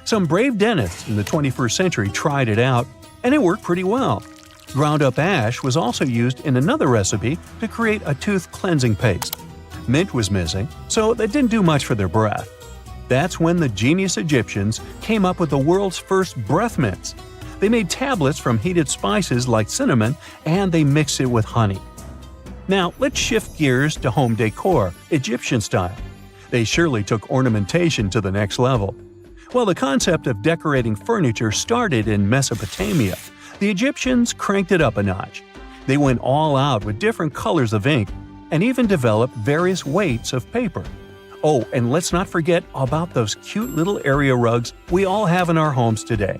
Some brave dentists in the 21st century tried it out, and it worked pretty well. Ground-up ash was also used in another recipe to create a tooth cleansing paste. Mint was missing, so that didn't do much for their breath. That's when the genius Egyptians came up with the world's first breath mints. They made tablets from heated spices like cinnamon, and they mixed it with honey. Now, let's shift gears to home decor, Egyptian style. They surely took ornamentation to the next level. While the concept of decorating furniture started in Mesopotamia, the Egyptians cranked it up a notch. They went all out with different colors of ink and even developed various weights of paper. Oh, and let's not forget about those cute little area rugs we all have in our homes today.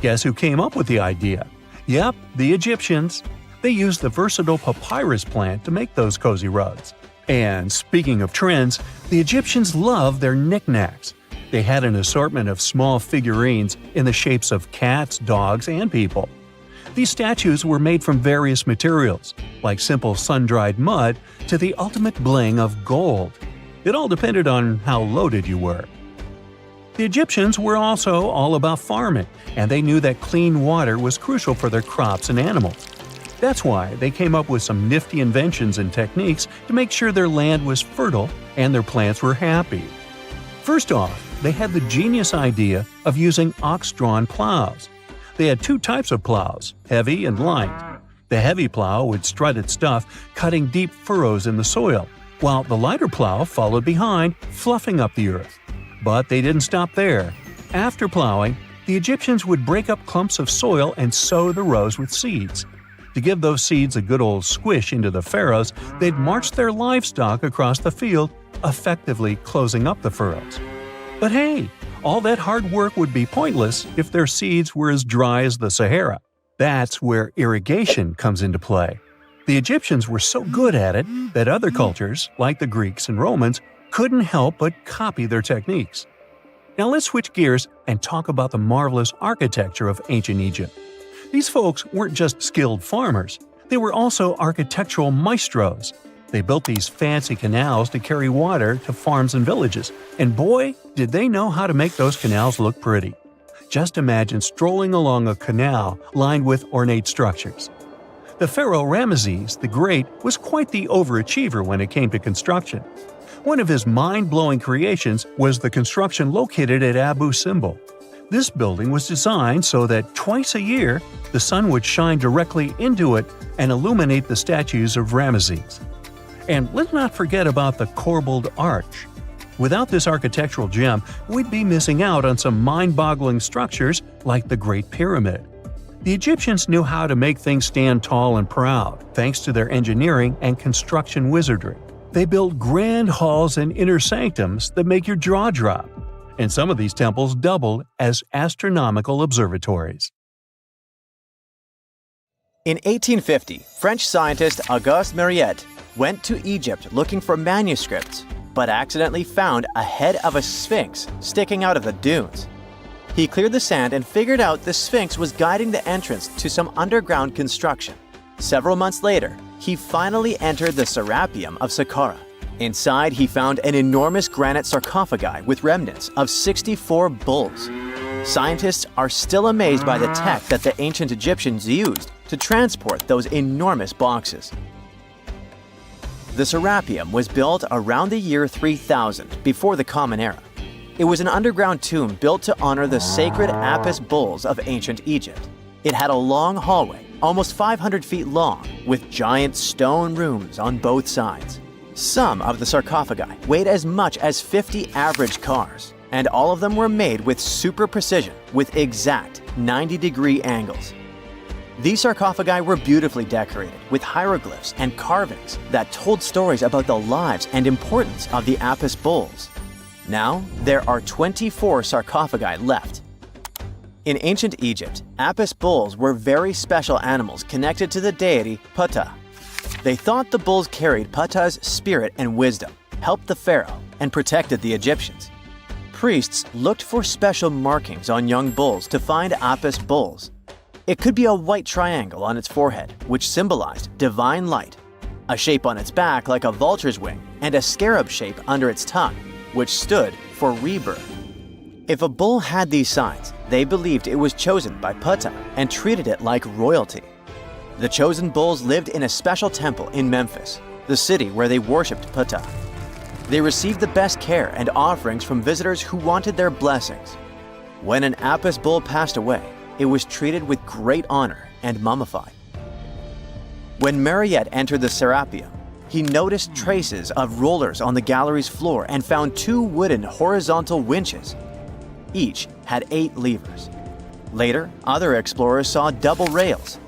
Guess who came up with the idea? Yep, the Egyptians. They used the versatile papyrus plant to make those cozy rugs. And speaking of trends, the Egyptians loved their knickknacks. They had an assortment of small figurines in the shapes of cats, dogs, and people. These statues were made from various materials, like simple sun-dried mud to the ultimate bling of gold. It all depended on how loaded you were. The Egyptians were also all about farming, and they knew that clean water was crucial for their crops and animals. That's why they came up with some nifty inventions and techniques to make sure their land was fertile and their plants were happy. First off, they had the genius idea of using ox-drawn plows. They had two types of plows, heavy and light. The heavy plow would strut its stuff, cutting deep furrows in the soil, while the lighter plow followed behind, fluffing up the earth. But they didn't stop there. After plowing, the Egyptians would break up clumps of soil and sow the rows with seeds. To give those seeds a good old squish into the furrows, they'd march their livestock across the field, effectively closing up the furrows. But hey, all that hard work would be pointless if their seeds were as dry as the Sahara. That's where irrigation comes into play. The Egyptians were so good at it that other cultures, like the Greeks and Romans, couldn't help but copy their techniques. Now let's switch gears and talk about the marvelous architecture of ancient Egypt. These folks weren't just skilled farmers, they were also architectural maestros. They built these fancy canals to carry water to farms and villages, and boy, did they know how to make those canals look pretty. Just imagine strolling along a canal lined with ornate structures. The pharaoh Ramesses the Great was quite the overachiever when it came to construction. One of his mind-blowing creations was the construction located at Abu Simbel. This building was designed so that twice a year, the sun would shine directly into it and illuminate the statues of Ramesses. And let's not forget about the corbelled arch. Without this architectural gem, we'd be missing out on some mind-boggling structures like the Great Pyramid. The Egyptians knew how to make things stand tall and proud, thanks to their engineering and construction wizardry. They built grand halls and inner sanctums that make your jaw drop, and some of these temples doubled as astronomical observatories. In 1850, French scientist Auguste Mariette went to Egypt looking for manuscripts, but accidentally found a head of a sphinx sticking out of the dunes. He cleared the sand and figured out the sphinx was guiding the entrance to some underground construction. Several months later, he finally entered the Serapeum of Saqqara. Inside, he found an enormous granite sarcophagi with remnants of 64 bulls. Scientists are still amazed by the tech that the ancient Egyptians used to transport those enormous boxes. The Serapeum was built around the year 3000 before the Common Era. It was an underground tomb built to honor the sacred Apis bulls of ancient Egypt. It had a long hallway, almost 500 feet long, with giant stone rooms on both sides. Some of the sarcophagi weighed as much as 50 average cars, and all of them were made with super precision, with exact 90-degree angles. These sarcophagi were beautifully decorated with hieroglyphs and carvings that told stories about the lives and importance of the Apis bulls. Now, there are 24 sarcophagi left. In ancient Egypt, Apis bulls were very special animals connected to the deity Ptah. They thought the bulls carried Ptah's spirit and wisdom, helped the pharaoh, and protected the Egyptians. Priests looked for special markings on young bulls to find Apis bulls. It could be a white triangle on its forehead, which symbolized divine light, a shape on its back like a vulture's wing, and a scarab shape under its tongue, which stood for rebirth. If a bull had these signs, they believed it was chosen by Ptah and treated it like royalty. The chosen bulls lived in a special temple in Memphis, the city where they worshipped Ptah. They received the best care and offerings from visitors who wanted their blessings. When an Apis bull passed away, it was treated with great honor and mummified. When Mariette entered the Serapeum, he noticed traces of rollers on the gallery's floor and found 2 wooden horizontal winches. Each had 8 levers. Later, other explorers saw double rails.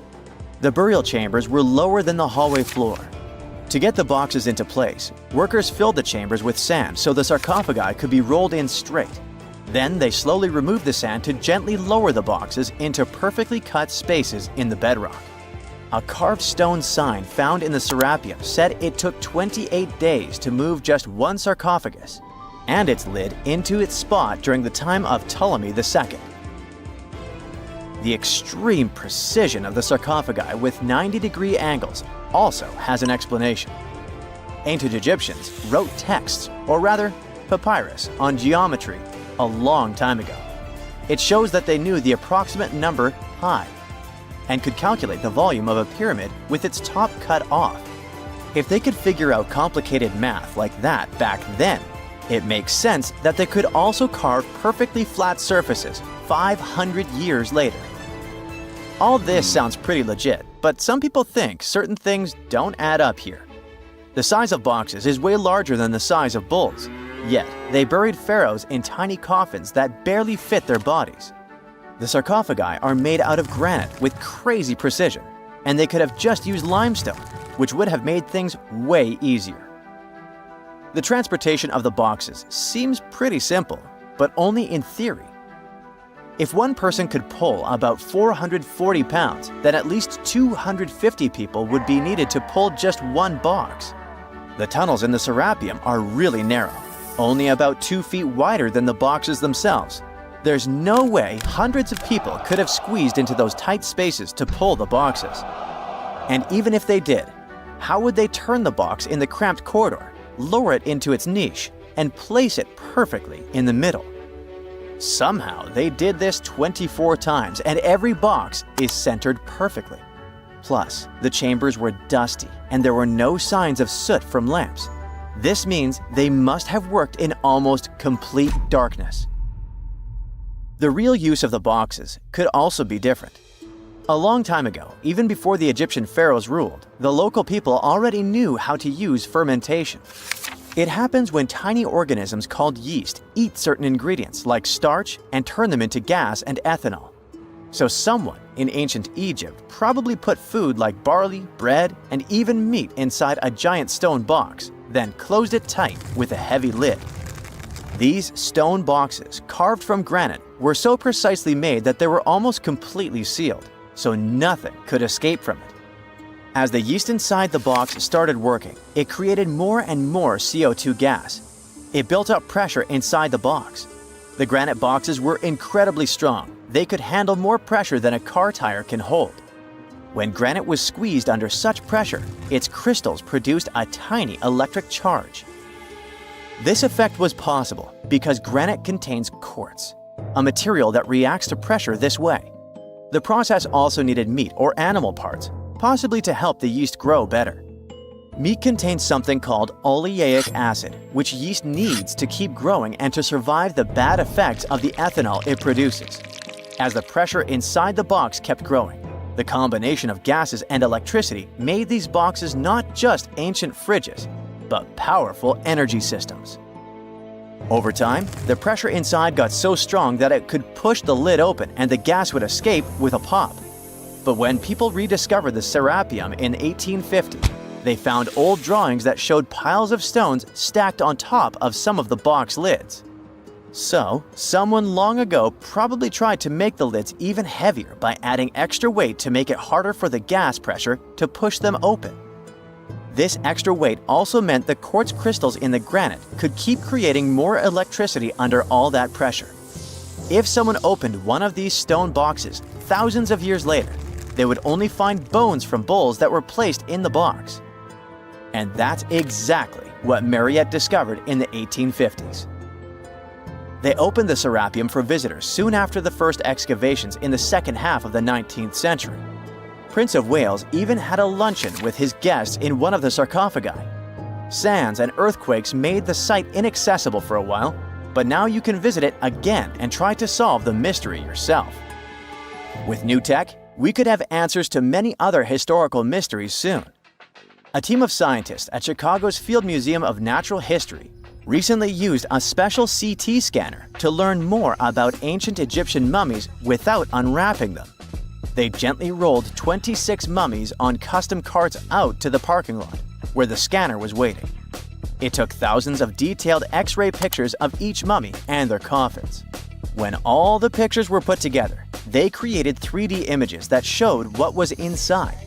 The burial chambers were lower than the hallway floor. To get the boxes into place, workers filled the chambers with sand so the sarcophagi could be rolled in straight. Then they slowly removed the sand to gently lower the boxes into perfectly cut spaces in the bedrock. A carved stone sign found in the Serapeum said it took 28 days to move just one sarcophagus and its lid into its spot during the time of Ptolemy II. The extreme precision of the sarcophagi with 90-degree angles also has an explanation. Ancient Egyptians wrote texts, or rather, papyrus, on geometry a long time ago. It shows that they knew the approximate number pi and could calculate the volume of a pyramid with its top cut off. If they could figure out complicated math like that back then, it makes sense that they could also carve perfectly flat surfaces 500 years later. All this sounds pretty legit, but some people think certain things don't add up here. The size of boxes is way larger than the size of bulls, yet they buried pharaohs in tiny coffins that barely fit their bodies. The sarcophagi are made out of granite with crazy precision, and they could have just used limestone, which would have made things way easier. The transportation of the boxes seems pretty simple, but only in theory. If one person could pull about 440 pounds, then at least 250 people would be needed to pull just one box. The tunnels in the Serapeum are really narrow, only about 2 feet wider than the boxes themselves. There's no way hundreds of people could have squeezed into those tight spaces to pull the boxes. And even if they did, how would they turn the box in the cramped corridor, lower it into its niche, and place it perfectly in the middle? Somehow they did this 24 times, and every box is centered perfectly. Plus, the chambers were dusty, and there were no signs of soot from lamps. This means they must have worked in almost complete darkness. The real use of the boxes could also be different. A long time ago, even before the Egyptian pharaohs ruled, the local people already knew how to use fermentation. It happens when tiny organisms called yeast eat certain ingredients like starch and turn them into gas and ethanol. So someone in ancient Egypt probably put food like barley, bread, and even meat inside a giant stone box, then closed it tight with a heavy lid. These stone boxes, carved from granite, were so precisely made that they were almost completely sealed, so nothing could escape from it. As the yeast inside the box started working, it created more and more CO2 gas. It built up pressure inside the box. The granite boxes were incredibly strong. They could handle more pressure than a car tire can hold. When granite was squeezed under such pressure, its crystals produced a tiny electric charge. This effect was possible because granite contains quartz, a material that reacts to pressure this way. The process also needed meat or animal parts, possibly to help the yeast grow better. Meat contains something called oleic acid, which yeast needs to keep growing and to survive the bad effects of the ethanol it produces. As the pressure inside the box kept growing, the combination of gases and electricity made these boxes not just ancient fridges, but powerful energy systems. Over time, the pressure inside got so strong that it could push the lid open and the gas would escape with a pop. But when people rediscovered the serapeum in 1850, they found old drawings that showed piles of stones stacked on top of some of the box lids. So, someone long ago probably tried to make the lids even heavier by adding extra weight to make it harder for the gas pressure to push them open. This extra weight also meant the quartz crystals in the granite could keep creating more electricity under all that pressure. If someone opened one of these stone boxes thousands of years later, they would only find bones from bulls that were placed in the box. And that's exactly what Mariette discovered in the 1850s. They opened the serapeum for visitors soon after the first excavations in the second half of the 19th century. Prince of Wales even had a luncheon with his guests in one of the sarcophagi. Sands and earthquakes made the site inaccessible for a while, but now you can visit it again and try to solve the mystery yourself. With new tech, we could have answers to many other historical mysteries soon. A team of scientists at Chicago's Field Museum of Natural History recently used a special CT scanner to learn more about ancient Egyptian mummies without unwrapping them. They gently rolled 26 mummies on custom carts out to the parking lot, where the scanner was waiting. It took thousands of detailed X-ray pictures of each mummy and their coffins. When all the pictures were put together, they created 3D images that showed what was inside,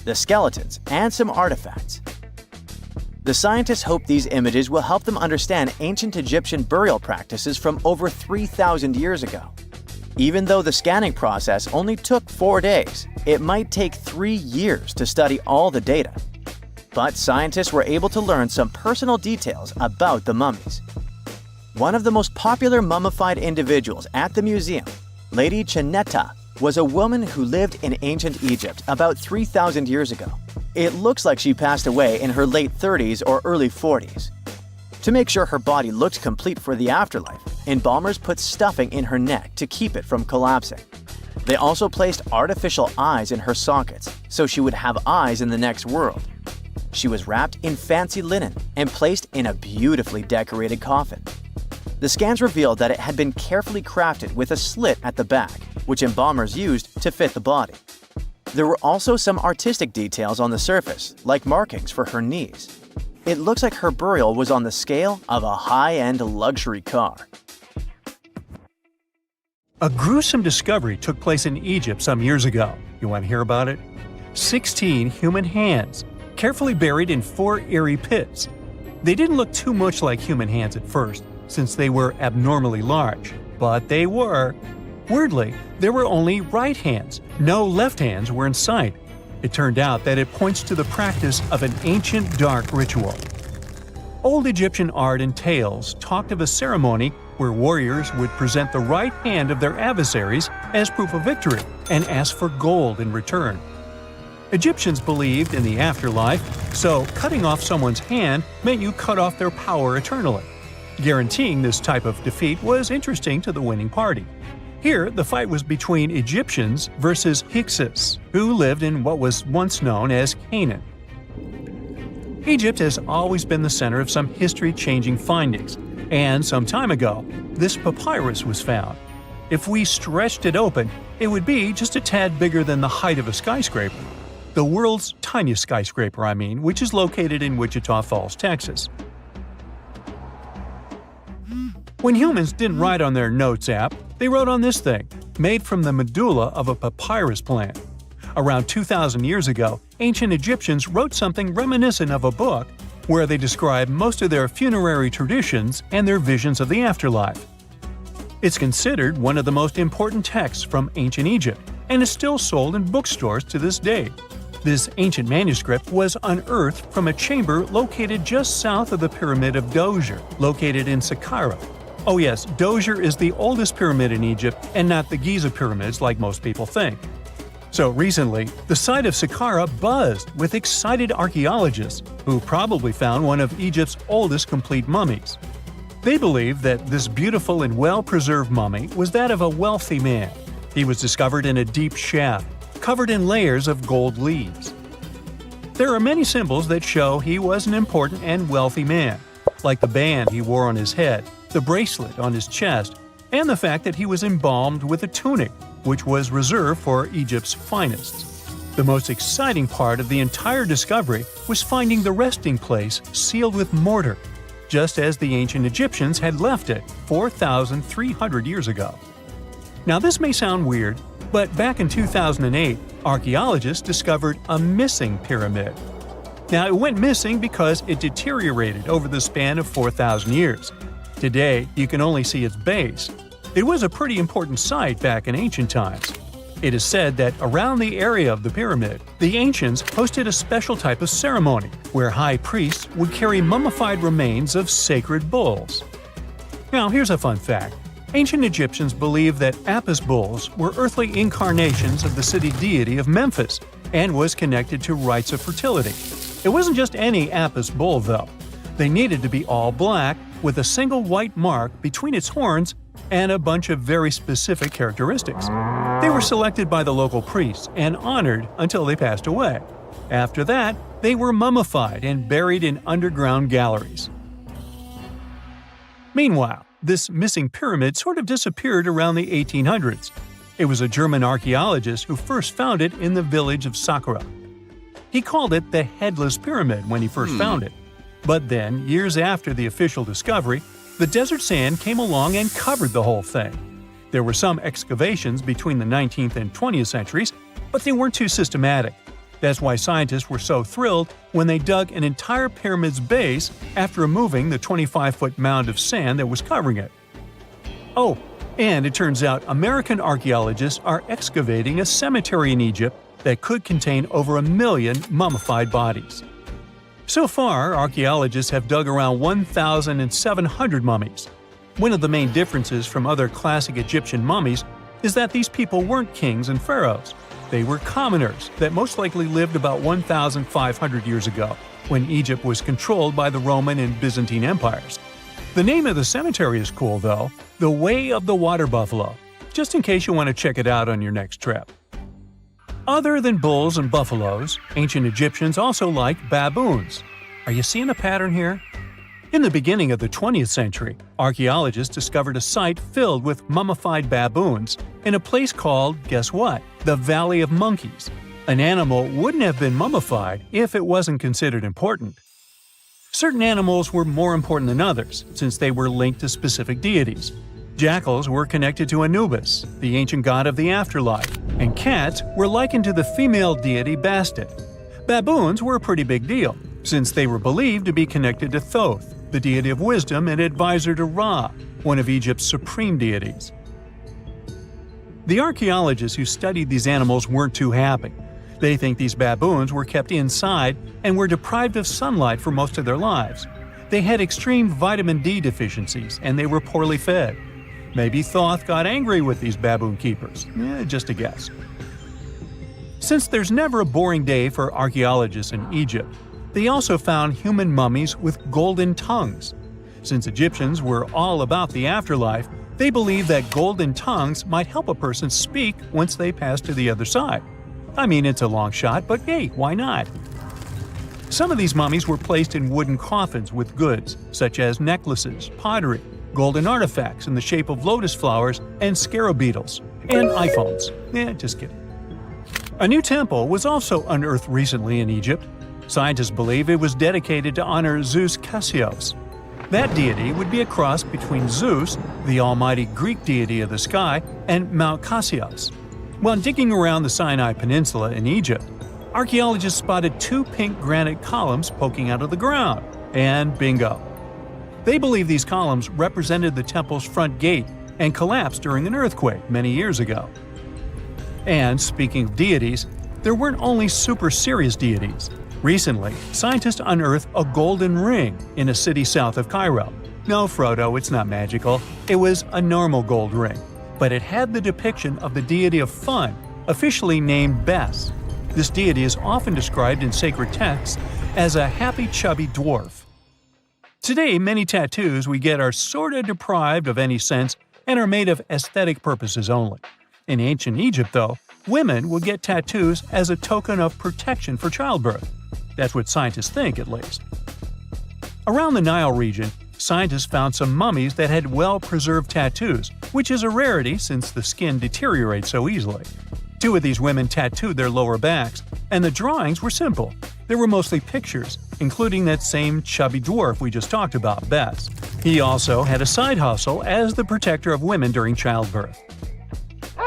the skeletons, and some artifacts. The scientists hope these images will help them understand ancient Egyptian burial practices from over 3,000 years ago. Even though the scanning process only took 4 days, it might take 3 years to study all the data. But scientists were able to learn some personal details about the mummies. One of the most popular mummified individuals at the museum, Lady Chineta, was a woman who lived in ancient Egypt about 3,000 years ago. It looks like she passed away in her late 30s or early 40s. To make sure her body looked complete for the afterlife, embalmers put stuffing in her neck to keep it from collapsing. They also placed artificial eyes in her sockets, so she would have eyes in the next world. She was wrapped in fancy linen and placed in a beautifully decorated coffin. The scans revealed that it had been carefully crafted with a slit at the back, which embalmers used to fit the body. There were also some artistic details on the surface, like markings for her knees. It looks like her burial was on the scale of a high-end luxury car. A gruesome discovery took place in Egypt some years ago. You want to hear about it? 16 human hands, carefully buried in 4 eerie pits. They didn't look too much like human hands at first, since they were abnormally large, but they were. Weirdly, there were only right hands. No left hands were in sight. It turned out that it points to the practice of an ancient dark ritual. Old Egyptian art and tales talked of a ceremony where warriors would present the right hand of their adversaries as proof of victory and ask for gold in return. Egyptians believed in the afterlife, so cutting off someone's hand meant you cut off their power eternally. Guaranteeing this type of defeat was interesting to the winning party. Here, the fight was between Egyptians versus Hyksos, who lived in what was once known as Canaan. Egypt has always been the center of some history-changing findings, and some time ago, this papyrus was found. If we stretched it open, It would be just a tad bigger than the height of a skyscraper. The world's tiniest skyscraper, which is located in Wichita Falls, Texas. When humans didn't write on their notes app, they wrote on this thing, made from the medulla of a papyrus plant. Around 2,000 years ago, ancient Egyptians wrote something reminiscent of a book where they describe most of their funerary traditions and their visions of the afterlife. It's considered one of the most important texts from ancient Egypt and is still sold in bookstores to this day. This ancient manuscript was unearthed from a chamber located just south of the Pyramid of Djoser, located in Saqqara. Oh yes, Djoser is the oldest pyramid in Egypt and not the Giza pyramids like most people think. So recently, the site of Saqqara buzzed with excited archaeologists who probably found one of Egypt's oldest complete mummies. They believe that this beautiful and well-preserved mummy was that of a wealthy man. He was discovered in a deep shaft, covered in layers of gold leaves. There are many symbols that show he was an important and wealthy man, like the band he wore on his head, the bracelet on his chest, and the fact that he was embalmed with a tunic, which was reserved for Egypt's finest. The most exciting part of the entire discovery was finding the resting place sealed with mortar, just as the ancient Egyptians had left it 4,300 years ago. Now this may sound weird, but back in 2008, archaeologists discovered a missing pyramid. Now it went missing because it deteriorated over the span of 4,000 years. Today, you can only see its base. It was a pretty important site back in ancient times. It is said that around the area of the pyramid, the ancients hosted a special type of ceremony where high priests would carry mummified remains of sacred bulls. Now, here's a fun fact. Ancient Egyptians believed that Apis bulls were earthly incarnations of the city deity of Memphis and was connected to rites of fertility. It wasn't just any Apis bull, though. They needed to be all black with a single white mark between its horns and a bunch of very specific characteristics. They were selected by the local priests and honored until they passed away. After that, they were mummified and buried in underground galleries. Meanwhile, this missing pyramid sort of disappeared around the 1800s. It was a German archaeologist who first found it in the village of Saqqara. He called it the Headless Pyramid when he first found it. But then, years after the official discovery, the desert sand came along and covered the whole thing. There were some excavations between the 19th and 20th centuries, but they weren't too systematic. That's why scientists were so thrilled when they dug an entire pyramid's base after removing the 25-foot mound of sand that was covering it. Oh, and it turns out American archaeologists are excavating a cemetery in Egypt that could contain over 1 million mummified bodies. So far, archaeologists have dug around 1,700 mummies. One of the main differences from other classic Egyptian mummies is that these people weren't kings and pharaohs. They were commoners that most likely lived about 1,500 years ago, when Egypt was controlled by the Roman and Byzantine empires. The name of the cemetery is cool, though, the Way of the Water Buffalo, just in case you want to check it out on your next trip. Other than bulls and buffaloes, ancient Egyptians also liked baboons. Are you seeing a pattern here? In the beginning of the 20th century, archaeologists discovered a site filled with mummified baboons in a place called, guess what? The Valley of Monkeys. An animal wouldn't have been mummified if it wasn't considered important. Certain animals were more important than others, since they were linked to specific deities. Jackals were connected to Anubis, the ancient god of the afterlife, and cats were likened to the female deity Bastet. Baboons were a pretty big deal, since they were believed to be connected to Thoth, the deity of wisdom and advisor to Ra, one of Egypt's supreme deities. The archaeologists who studied these animals weren't too happy. They think these baboons were kept inside and were deprived of sunlight for most of their lives. They had extreme vitamin D deficiencies and they were poorly fed. Maybe Thoth got angry with these baboon keepers. Just a guess. Since there's never a boring day for archaeologists in Egypt, they also found human mummies with golden tongues. Since Egyptians were all about the afterlife, they believed that golden tongues might help a person speak once they pass to the other side. I mean, it's a long shot, but hey, why not? Some of these mummies were placed in wooden coffins with goods, such as necklaces, pottery, golden artifacts in the shape of lotus flowers, and scarab beetles. and iPhones. Just kidding. A new temple was also unearthed recently in Egypt. Scientists believe it was dedicated to honor Zeus Cassius. That deity would be a cross between Zeus, the almighty Greek deity of the sky, and Mount Cassius. While digging around the Sinai Peninsula in Egypt, archaeologists spotted 2 pink granite columns poking out of the ground. And bingo! They believe these columns represented the temple's front gate and collapsed during an earthquake many years ago. And speaking of deities, there weren't only super serious deities. Recently, scientists unearthed a golden ring in a city south of Cairo. No, Frodo, it's not magical. It was a normal gold ring, but it had the depiction of the deity of fun, officially named Bes. This deity is often described in sacred texts as a happy chubby dwarf. Today, many tattoos we get are sorta deprived of any sense and are made of aesthetic purposes only. In ancient Egypt, though, women would get tattoos as a token of protection for childbirth. That's what scientists think, at least. Around the Nile region, scientists found some mummies that had well-preserved tattoos, which is a rarity since the skin deteriorates so easily. 2 of these women tattooed their lower backs, and the drawings were simple. They were mostly pictures, including that same chubby dwarf we just talked about, Bes. He also had a side hustle as the protector of women during childbirth.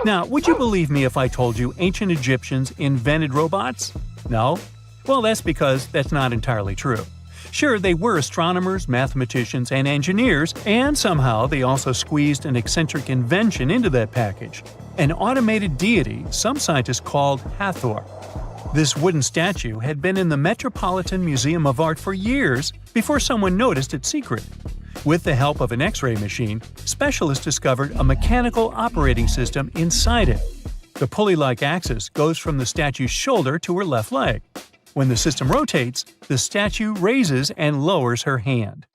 Now, would you believe me if I told you ancient Egyptians invented robots? No? Well, that's because that's not entirely true. Sure, they were astronomers, mathematicians, and engineers, and somehow they also squeezed an eccentric invention into that package – an automated deity some scientists called Hathor. This wooden statue had been in the Metropolitan Museum of Art for years before someone noticed its secret. With the help of an X-ray machine, specialists discovered a mechanical operating system inside it. The pulley-like axis goes from the statue's shoulder to her left leg. When the system rotates, the statue raises and lowers her hand.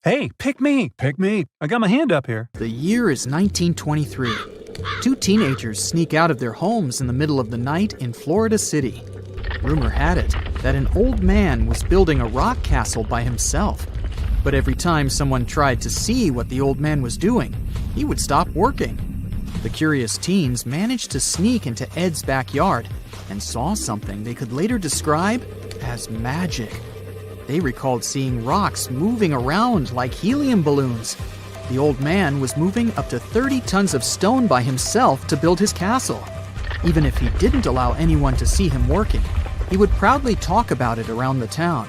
Hey, pick me! Pick me! I got my hand up here. The year is 1923. 2 teenagers sneak out of their homes in the middle of the night in Florida City. Rumor had it that an old man was building a rock castle by himself. But every time someone tried to see what the old man was doing, he would stop working. The curious teens managed to sneak into Ed's backyard and saw something they could later describe as magic. They recalled seeing rocks moving around like helium balloons. The old man was moving up to 30 tons of stone by himself to build his castle. Even if he didn't allow anyone to see him working, he would proudly talk about it around the town.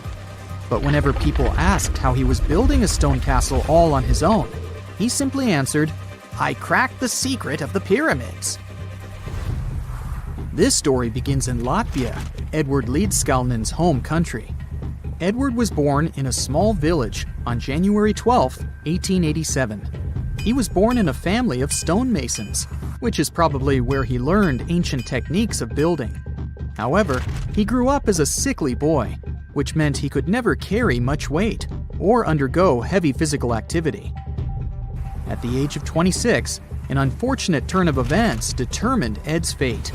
But whenever people asked how he was building a stone castle all on his own, he simply answered, "I cracked the secret of the pyramids." This story begins in Latvia, Edward Leedskalnin's home country. Edward was born in a small village on January 12, 1887. He was born in a family of stonemasons, which is probably where he learned ancient techniques of building. However, he grew up as a sickly boy, which meant he could never carry much weight or undergo heavy physical activity. At the age of 26, an unfortunate turn of events determined Ed's fate.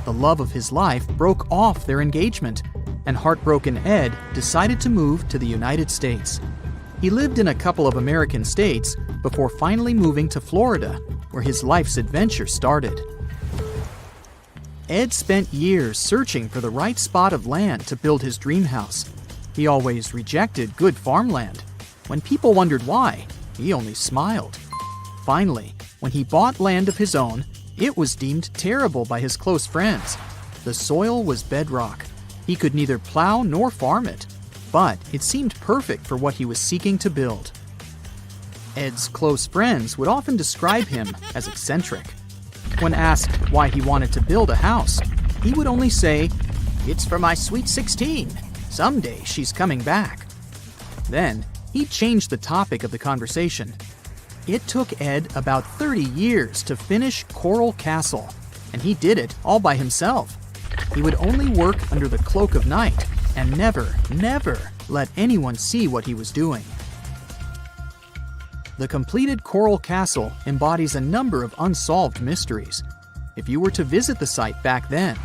The love of his life broke off their engagement, and heartbroken Ed decided to move to the United States. He lived in a couple of American states before finally moving to Florida, where his life's adventure started. Ed spent years searching for the right spot of land to build his dream house. He always rejected good farmland. When people wondered why, he only smiled. Finally, when he bought land of his own, it was deemed terrible by his close friends. The soil was bedrock. He could neither plow nor farm it, but it seemed perfect for what he was seeking to build. Ed's close friends would often describe him as eccentric. When asked why he wanted to build a house, he would only say, "It's for my sweet 16. Someday she's coming back." Then, he changed the topic of the conversation. It took Ed about 30 years to finish Coral Castle, and he did it all by himself. He would only work under the cloak of night and never let anyone see what he was doing. The completed Coral Castle embodies a number of unsolved mysteries. If you were to visit the site back then,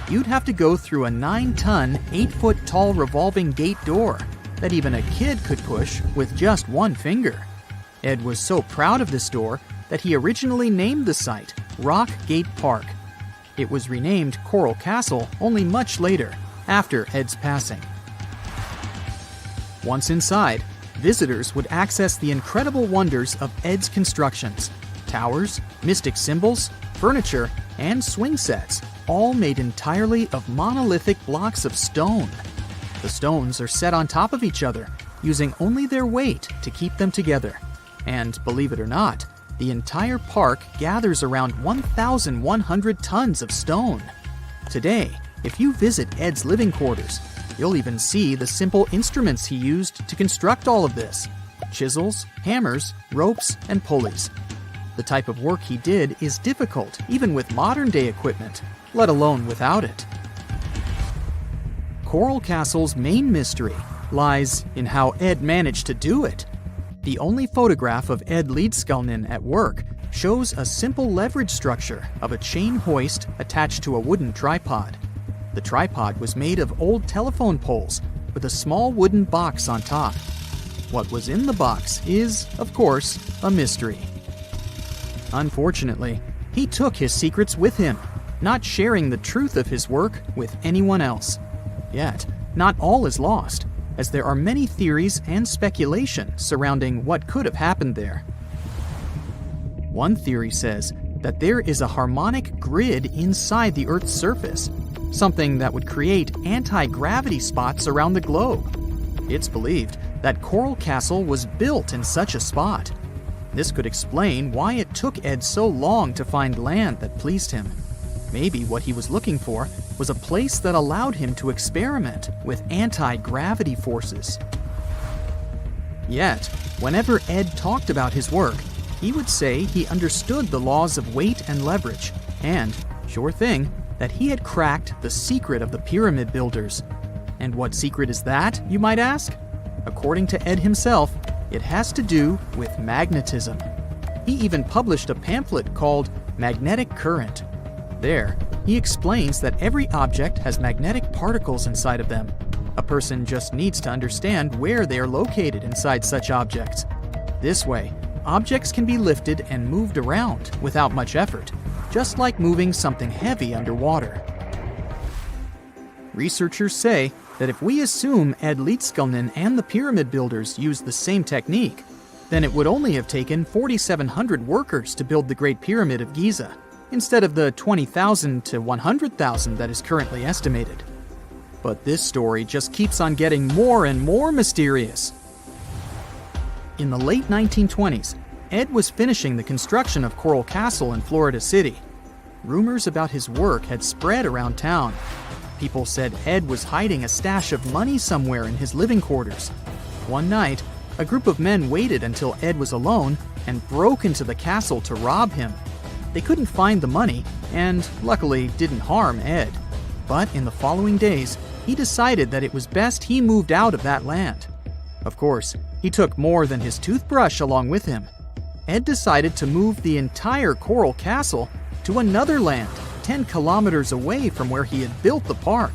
you'd have to go through a 9-ton, 8-foot-tall revolving gate door that even a kid could push with just one finger. Ed was so proud of this door that he originally named the site Rock Gate Park. It was renamed Coral Castle only much later, after Ed's passing. Once inside, visitors would access the incredible wonders of Ed's constructions: towers, mystic symbols, furniture, and swing sets, all made entirely of monolithic blocks of stone. The stones are set on top of each other, using only their weight to keep them together. And believe it or not, the entire park gathers around 1,100 tons of stone. Today, if you visit Ed's living quarters, you'll even see the simple instruments he used to construct all of this: chisels, hammers, ropes, and pulleys. The type of work he did is difficult even with modern-day equipment, let alone without it. Coral Castle's main mystery lies in how Ed managed to do it. The only photograph of Ed Leedskalnin at work shows a simple leverage structure of a chain hoist attached to a wooden tripod. The tripod was made of old telephone poles with a small wooden box on top. What was in the box is, of course, a mystery. Unfortunately, he took his secrets with him, not sharing the truth of his work with anyone else. Yet, not all is lost, as there are many theories and speculation surrounding what could have happened there. One theory says that there is a harmonic grid inside the Earth's surface, something that would create anti-gravity spots around the globe. It's believed that Coral Castle was built in such a spot. This could explain why it took Ed so long to find land that pleased him. Maybe what he was looking for was a place that allowed him to experiment with anti-gravity forces. Yet, whenever Ed talked about his work, he would say he understood the laws of weight and leverage, and, sure thing, that he had cracked the secret of the pyramid builders. And what secret is that, you might ask? According to Ed himself, it has to do with magnetism. He even published a pamphlet called Magnetic Current. There, he explains that every object has magnetic particles inside of them. A person just needs to understand where they are located inside such objects. This way, objects can be lifted and moved around without much effort, just like moving something heavy underwater. Researchers say that if we assume Ed Leedskalnin and the pyramid builders used the same technique, then it would only have taken 4,700 workers to build the Great Pyramid of Giza, instead of the 20,000 to 100,000 that is currently estimated. But this story just keeps on getting more and more mysterious. In the late 1920s, Ed was finishing the construction of Coral Castle in Florida City. Rumors about his work had spread around town. People said Ed was hiding a stash of money somewhere in his living quarters. One night, a group of men waited until Ed was alone and broke into the castle to rob him. They couldn't find the money and, luckily, didn't harm Ed. But in the following days, he decided that it was best he moved out of that land. Of course, he took more than his toothbrush along with him. Ed decided to move the entire Coral Castle to another land 10 kilometers away from where he had built the park.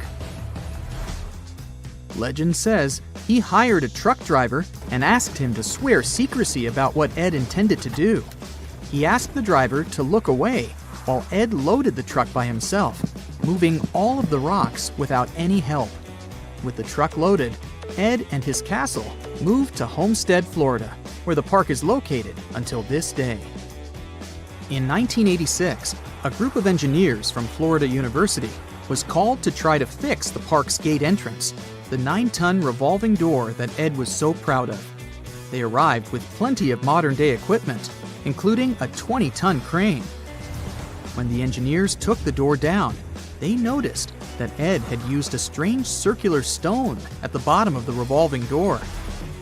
Legend says he hired a truck driver and asked him to swear secrecy about what Ed intended to do. He asked the driver to look away while Ed loaded the truck by himself, moving all of the rocks without any help. With the truck loaded, Ed and his castle moved to Homestead, Florida, where the park is located until this day. In 1986, a group of engineers from Florida University was called to try to fix the park's gate entrance, the 9-ton revolving door that Ed was so proud of. They arrived with plenty of modern-day equipment, including a 20-ton crane. When the engineers took the door down, they noticed that Ed had used a strange circular stone at the bottom of the revolving door.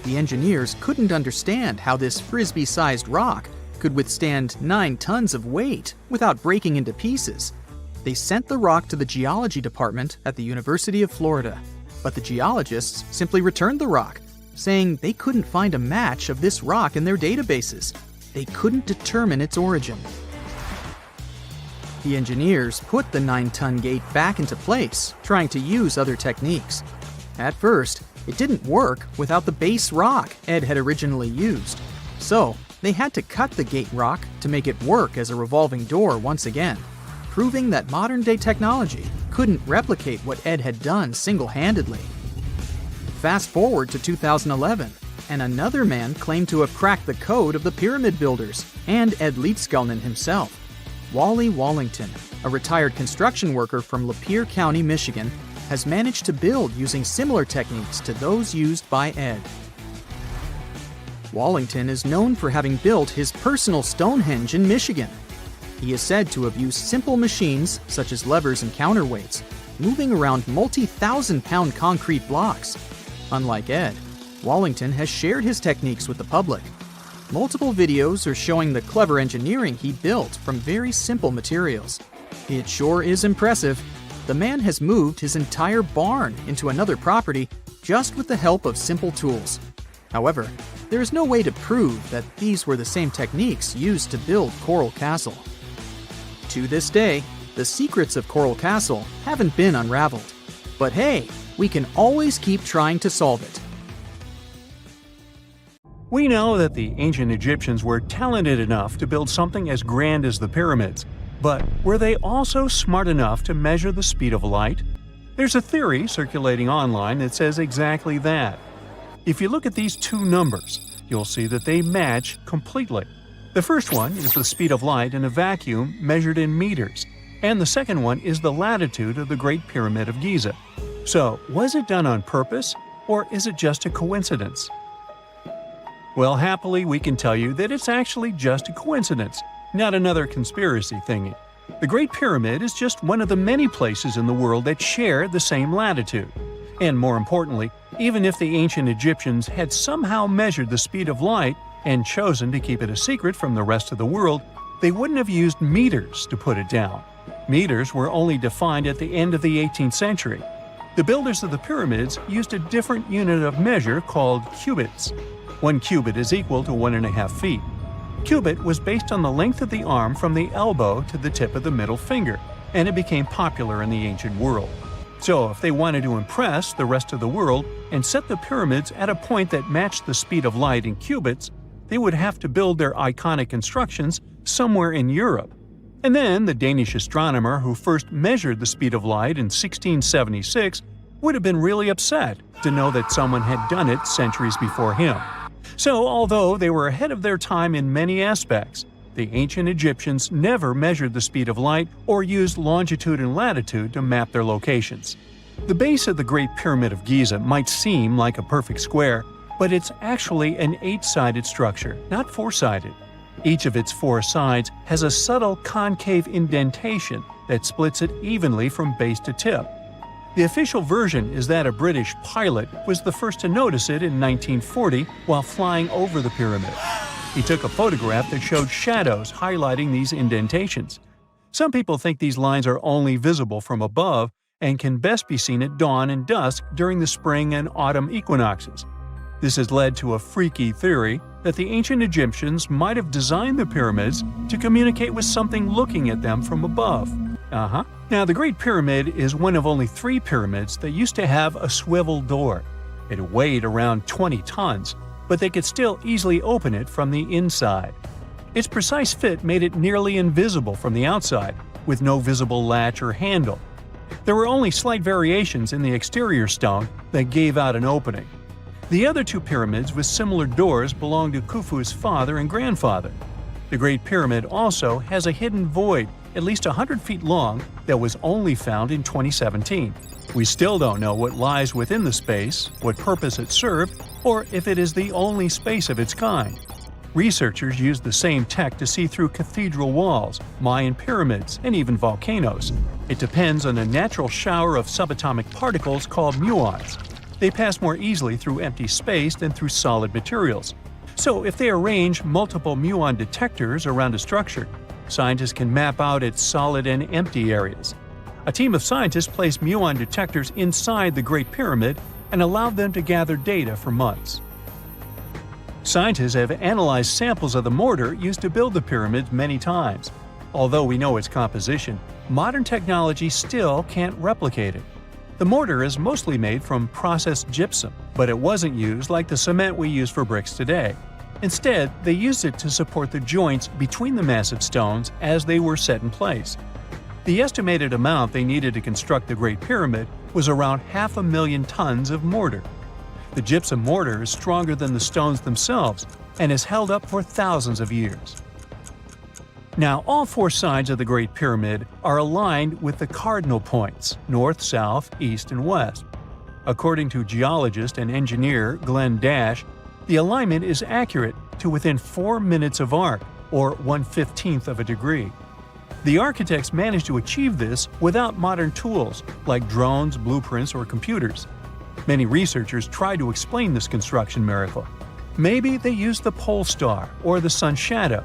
The engineers couldn't understand how this frisbee-sized rock could withstand 9 tons of weight without breaking into pieces. They sent the rock to the geology department at the University of Florida, but the geologists simply returned the rock, saying they couldn't find a match of this rock in their databases. They couldn't determine its origin. The engineers put the 9-ton gate back into place, trying to use other techniques. At first, it didn't work without the base rock Ed had originally used. So, They had to cut the gate rock to make it work as a revolving door once again, proving that modern-day technology couldn't replicate what Ed had done single-handedly. Fast forward to 2011, and another man claimed to have cracked the code of the pyramid builders and Ed Leedskalnin himself. Wally Wallington, a retired construction worker from Lapeer County, Michigan, has managed to build using similar techniques to those used by Ed. Wallington is known for having built his personal Stonehenge in Michigan. He is said to have used simple machines, such as levers and counterweights, moving around multi-thousand-pound concrete blocks. Unlike Ed, Wallington has shared his techniques with the public. Multiple videos are showing the clever engineering he built from very simple materials. It sure is impressive. The man has moved his entire barn into another property just with the help of simple tools. However, there is no way to prove that these were the same techniques used to build Coral Castle. To this day, the secrets of Coral Castle haven't been unraveled. But hey, we can always keep trying to solve it. We know that the ancient Egyptians were talented enough to build something as grand as the pyramids, but were they also smart enough to measure the speed of light? There's a theory circulating online that says exactly that. If you look at these two numbers, you'll see that they match completely. The first one is the speed of light in a vacuum measured in meters, and the second one is the latitude of the Great Pyramid of Giza. So, was it done on purpose, or is it just a coincidence? Well, happily, we can tell you that it's actually just a coincidence, not another conspiracy thingy. The Great Pyramid is just one of the many places in the world that share the same latitude. And more importantly, even if the ancient Egyptians had somehow measured the speed of light and chosen to keep it a secret from the rest of the world, they wouldn't have used meters to put it down. Meters were only defined at the end of the 18th century. The builders of the pyramids used a different unit of measure called cubits. 1 cubit is equal to 1.5 feet. Cubit was based on the length of the arm from the elbow to the tip of the middle finger, and it became popular in the ancient world. So if they wanted to impress the rest of the world and set the pyramids at a point that matched the speed of light in cubits, they would have to build their iconic constructions somewhere in Europe. And then the Danish astronomer who first measured the speed of light in 1676 would have been really upset to know that someone had done it centuries before him. So, although they were ahead of their time in many aspects, the ancient Egyptians never measured the speed of light or used longitude and latitude to map their locations. The base of the Great Pyramid of Giza might seem like a perfect square, but it's actually an 8-sided structure, not 4-sided. Each of its 4 sides has a subtle concave indentation that splits it evenly from base to tip. The official version is that a British pilot was the first to notice it in 1940 while flying over the pyramid. He took a photograph that showed shadows highlighting these indentations. Some people think these lines are only visible from above and can best be seen at dawn and dusk during the spring and autumn equinoxes. This has led to a freaky theory that the ancient Egyptians might have designed the pyramids to communicate with something looking at them from above. Now, the Great Pyramid is one of only 3 pyramids that used to have a swivel door. It weighed around 20 tons, but they could still easily open it from the inside. Its precise fit made it nearly invisible from the outside, with no visible latch or handle. There were only slight variations in the exterior stone that gave out an opening. The other 2 pyramids with similar doors belonged to Khufu's father and grandfather. The Great Pyramid also has a hidden void at least 100 feet long that was only found in 2017. We still don't know what lies within the space, what purpose it served, or if it is the only space of its kind. Researchers used the same tech to see through cathedral walls, Mayan pyramids, and even volcanoes. It depends on a natural shower of subatomic particles called muons. They pass more easily through empty space than through solid materials. So if they arrange multiple muon detectors around a structure, scientists can map out its solid and empty areas. A team of scientists placed muon detectors inside the Great Pyramid and allowed them to gather data for months. Scientists have analyzed samples of the mortar used to build the pyramids many times. Although we know its composition, modern technology still can't replicate it. The mortar is mostly made from processed gypsum, but it wasn't used like the cement we use for bricks today. Instead, they used it to support the joints between the massive stones as they were set in place. The estimated amount they needed to construct the Great Pyramid was around 500,000 tons of mortar. The gypsum mortar is stronger than the stones themselves and has held up for thousands of years. Now, all four sides of the Great Pyramid are aligned with the cardinal points – north, south, east, and west. According to geologist and engineer Glenn Dash, the alignment is accurate to within 4 minutes of arc, or 1/15th of a degree. The architects managed to achieve this without modern tools like drones, blueprints, or computers. Many researchers try to explain this construction miracle. Maybe they used the pole star or the sun's shadow.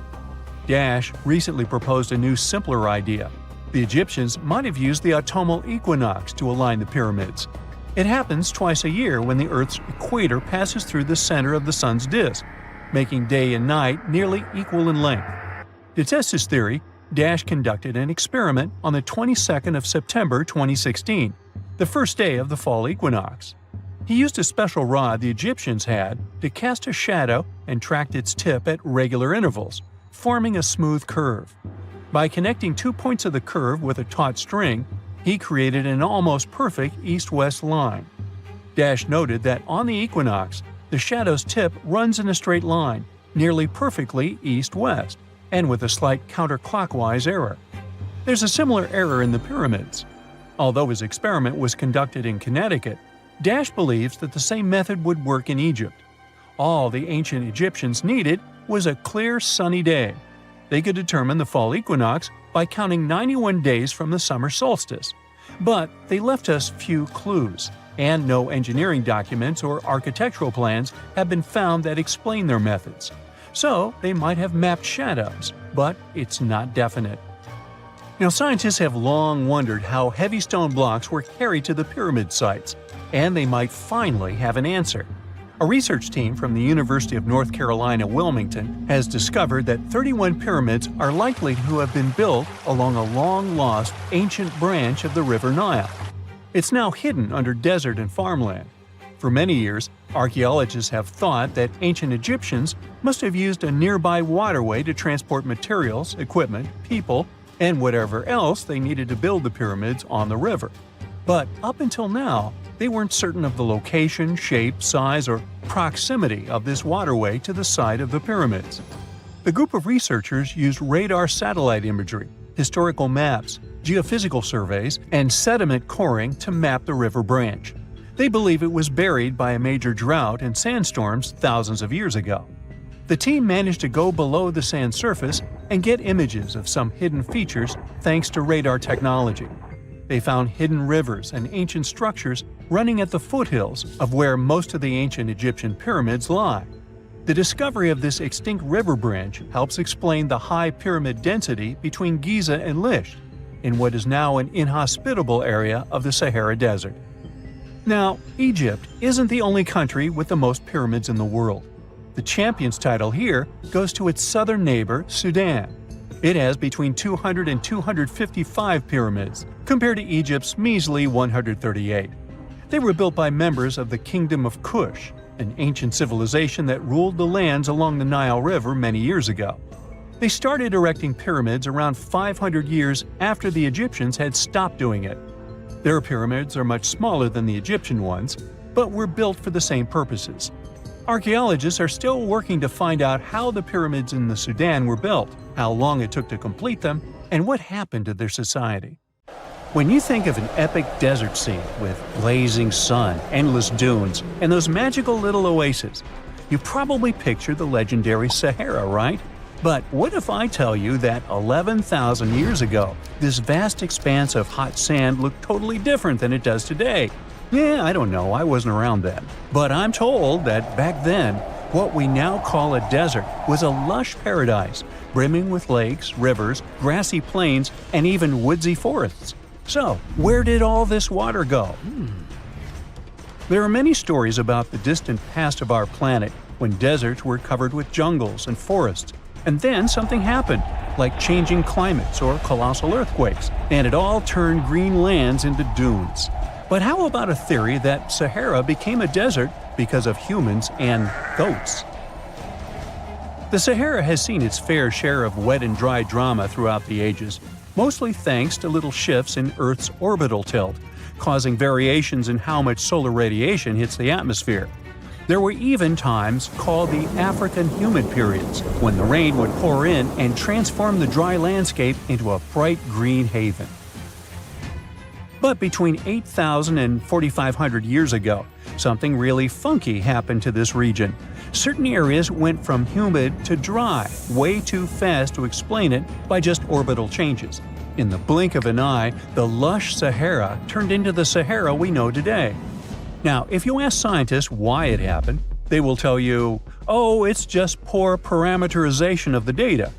Dash recently proposed a new, simpler idea. The Egyptians might have used the autumnal equinox to align the pyramids. It happens twice a year when the Earth's equator passes through the center of the sun's disk, making day and night nearly equal in length. To test his theory, Dash conducted an experiment on the 22nd of September 2016, the first day of the fall equinox. He used a special rod the Egyptians had to cast a shadow and tracked its tip at regular intervals, forming a smooth curve. By connecting 2 points of the curve with a taut string, he created an almost perfect east-west line. Dash noted that on the equinox, the shadow's tip runs in a straight line, nearly perfectly east-west, and with a slight counterclockwise error. There's a similar error in the pyramids. Although his experiment was conducted in Connecticut, Dash believes that the same method would work in Egypt. All the ancient Egyptians needed was a clear, sunny day. They could determine the fall equinox by counting 91 days from the summer solstice. But they left us few clues, and no engineering documents or architectural plans have been found that explain their methods. So they might have mapped shadows, but it's not definite. Now, scientists have long wondered how heavy stone blocks were carried to the pyramid sites, and they might finally have an answer. A research team from the University of North Carolina, Wilmington, has discovered that 31 pyramids are likely to have been built along a long-lost ancient branch of the River Nile. It's now hidden under desert and farmland. For many years, archaeologists have thought that ancient Egyptians must have used a nearby waterway to transport materials, equipment, people, and whatever else they needed to build the pyramids on the river. But up until now, they weren't certain of the location, shape, size, or proximity of this waterway to the site of the pyramids. The group of researchers used radar satellite imagery, historical maps, geophysical surveys, and sediment coring to map the river branch. They believe it was buried by a major drought and sandstorms thousands of years ago. The team managed to go below the sand surface and get images of some hidden features thanks to radar technology. They found hidden rivers and ancient structures running at the foothills of where most of the ancient Egyptian pyramids lie. The discovery of this extinct river branch helps explain the high pyramid density between Giza and Lisht, in what is now an inhospitable area of the Sahara Desert. Now, Egypt isn't the only country with the most pyramids in the world. The champion's title here goes to its southern neighbor, Sudan. It has between 200 and 255 pyramids, compared to Egypt's measly 138. They were built by members of the Kingdom of Kush, an ancient civilization that ruled the lands along the Nile River many years ago. They started erecting pyramids around 500 years after the Egyptians had stopped doing it. Their pyramids are much smaller than the Egyptian ones, but were built for the same purposes. Archaeologists are still working to find out how the pyramids in the Sudan were built, how long it took to complete them, and what happened to their society. When you think of an epic desert scene with blazing sun, endless dunes, and those magical little oases, you probably picture the legendary Sahara, right? But what if I tell you that 11,000 years ago, this vast expanse of hot sand looked totally different than it does today? Yeah, I don't know, I wasn't around then. But I'm told that back then, what we now call a desert was a lush paradise, brimming with lakes, rivers, grassy plains, and even woodsy forests. So, where did all this water go? There are many stories about the distant past of our planet when deserts were covered with jungles and forests, and then something happened, like changing climates or colossal earthquakes, and it all turned green lands into dunes. But how about a theory that Sahara became a desert because of humans and goats? The Sahara has seen its fair share of wet and dry drama throughout the ages, mostly thanks to little shifts in Earth's orbital tilt, causing variations in how much solar radiation hits the atmosphere. There were even times called the African humid periods, when the rain would pour in and transform the dry landscape into a bright green haven. But between 8,000 and 4,500 years ago, something really funky happened to this region. Certain areas went from humid to dry way too fast to explain it by just orbital changes. In the blink of an eye, the lush Sahara turned into the Sahara we know today. Now, if you ask scientists why it happened, they will tell you, oh, it's just poor parameterization of the data.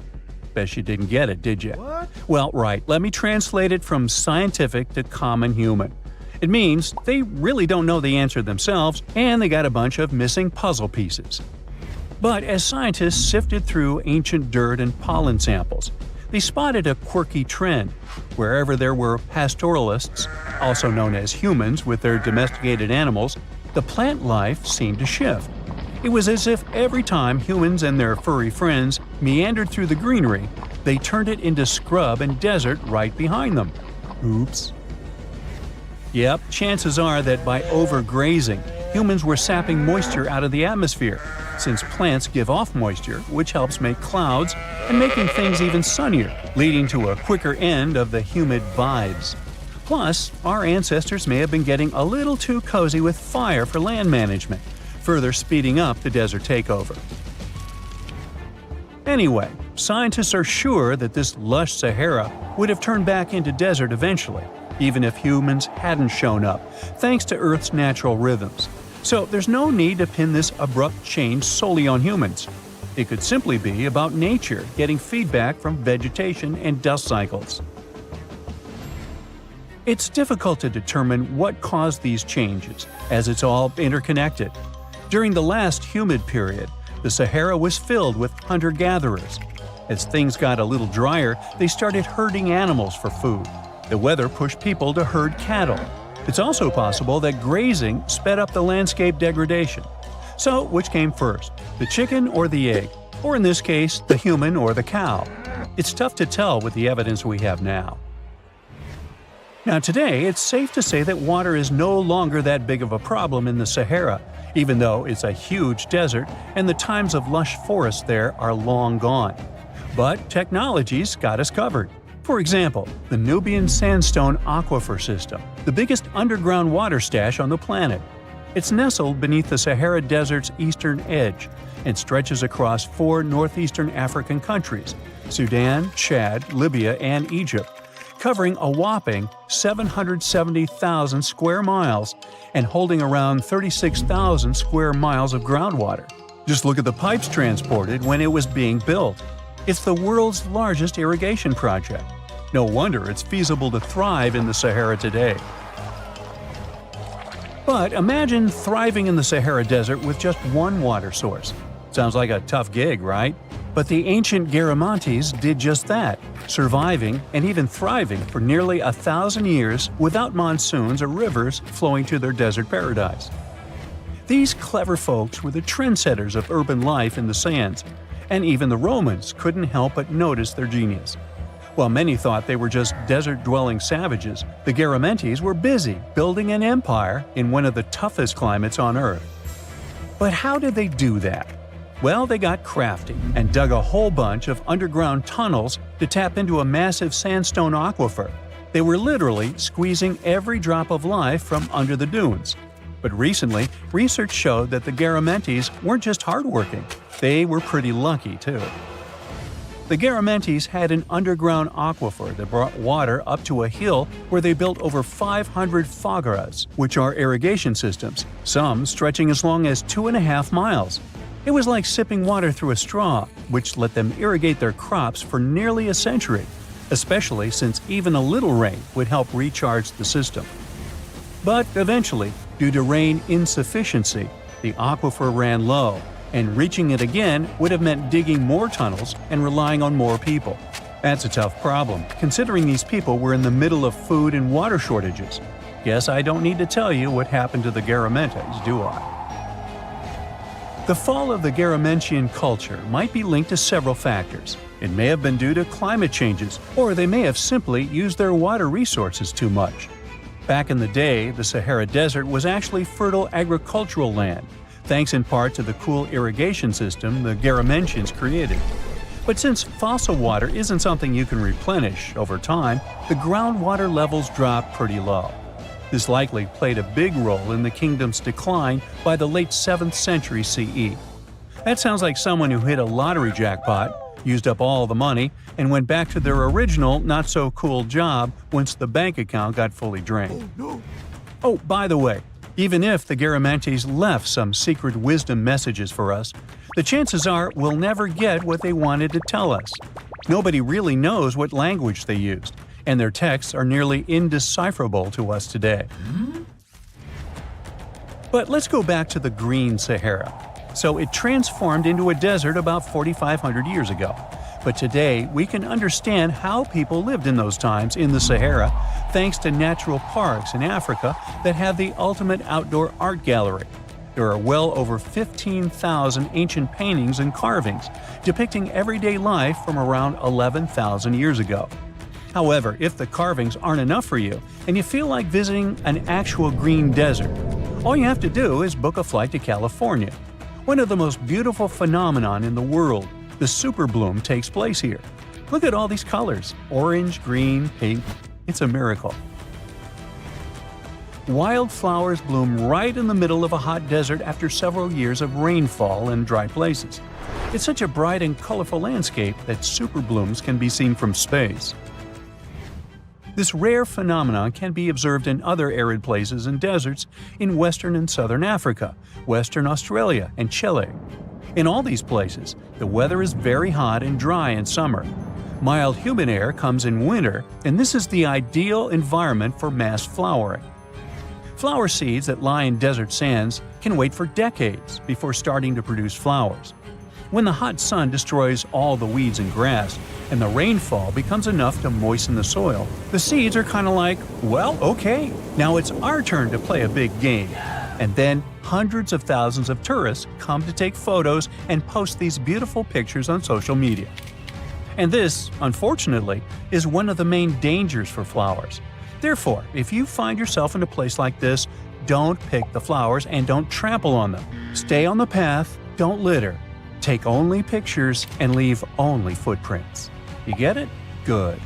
Bet you didn't get it, did you? What? Well, right, let me translate it from scientific to common human. It means they really don't know the answer themselves, and they got a bunch of missing puzzle pieces. But as scientists sifted through ancient dirt and pollen samples, they spotted a quirky trend. Wherever there were pastoralists, also known as humans with their domesticated animals, the plant life seemed to shift. It was as if every time humans and their furry friends meandered through the greenery, they turned it into scrub and desert right behind them. Oops. Yep, chances are that by overgrazing, humans were sapping moisture out of the atmosphere, since plants give off moisture, which helps make clouds and making things even sunnier, leading to a quicker end of the humid vibes. Plus, our ancestors may have been getting a little too cozy with fire for land management, further speeding up the desert takeover. Anyway, scientists are sure that this lush Sahara would have turned back into desert eventually, even if humans hadn't shown up, thanks to Earth's natural rhythms. So there's no need to pin this abrupt change solely on humans. It could simply be about nature getting feedback from vegetation and dust cycles. It's difficult to determine what caused these changes, as it's all interconnected. During the last humid period, the Sahara was filled with hunter-gatherers. As things got a little drier, they started herding animals for food. The weather pushed people to herd cattle. It's also possible that grazing sped up the landscape degradation. So, which came first, the chicken or the egg? Or in this case, the human or the cow? It's tough to tell with the evidence we have now. Now today, it's safe to say that water is no longer that big of a problem in the Sahara, even though it's a huge desert and the times of lush forests there are long gone. But technology's got us covered. For example, the Nubian Sandstone Aquifer System, the biggest underground water stash on the planet. It's nestled beneath the Sahara Desert's eastern edge and stretches across 4 northeastern African countries – Sudan, Chad, Libya, and Egypt, covering a whopping 770,000 square miles and holding around 36,000 square miles of groundwater. Just look at the pipes transported when it was being built. It's the world's largest irrigation project. No wonder it's feasible to thrive in the Sahara today. But imagine thriving in the Sahara Desert with just one water source. Sounds like a tough gig, right? But the ancient Garamantes did just that, surviving and even thriving for nearly 1,000 years without monsoons or rivers flowing to their desert paradise. These clever folks were the trendsetters of urban life in the sands, and even the Romans couldn't help but notice their genius. While many thought they were just desert-dwelling savages, the Garamantes were busy building an empire in one of the toughest climates on Earth. But how did they do that? Well, they got crafty and dug a whole bunch of underground tunnels to tap into a massive sandstone aquifer. They were literally squeezing every drop of life from under the dunes. But recently, research showed that the Garamantes weren't just hardworking, they were pretty lucky too. The Garamantes had an underground aquifer that brought water up to a hill where they built over 500 fogaras, which are irrigation systems, some stretching as long as 2.5 miles. It was like sipping water through a straw, which let them irrigate their crops for nearly a century, especially since even a little rain would help recharge the system. But eventually, due to rain insufficiency, the aquifer ran low, and reaching it again would have meant digging more tunnels and relying on more people. That's a tough problem, considering these people were in the middle of food and water shortages. Guess I don't need to tell you what happened to the Garamantes, do I? The fall of the Garamenchian culture might be linked to several factors. It may have been due to climate changes, or they may have simply used their water resources too much. Back in the day, the Sahara Desert was actually fertile agricultural land, thanks in part to the cool irrigation system the Garamenchians created. But since fossil water isn't something you can replenish over time, the groundwater levels dropped pretty low. This likely played a big role in the kingdom's decline by the late 7th century CE. That sounds like someone who hit a lottery jackpot, used up all the money, and went back to their original, not-so-cool job once the bank account got fully drained. Oh, by the way, even if the Garamantes left some secret wisdom messages for us, the chances are we'll never get what they wanted to tell us. Nobody really knows what language they used, and their texts are nearly indecipherable to us today. But let's go back to the Green Sahara. So it transformed into a desert about 4,500 years ago. But today, we can understand how people lived in those times in the Sahara thanks to natural parks in Africa that have the ultimate outdoor art gallery. There are well over 15,000 ancient paintings and carvings depicting everyday life from around 11,000 years ago. However, if the carvings aren't enough for you and you feel like visiting an actual green desert, all you have to do is book a flight to California. One of the most beautiful phenomenon in the world, the superbloom, takes place here. Look at all these colors – orange, green, pink. It's a miracle. Wildflowers bloom right in the middle of a hot desert after several years of rainfall in dry places. It's such a bright and colorful landscape that superblooms can be seen from space. This rare phenomenon can be observed in other arid places and deserts in western and southern Africa, Western Australia, and Chile. In all these places, the weather is very hot and dry in summer. Mild humid air comes in winter, and this is the ideal environment for mass flowering. Flower seeds that lie in desert sands can wait for decades before starting to produce flowers. When the hot sun destroys all the weeds and grass, and the rainfall becomes enough to moisten the soil, the seeds are kind of like, well, okay, now it's our turn to play a big game. And then hundreds of thousands of tourists come to take photos and post these beautiful pictures on social media. And this, unfortunately, is one of the main dangers for flowers. Therefore, if you find yourself in a place like this, don't pick the flowers and don't trample on them. Stay on the path, don't litter. Take only pictures and leave only footprints. You get it? Good.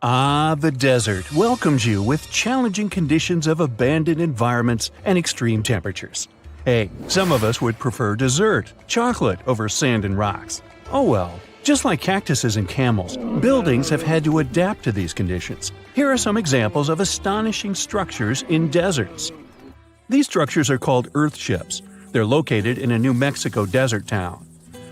The desert welcomes you with challenging conditions of abandoned environments and extreme temperatures. Hey, some of us would prefer dessert, chocolate, over sand and rocks. Oh well. Just like cactuses and camels, buildings have had to adapt to these conditions. Here are some examples of astonishing structures in deserts. These structures are called earthships. They're located in a New Mexico desert town.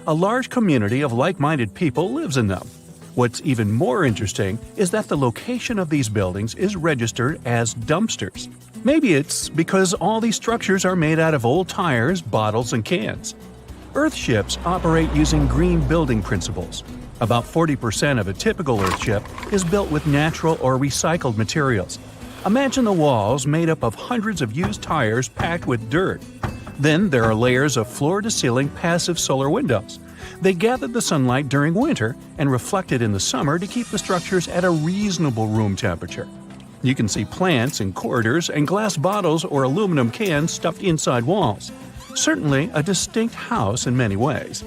A large community of like-minded people lives in them. What's even more interesting is that the location of these buildings is registered as dumpsters. Maybe it's because all these structures are made out of old tires, bottles, and cans. Earthships operate using green building principles. About 40% of a typical earthship is built with natural or recycled materials. Imagine the walls made up of hundreds of used tires packed with dirt. Then there are layers of floor-to-ceiling passive solar windows. They gather the sunlight during winter and reflect it in the summer to keep the structures at a reasonable room temperature. You can see plants in corridors and glass bottles or aluminum cans stuffed inside walls. Certainly a distinct house in many ways.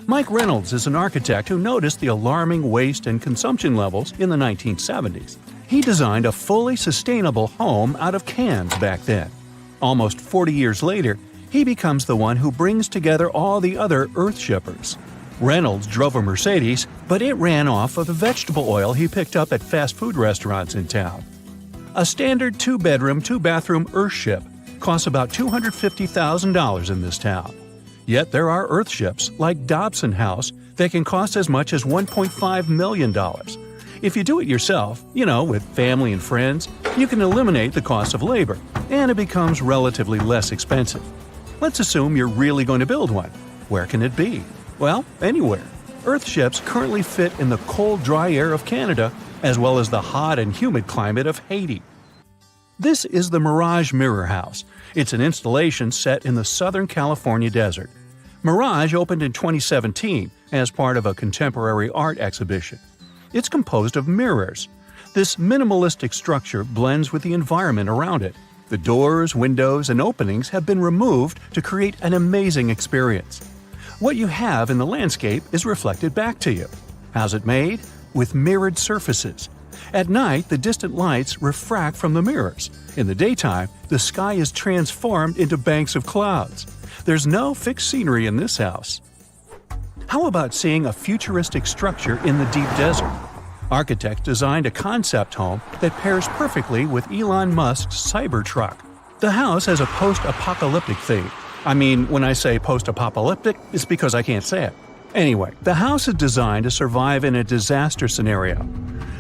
Mike Reynolds is an architect who noticed the alarming waste and consumption levels in the 1970s. He designed a fully sustainable home out of cans back then. Almost 40 years later, he becomes the one who brings together all the other earthshippers. Reynolds drove a Mercedes, but it ran off of the vegetable oil he picked up at fast food restaurants in town. A standard 2-bedroom, 2-bathroom earthship costs about $250,000 in this town. Yet there are earthships like Dobson House that can cost as much as $1.5 million. If you do it yourself, with family and friends, you can eliminate the cost of labor, and it becomes relatively less expensive. Let's assume you're really going to build one. Where can it be? Well, anywhere. Earthships currently fit in the cold, dry air of Canada, as well as the hot and humid climate of Haiti. This is the Mirage Mirror House. It's an installation set in the Southern California desert. Mirage opened in 2017 as part of a contemporary art exhibition. It's composed of mirrors. This minimalistic structure blends with the environment around it. The doors, windows, and openings have been removed to create an amazing experience. What you have in the landscape is reflected back to you. How's it made? With mirrored surfaces. At night, the distant lights refract from the mirrors. In the daytime, the sky is transformed into banks of clouds. There's no fixed scenery in this house. How about seeing a futuristic structure in the deep desert? Architects designed a concept home that pairs perfectly with Elon Musk's Cybertruck. The house has a post-apocalyptic theme. I mean, when I say post-apocalyptic, it's because I can't say it. Anyway, the house is designed to survive in a disaster scenario.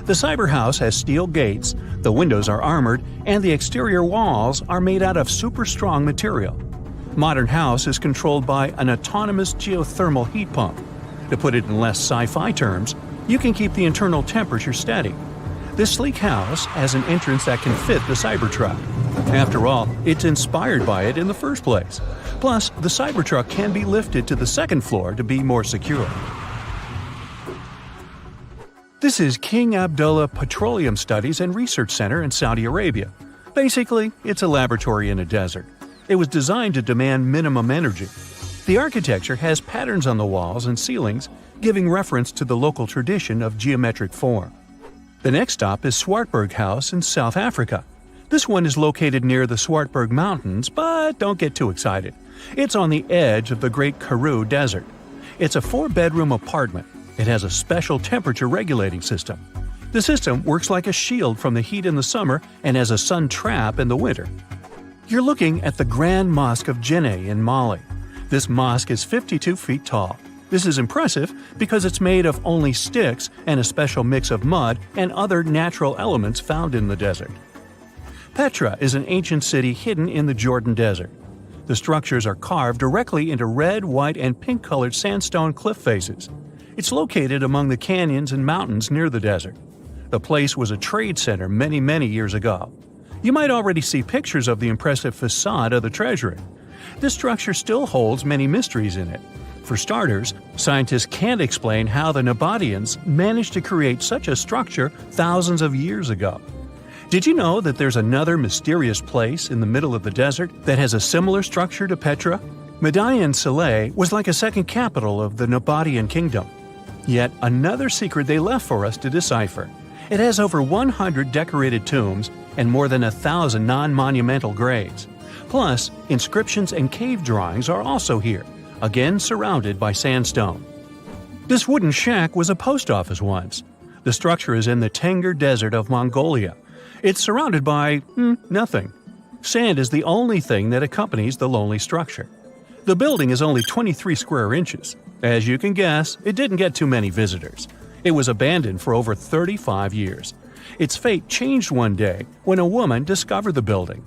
The cyber house has steel gates, the windows are armored, and the exterior walls are made out of super strong material. Modern house is controlled by an autonomous geothermal heat pump. To put it in less sci-fi terms, you can keep the internal temperature steady. This sleek house has an entrance that can fit the Cybertruck. After all, it's inspired by it in the first place. Plus, the Cybertruck can be lifted to the second floor to be more secure. This is King Abdullah Petroleum Studies and Research Center in Saudi Arabia. Basically, it's a laboratory in a desert. It was designed to demand minimum energy. The architecture has patterns on the walls and ceilings, giving reference to the local tradition of geometric form. The next stop is Swartberg House in South Africa. This one is located near the Swartberg Mountains, but don't get too excited. It's on the edge of the Great Karoo Desert. It's a 4-bedroom apartment. It has a special temperature regulating system. The system works like a shield from the heat in the summer and as a sun trap in the winter. You're looking at the Grand Mosque of Djenné in Mali. This mosque is 52 feet tall. This is impressive because it's made of only sticks and a special mix of mud and other natural elements found in the desert. Petra is an ancient city hidden in the Jordan Desert. The structures are carved directly into red, white, and pink-colored sandstone cliff faces. It's located among the canyons and mountains near the desert. The place was a trade center many years ago. You might already see pictures of the impressive facade of the treasury. This structure still holds many mysteries in it. For starters, scientists can't explain how the Nabataeans managed to create such a structure thousands of years ago. Did you know that there's another mysterious place in the middle of the desert that has a similar structure to Petra? Median Saleh was like a second capital of the Nabataean kingdom. Yet another secret they left for us to decipher. It has over 100 decorated tombs and more than 1,000 non-monumental graves. Plus, inscriptions and cave drawings are also here, again surrounded by sandstone. This wooden shack was a post office once. The structure is in the Tengger Desert of Mongolia. It's surrounded by nothing. Sand is the only thing that accompanies the lonely structure. The building is only 23 square inches. As you can guess, it didn't get too many visitors. It was abandoned for over 35 years. Its fate changed one day when a woman discovered the building.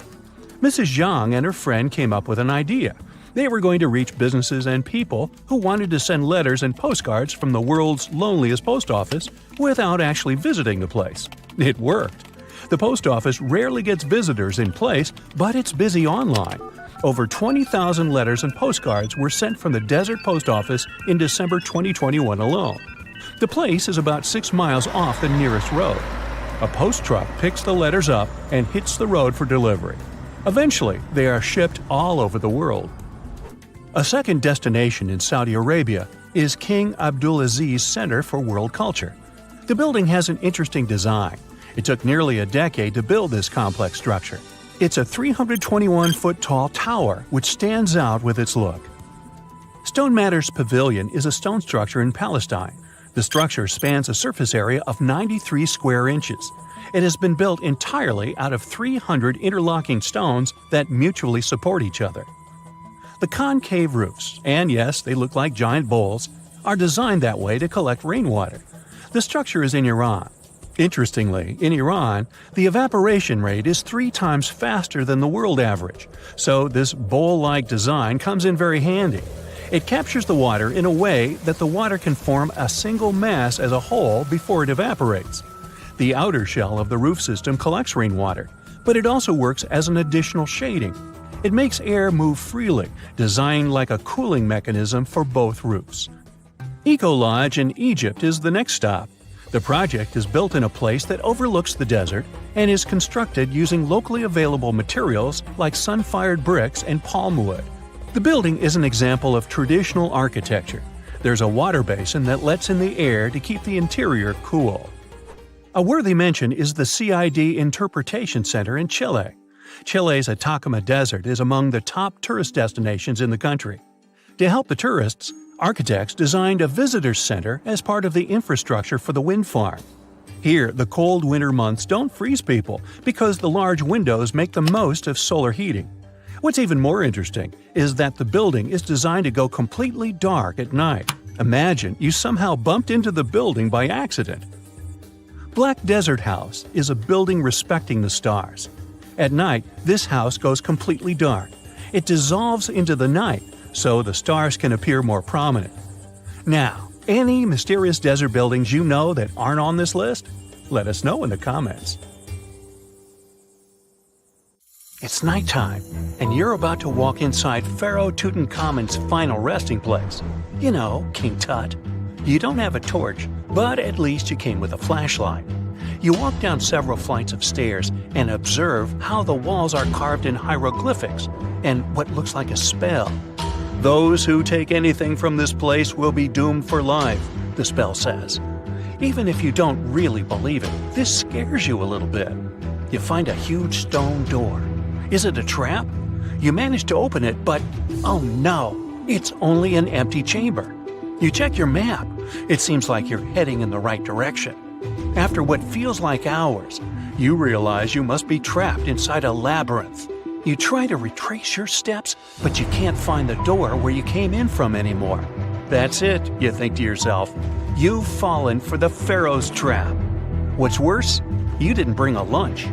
Mrs. Zhang and her friend came up with an idea. They were going to reach businesses and people who wanted to send letters and postcards from the world's loneliest post office without actually visiting the place. It worked. The post office rarely gets visitors in place, but it's busy online. Over 20,000 letters and postcards were sent from the Desert Post Office in December 2021 alone. The place is about 6 miles off the nearest road. A post truck picks the letters up and hits the road for delivery. Eventually, they are shipped all over the world. A second destination in Saudi Arabia is King Abdulaziz Center for World Culture. The building has an interesting design. It took nearly a decade to build this complex structure. It's a 321-foot-tall tower which stands out with its look. Stone Matters Pavilion is a stone structure in Palestine. The structure spans a surface area of 93 square inches. It has been built entirely out of 300 interlocking stones that mutually support each other. The concave roofs, and yes, they look like giant bowls, are designed that way to collect rainwater. The structure is in Iran. Interestingly, in Iran, the evaporation rate is 3 times faster than the world average, so this bowl-like design comes in very handy. It captures the water in a way that the water can form a single mass as a whole before it evaporates. The outer shell of the roof system collects rainwater, but it also works as an additional shading. It makes air move freely, designed like a cooling mechanism for both roofs. Eco Lodge in Egypt is the next stop. The project is built in a place that overlooks the desert and is constructed using locally available materials like sun-fired bricks and palm wood. The building is an example of traditional architecture. There's a water basin that lets in the air to keep the interior cool. A worthy mention is the CID Interpretation Center in Chile. Chile's Atacama Desert is among the top tourist destinations in the country. To help the tourists, architects designed a visitor center as part of the infrastructure for the wind farm. Here, the cold winter months don't freeze people because the large windows make the most of solar heating. What's even more interesting is that the building is designed to go completely dark at night. Imagine you somehow bumped into the building by accident. Black Desert House is a building respecting the stars. At night, this house goes completely dark. It dissolves into the night, so the stars can appear more prominent. Now, any mysterious desert buildings you know that aren't on this list? Let us know in the comments. It's nighttime, and you're about to walk inside Pharaoh Tutankhamun's final resting place. You know, King Tut. You don't have a torch, but at least you came with a flashlight. You walk down several flights of stairs and observe how the walls are carved in hieroglyphics and what looks like a spell. Those who take anything from this place will be doomed for life, the spell says. Even if you don't really believe it, this scares you a little bit. You find a huge stone door. Is it a trap? You manage to open it, but oh no, it's only an empty chamber. You check your map. It seems like you're heading in the right direction. After what feels like hours, you realize you must be trapped inside a labyrinth. You try to retrace your steps, but you can't find the door where you came in from anymore. That's it, you think to yourself. You've fallen for the Pharaoh's trap. What's worse, you didn't bring a lunch.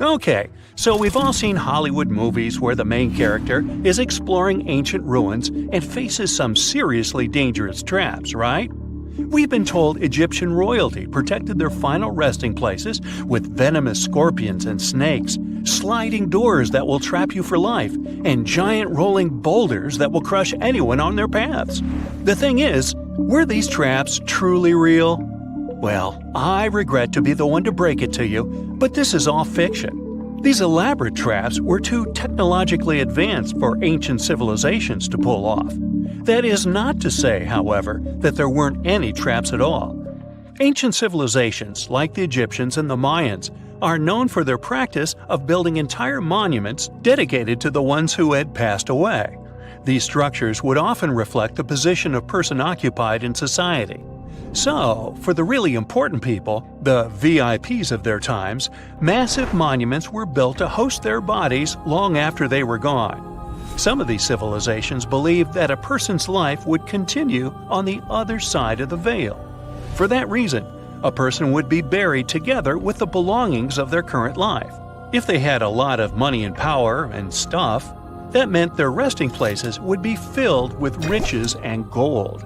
Okay, so we've all seen Hollywood movies where the main character is exploring ancient ruins and faces some seriously dangerous traps, right? We've been told Egyptian royalty protected their final resting places with venomous scorpions and snakes, sliding doors that will trap you for life, and giant rolling boulders that will crush anyone on their paths. The thing is, were these traps truly real? Well, I regret to be the one to break it to you, but this is all fiction. These elaborate traps were too technologically advanced for ancient civilizations to pull off. That is not to say, however, that there weren't any traps at all. Ancient civilizations, like the Egyptians and the Mayans, are known for their practice of building entire monuments dedicated to the ones who had passed away. These structures would often reflect the position of person occupied in society. So, for the really important people, the VIPs of their times, massive monuments were built to host their bodies long after they were gone. Some of these civilizations believed that a person's life would continue on the other side of the veil. For that reason, a person would be buried together with the belongings of their current life. If they had a lot of money and power and stuff, that meant their resting places would be filled with riches and gold.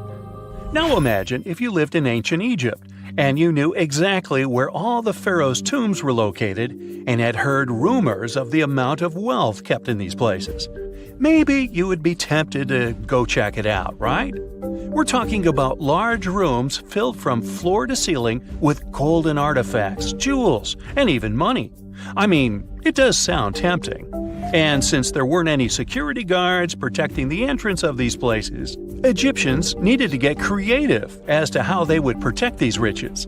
Now imagine if you lived in ancient Egypt and you knew exactly where all the pharaohs' tombs were located and had heard rumors of the amount of wealth kept in these places. Maybe you would be tempted to go check it out, right? We're talking about large rooms filled from floor to ceiling with golden artifacts, jewels, and even money. I mean, it does sound tempting. And since there weren't any security guards protecting the entrance of these places, Egyptians needed to get creative as to how they would protect these riches.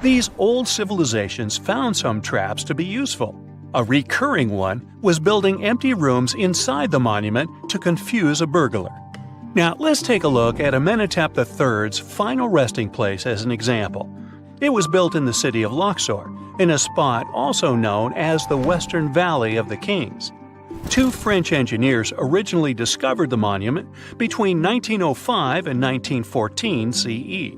These old civilizations found some traps to be useful. A recurring one was building empty rooms inside the monument to confuse a burglar. Now let's take a look at Amenhotep III's final resting place as an example. It was built in the city of Luxor, in a spot also known as the Western Valley of the Kings. Two French engineers originally discovered the monument between 1905 and 1914 CE.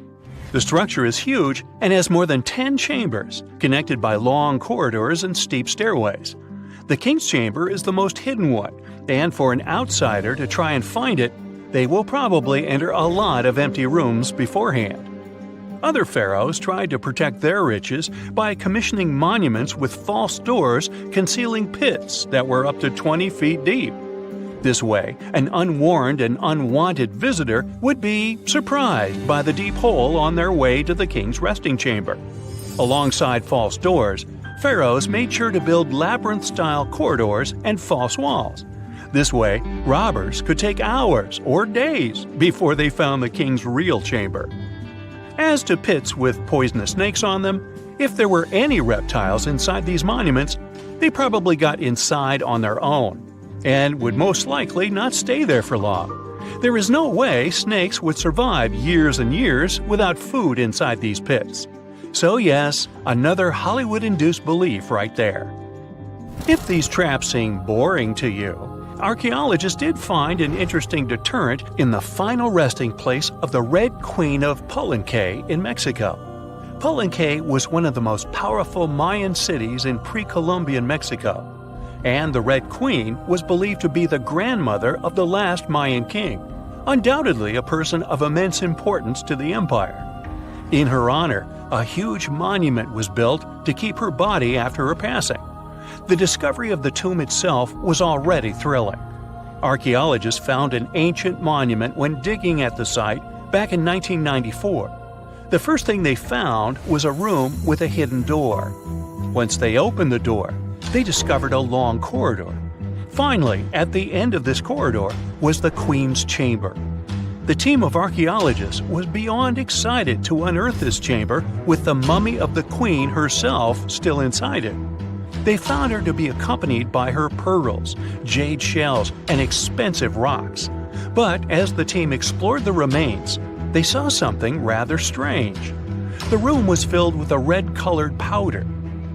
The structure is huge and has more than 10 chambers, connected by long corridors and steep stairways. The King's Chamber is the most hidden one, and for an outsider to try and find it, they will probably enter a lot of empty rooms beforehand. Other pharaohs tried to protect their riches by commissioning monuments with false doors concealing pits that were up to 20 feet deep. This way, an unwarned and unwanted visitor would be surprised by the deep hole on their way to the king's resting chamber. Alongside false doors, pharaohs made sure to build labyrinth-style corridors and false walls. This way, robbers could take hours or days before they found the king's real chamber. As to pits with poisonous snakes on them, if there were any reptiles inside these monuments, they probably got inside on their own and would most likely not stay there for long. There is no way snakes would survive years and years without food inside these pits. So yes, another Hollywood-induced belief right there. If these traps seem boring to you, archaeologists did find an interesting deterrent in the final resting place of the Red Queen of Palenque in Mexico. Palenque was one of the most powerful Mayan cities in pre-Columbian Mexico, and the Red Queen was believed to be the grandmother of the last Mayan king, undoubtedly a person of immense importance to the empire. In her honor, a huge monument was built to keep her body after her passing. The discovery of the tomb itself was already thrilling. Archaeologists found an ancient monument when digging at the site back in 1994. The first thing they found was a room with a hidden door. Once they opened the door, they discovered a long corridor. Finally, at the end of this corridor was the Queen's chamber. The team of archaeologists was beyond excited to unearth this chamber with the mummy of the Queen herself still inside it. They found her to be accompanied by her pearls, jade shells, and expensive rocks. But as the team explored the remains, they saw something rather strange. The room was filled with a red-colored powder.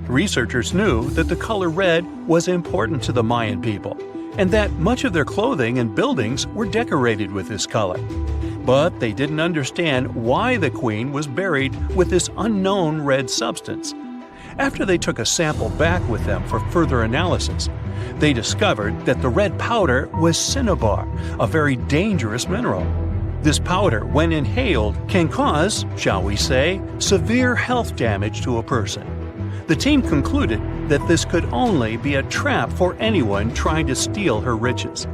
Researchers knew that the color red was important to the Mayan people, and that much of their clothing and buildings were decorated with this color. But they didn't understand why the queen was buried with this unknown red substance. After they took a sample back with them for further analysis, they discovered that the red powder was cinnabar, a very dangerous mineral. This powder, when inhaled, can cause, shall we say, severe health damage to a person. The team concluded that this could only be a trap for anyone trying to steal her riches.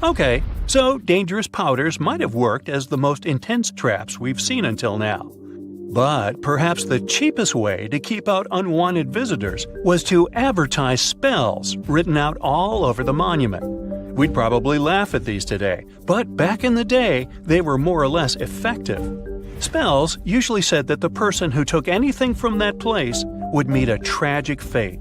Okay, so dangerous powders might have worked as the most intense traps we've seen until now. But perhaps the cheapest way to keep out unwanted visitors was to advertise spells written out all over the monument. We'd probably laugh at these today, but back in the day, they were more or less effective. Spells usually said that the person who took anything from that place would meet a tragic fate.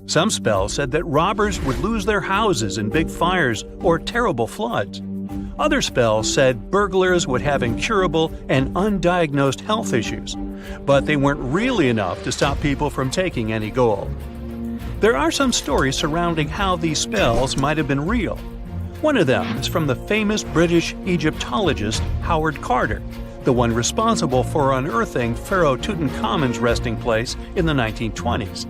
Some spells said that robbers would lose their houses in big fires or terrible floods. Other spells said burglars would have incurable and undiagnosed health issues, but they weren't really enough to stop people from taking any gold. There are some stories surrounding how these spells might have been real. One of them is from the famous British Egyptologist Howard Carter, the one responsible for unearthing Pharaoh Tutankhamun's resting place in the 1920s.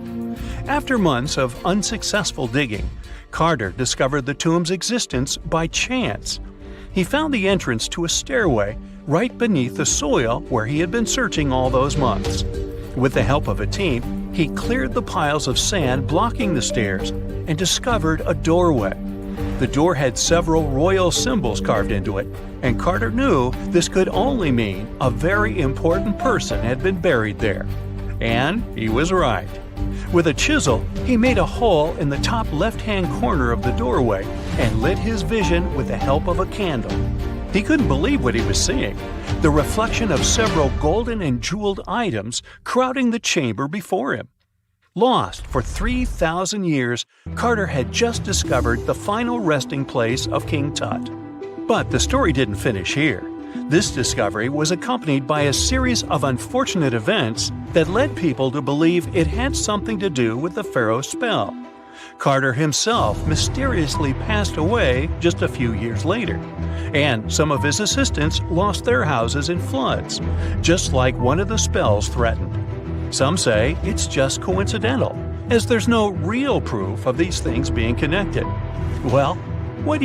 After months of unsuccessful digging, Carter discovered the tomb's existence by chance. He found the entrance to a stairway right beneath the soil where he had been searching all those months. With the help of a team, he cleared the piles of sand blocking the stairs and discovered a doorway. The door had several royal symbols carved into it, and Carter knew this could only mean a very important person had been buried there. And he was right. With a chisel, he made a hole in the top left-hand corner of the doorway and lit his vision with the help of a candle. He couldn't believe what he was seeing, the reflection of several golden and jeweled items crowding the chamber before him. Lost for 3,000 years, Carter had just discovered the final resting place of King Tut. But the story didn't finish here. This discovery was accompanied by a series of unfortunate events that led people to believe it had something to do with the pharaoh's spell. Carter himself mysteriously passed away just a few years later, and some of his assistants lost their houses in floods, just like one of the spells threatened. Some say it's just coincidental, as there's no real proof of these things being connected. Well, what do you